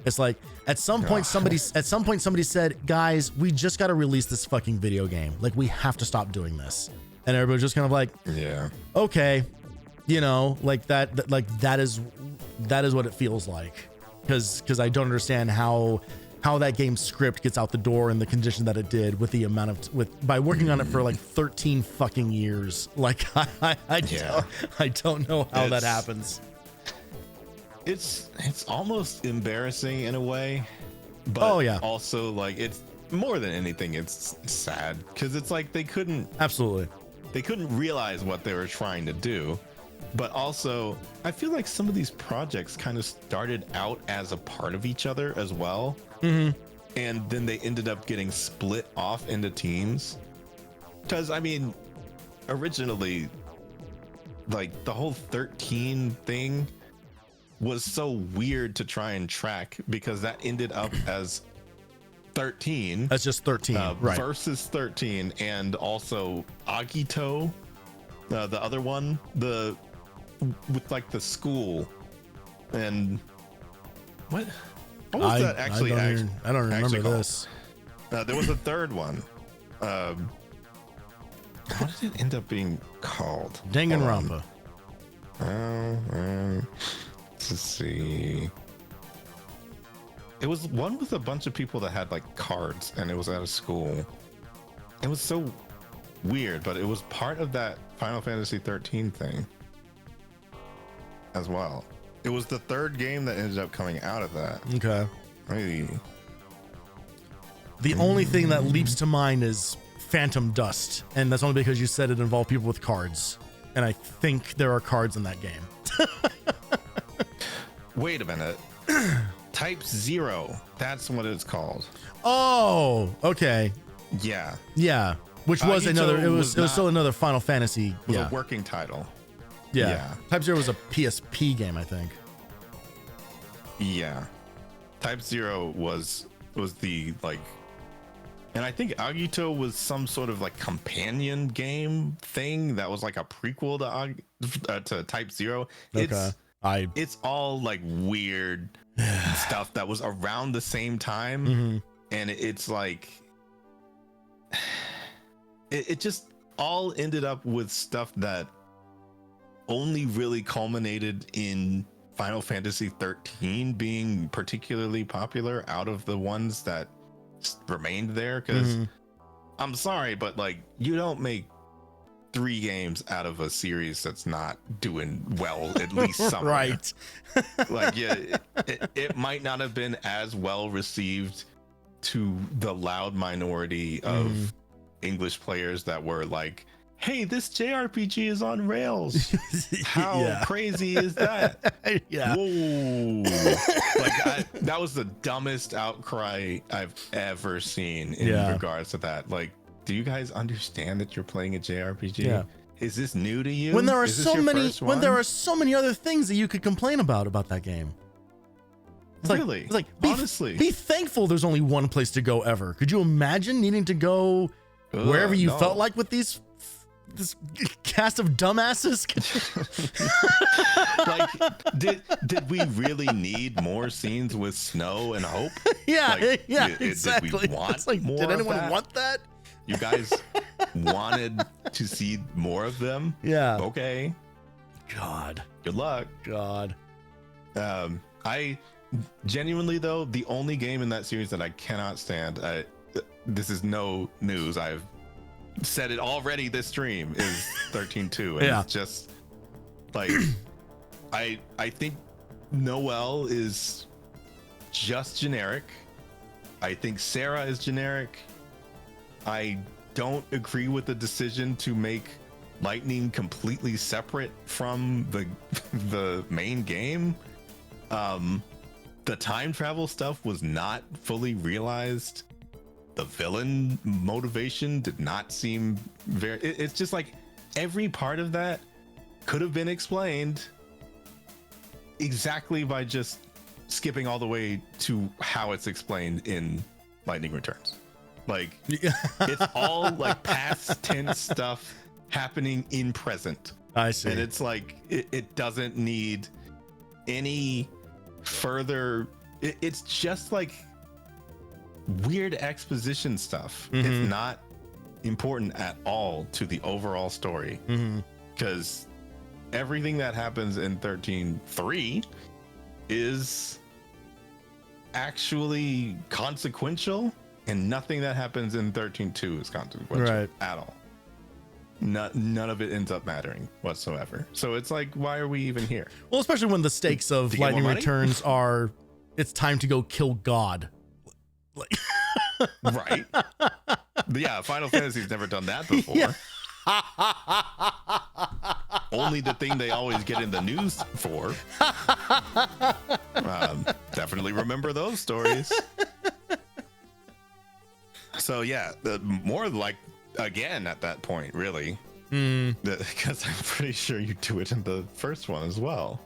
It's like at some point somebody said, guys, we just got to release this fucking video game. Like we have to stop doing this. And everybody's just kind of like, yeah, okay. You know, like that is what it feels like, because I don't understand how that game's script gets out the door in the condition that it did with the amount of by working on it for like 13 fucking years. Like I don't know how that happens. It's almost embarrassing in a way, but also like it's more than anything, it's sad because it's like they couldn't realize what they were trying to do. But also, I feel like some of these projects kind of started out as a part of each other as well. And then they ended up getting split off into teams. Because, I mean, originally, like the whole 13 thing was so weird to try and track, because that ended up as 13. That's just 13, right? Versus 13, and also Agito, the other one, with like the school, and what was that actually? I don't remember this. There was a third one. What did it end up being called? Danganronpa. Let's see. It was one with a bunch of people that had like cards, and it was at a school. It was so weird, but it was part of that Final Fantasy 13 thing as well. It was the third game that ended up coming out of that. Okay. Maybe. The only thing that leaps to mind is Phantom Dust, and that's only because you said it involved people with cards, and I think there are cards in that game. Wait a minute. Type 0. That's what it's called. Oh, okay. Yeah. Yeah. Which was Agito another, it was was still another Final Fantasy. Was Yeah. a working title. Yeah. Type 0 was a PSP game, I think. Yeah. Type 0 was the like, and I think Agito was some sort of like companion game thing that was like a prequel to Type 0. Okay. It's all like weird stuff that was around the same time. Mm-hmm. And it's like it just all ended up with stuff that only really culminated in Final Fantasy 13 being particularly popular out of the ones that remained there. Because I'm sorry, but like, you don't make 3 games out of a series that's not doing well, at least somewhere. Right. Like, yeah, it might not have been as well received to the loud minority of English players that were like, hey, this JRPG is on rails. How crazy is that? Yeah. Whoa. Like, that was the dumbest outcry I've ever seen in regards to that. Like, do you guys understand that you're playing a JRPG? Yeah. Is this new to you? When there are so many other things that you could complain about that game. It's really? It's like, honestly, be thankful there's only one place to go ever. Could you imagine needing to go wherever you felt like with this cast of dumbasses? Like, did we really need more scenes with Snow and Hope? Yeah, like, exactly. Did we want like, more? Did anyone of that? want that? You guys wanted to see more of them? Yeah. Okay. God. Good luck. God. I genuinely, though, the only game in that series that I cannot stand, this is no news, I've said it already this stream, is 13-2. And it's just like, I think Noelle is just generic. I think Sarah is generic. I don't agree with the decision to make Lightning completely separate from the main game. The time travel stuff was not fully realized. The villain motivation did not seem very, it's just like every part of that could have been explained exactly by just skipping all the way to how it's explained in Lightning Returns. Like, it's all like past tense stuff happening in present. I see. And it's like, it doesn't need any further, it's just like weird exposition stuff. It's not important at all to the overall story, because everything that happens in 13.3 is actually consequential, and nothing that happens in 13.2 is consequential at all. None of it ends up mattering whatsoever. So it's like, why are we even here? Well, especially when the stakes of Lightning Returns are, it's time to go kill God. Like, right? Yeah, Final Fantasy's never done that before. Yeah. Only the thing they always get in the news for. Definitely remember those stories. So yeah, more like, again, at that point, really, Because I'm pretty sure you do it in the first one as well.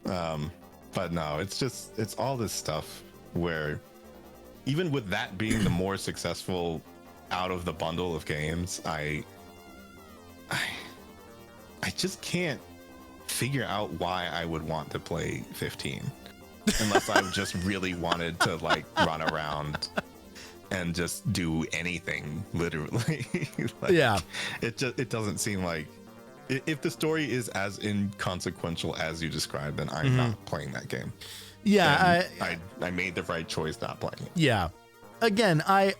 But no, it's all this stuff where even with that being the more successful out of the bundle of games, I just can't figure out why I would want to play 15 unless I just really wanted to like run around and just do anything, literally. Like, Yeah. It doesn't seem like if the story is as inconsequential as you described, then I'm not playing that game. Yeah, I made the right choice not playing it. yeah. Again, I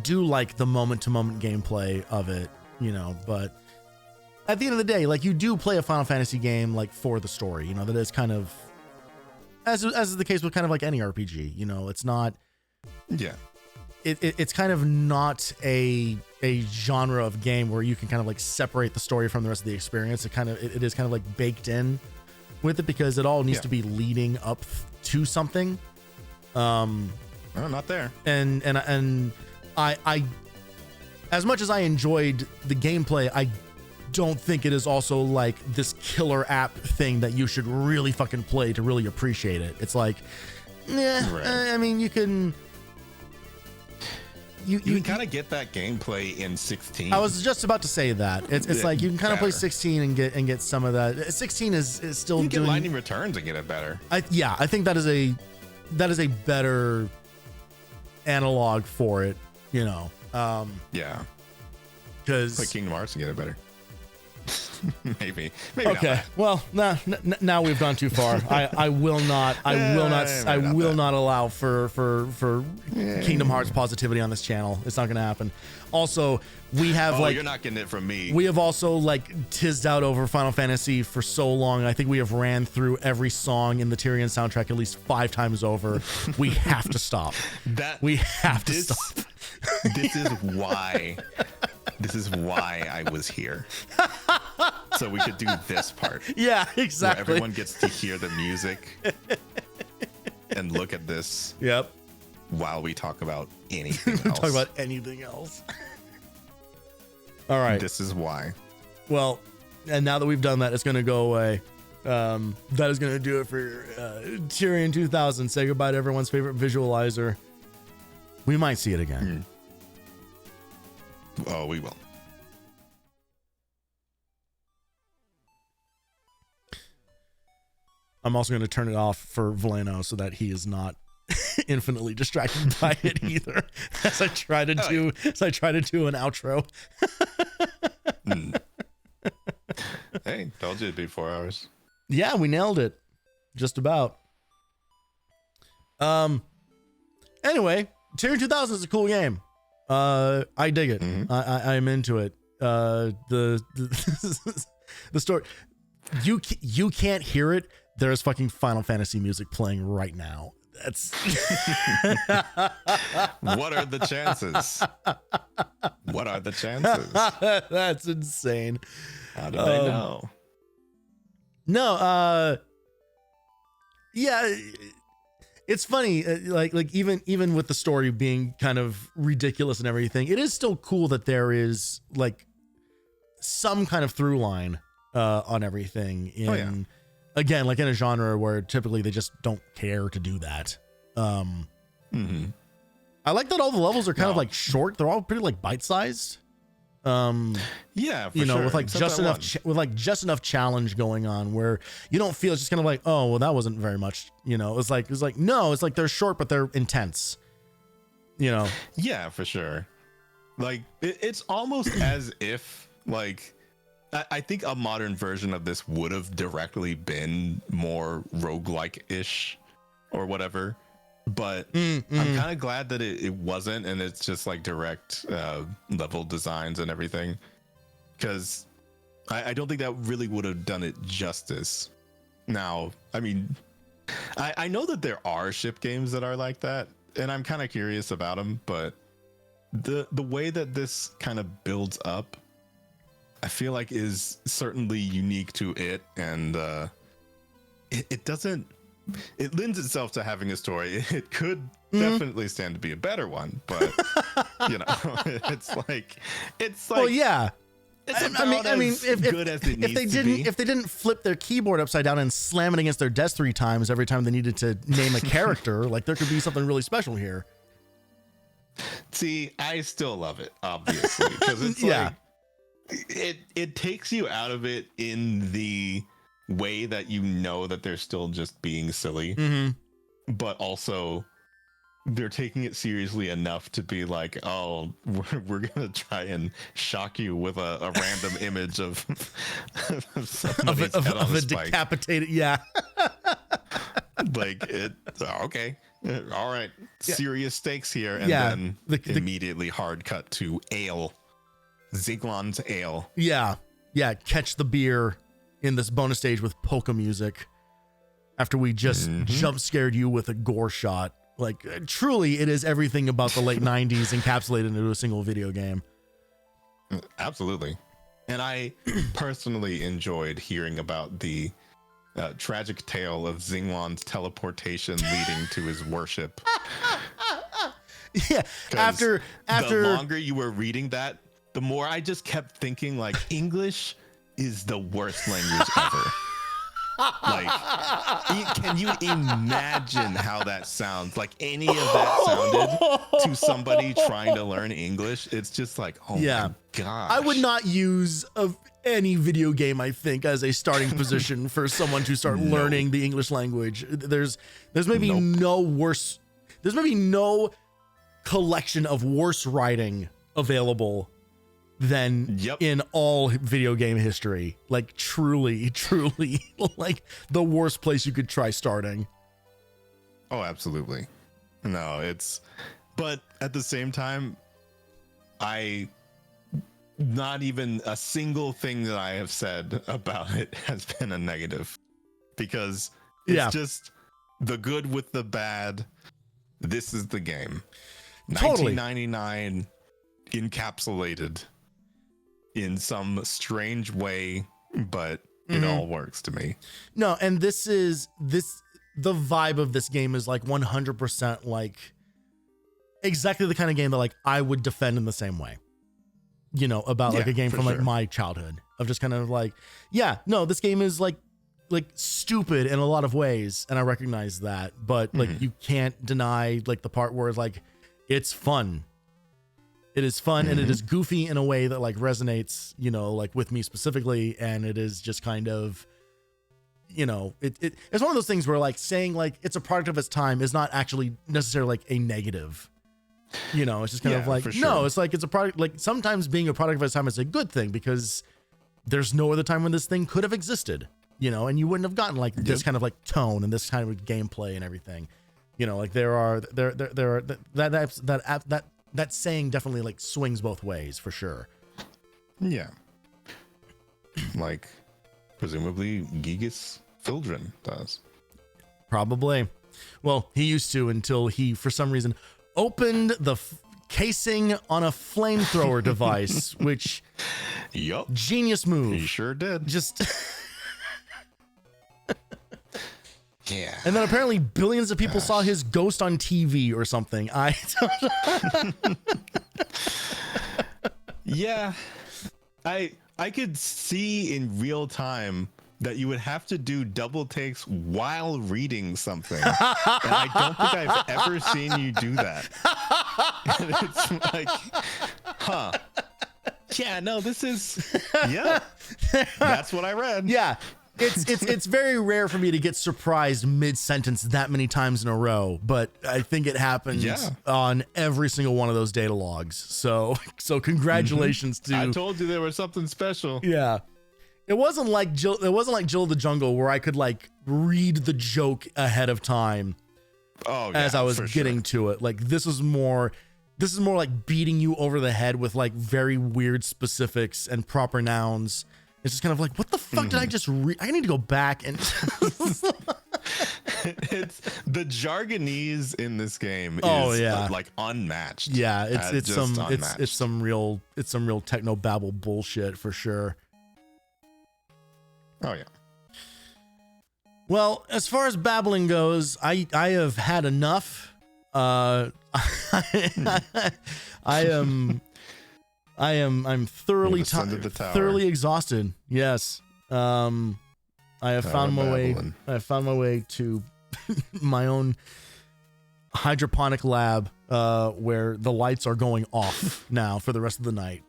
do like the moment to moment gameplay of it, you know, but at the end of the day, like you do play a Final Fantasy game like for the story, you know, that is kind of as is the case with kind of like any RPG, you know, it's not it's kind of not a genre of game where you can kind of like separate the story from the rest of the experience. It is kind of like baked in with it because it all needs to be leading up to something. Oh, not there. And I as much as I enjoyed the gameplay, I don't think it is also like this killer app thing that you should really fucking play to really appreciate it. It's like, I mean, you can kind of get that gameplay in 16. I was just about to say that. It's like you can kind of play 16 and get some of that. 16 is still you doing get Lightning Returns and get it better. I think that is a better analog for it, you know. Because like Kingdom Hearts to get it better. maybe okay not. Well, now we've gone too far. I will not allow for Kingdom Hearts positivity on this channel. It's not gonna happen. Also, we have you're not getting it from me. We have also like tizzed out over Final Fantasy for so long. I think we have ran through every song in the Tyrian soundtrack at least 5 times over. We have to stop. We have to stop. This is why I was here. So we could do this part. Yeah, exactly. Where everyone gets to hear the music and look at this. Yep. While we talk about anything else. Talk about anything else. All right. This is why. Well, and now that we've done that, it's going to go away. That is going to do it for Tyrian 2000. Say goodbye to everyone's favorite visualizer. We might see it again. Oh, we will. I'm also going to turn it off for Voleno so that he is not infinitely distracted by it either. As I try to do an outro. Hey, told you it'd be 4 hours. Yeah, we nailed it. Just about. Anyway, Tyrian 2000 is a cool game. I dig it. I'm into it. The story, you can't hear it. There is fucking Final Fantasy music playing right now. That's what are the chances? What are the chances? That's insane. How did they know? No, yeah, it's funny. Like even with the story being kind of ridiculous and everything, it is still cool that there is like some kind of through line on everything. Again, like in a genre where typically they just don't care to do that. I like that all the levels are kind of like short. They're all pretty like bite-sized. Yeah, for you know, sure. with like Except just enough challenge going on where you don't feel it's just kind of like, oh, well, that wasn't very much. You know, it's like no, it's like they're short but they're intense. You know. Yeah, for sure. Like it's almost as if like. I think a modern version of this would have directly been more roguelike-ish or whatever. But I'm kind of glad that it wasn't, and it's just like direct level designs and everything. Because I don't think that really would have done it justice. Now, I mean, I know that there are ship games that are like that, and I'm kind of curious about them, but the way that this kind of builds up, I feel like is certainly unique to it, and it doesn't. It lends itself to having a story. It could definitely stand to be a better one, but you know, it's like. Well, yeah, It's about as good as it needs to be. If they didn't flip their keyboard upside down and slam it against their desk 3 times every time they needed to name a character, like there could be something really special here. See, I still love it, obviously, because it's like it takes you out of it in the way that you know that they're still just being silly, but also they're taking it seriously enough to be like, oh, we're gonna try and shock you with a random image of of a decapitated, like it. Okay, all right, serious stakes here, and then immediately hard cut to ale, Ziglan's ale. Catch the beer in this bonus stage with polka music after we just jump scared you with a gore shot. Like, truly, it is everything about the late 90s encapsulated into a single video game. Absolutely. And I personally enjoyed hearing about the tragic tale of Zingwan's teleportation leading to his worship. Yeah, after the longer you were reading that, the more I just kept thinking, like, English is the worst language ever. Like, can you imagine how that sounds? Like, any of that sounded to somebody trying to learn English, it's just like, oh my gosh. I would not use any video game, I think, as a starting position for someone to start learning the English language. There's maybe there's maybe no collection of worse writing available than in all video game history. Like, truly like the worst place you could try starting. Oh, absolutely. No, but at the same time, not even a single thing that I have said about it has been a negative, because it's just the good with the bad. This is the game. Totally. 1999 encapsulated in some strange way, but it all works to me. No, and the vibe of this game is like 100% like exactly the kind of game that like I would defend in the same way, you know, about like a game from like my childhood, of just kind of like, this game is like stupid in a lot of ways, and I recognize that, but like you can't deny like the part where it's like it's fun. It is fun, and it is goofy in a way that like resonates, you know, like with me specifically. And it is just kind of, you know, it's one of those things where like saying like it's a product of its time is not actually necessarily like a negative, you know. It's just kind of like, no, it's like it's a product. Like, sometimes being a product of its time is a good thing, because there's no other time when this thing could have existed, you know, and you wouldn't have gotten like this kind of like tone and this kind of gameplay and everything, you know. Like there are that saying definitely like swings both ways for sure. Yeah. Like, presumably Gigas Fildren does. Probably. Well, he used to, until he, for some reason, opened the casing on a flamethrower device, which genius move. He sure did. Just yeah. And then apparently billions of people saw his ghost on TV or something. Yeah. I could see in real time that you would have to do double takes while reading something. And I don't think I've ever seen you do that. And it's like, yeah, no, this is, that's what I read. Yeah. It's very rare for me to get surprised mid-sentence that many times in a row, but I think it happens on every single one of those data logs. So congratulations to. I told you there was something special. Yeah. It wasn't like Jill of the Jungle, where I could like read the joke ahead of time as I was getting to it. Like, this is more like beating you over the head with like very weird specifics and proper nouns. It's just kind of like, what the fuck did I just read? I need to go back and. It's the jargonese in this game is like unmatched. Yeah, it's some real techno babble bullshit for sure. Oh yeah. Well, as far as babbling goes, I have had enough. I I'm thoroughly You've ascended the tower. thoroughly exhausted. Yes. I have found my way. Babylon. I have found my way to my own hydroponic lab, where the lights are going off now for the rest of the night.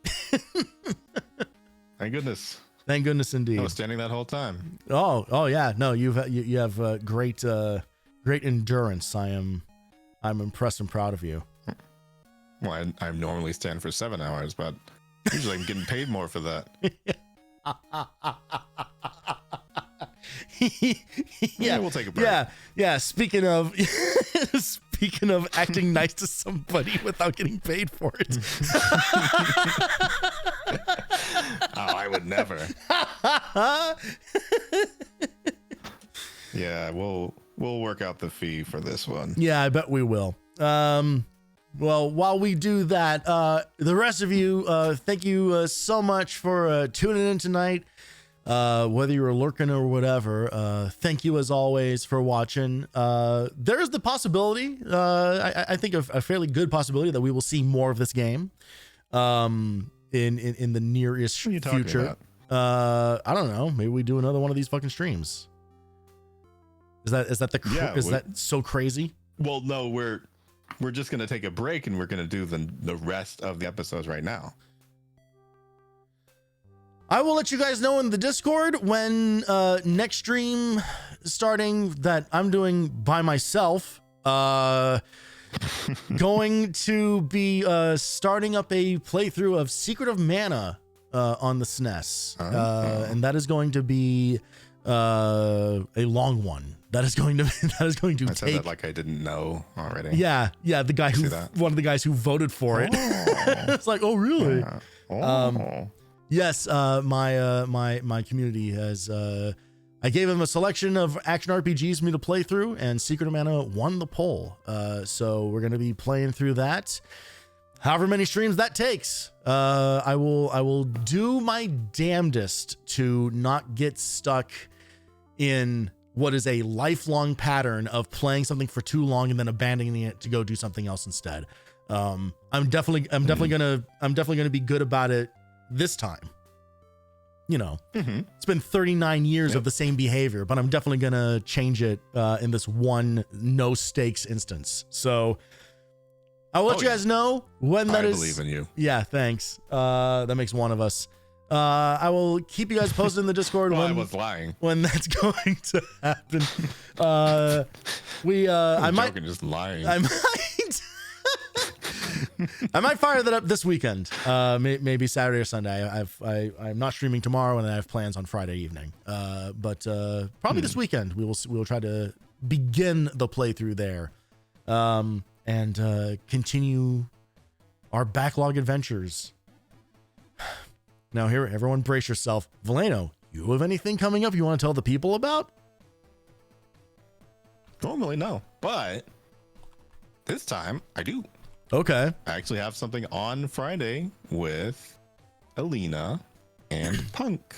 Thank goodness. Thank goodness indeed. I was standing that whole time. Oh yeah. No, you have great endurance. I'm impressed and proud of you. Well, I normally stand for 7 hours, but usually I'm getting paid more for that. Yeah, we'll take a break. Yeah. Speaking of acting nice to somebody without getting paid for it. Oh, I would never. Yeah, we'll work out the fee for this one. Yeah, I bet we will. Well, while we do that, the rest of you, thank you so much for tuning in tonight. Whether you were lurking or whatever, thank you as always for watching. There's the possibility, I think a fairly good possibility that we will see more of this game in the nearest What are you talking future. I don't know. Maybe we do another one of these fucking streams. Is that that so crazy? Well, no, we're just gonna take a break and we're gonna do the rest of the episodes right now. I will let you guys know in the Discord when next stream starting that I'm doing by myself. Going to be starting up a playthrough of Secret of Mana on the SNES, and that is going to be a long one. That is going to I take. said that like I didn't know already. Yeah, the guy who one of the guys who voted for it. It's like, oh really? Yeah. Oh. Yes, my community has. I gave him a selection of action RPGs for me to play through, and Secret of Mana won the poll. So we're gonna be playing through that. However many streams that takes, I will do my damnedest to not get stuck in what is a lifelong pattern of playing something for too long and then abandoning it to go do something else instead. I'm definitely gonna be good about it this time. You know, It's been 39 years of the same behavior, but I'm definitely gonna change it in this one no stakes instance. So I'll let you guys know when that is. I believe in you. Yeah, thanks. That makes one of us. I will keep you guys posted in the Discord Well, when I was lying. when that's going to happen. I might joking, just lying. I might fire that up this weekend. Maybe Saturday or Sunday. I'm not streaming tomorrow, and I have plans on Friday evening. But probably this weekend we will try to begin the playthrough there, and continue our backlog adventures. Now, here, everyone, brace yourself. Voleno, you have anything coming up you want to tell the people about? Normally, no, but this time I do. Okay. I actually have something on Friday with Alina and Punk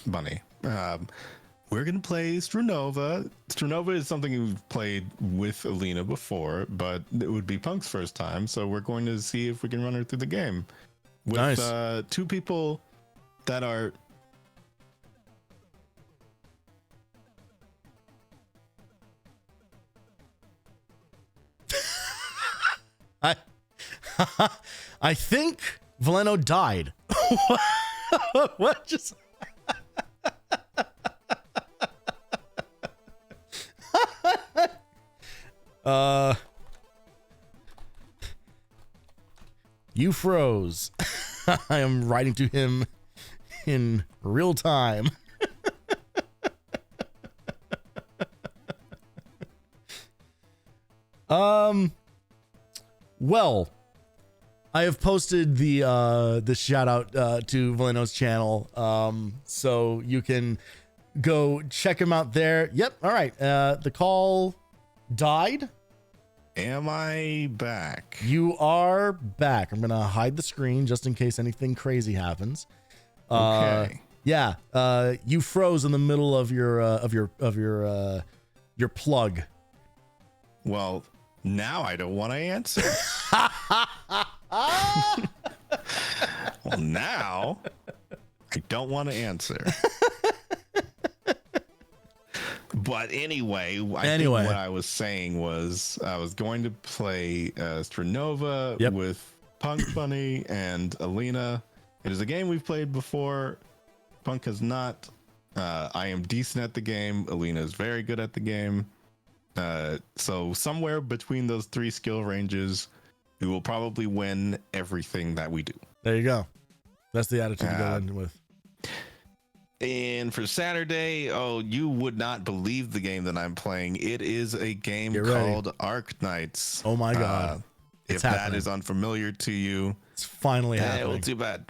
Bunny. We're gonna play Strunova. Strunova is something we've played with Alina before, but it would be Punk's first time, so we're going to see if we can run her through the game with Nice. Two people that are. I think Voleno died. What just? You froze. I am writing to him in real time. Well, I have posted the shout out to Voleno's channel, so you can go check him out there. Yep. All right. The call died. Am I back? You are back. I'm gonna hide the screen just in case anything crazy happens. Okay. Yeah. You froze in the middle of your plug. Well, now I don't want to answer. Well, now I don't want to answer. But anyway, I think what I was saying was I was going to play Stranova with Punk Bunny and Alina. It is a game we've played before. Punk has not. I am decent at the game. Alina is very good at the game. So somewhere between those 3 skill ranges, we will probably win everything that we do. There you go. That's the attitude to go in with. And for Saturday, you would not believe the game that I'm playing. It is a game called Arc Knights. Oh my God. If that is unfamiliar to you, it's finally happening. Well, too bad.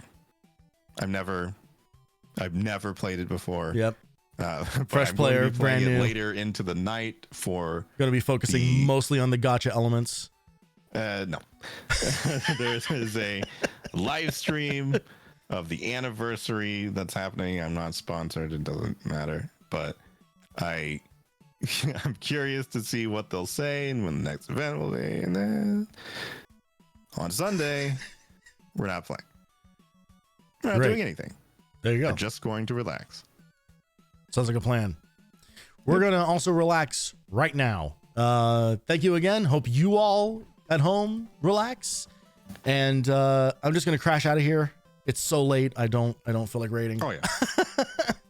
I've never played it before. Yep. Fresh player, brand new. Later into the night for going to be focusing mostly on the gacha elements. No. There is a live stream of the anniversary that's happening. I'm not sponsored. It doesn't matter. But I'm curious to see what they'll say and when the next event will be. And then on Sunday, we're not playing. We're not doing anything. There you go. We're just going to relax. Sounds like a plan. We're going to also relax right now. Thank you again. Hope you all at home relax. And I'm just going to crash out of here. It's so late. I don't feel like raiding. Oh yeah.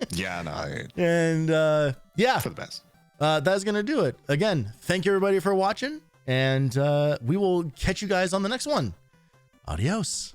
Yeah, no. And yeah, for the best. That's going to do it. Again, thank you everybody for watching, and we will catch you guys on the next one. Adios.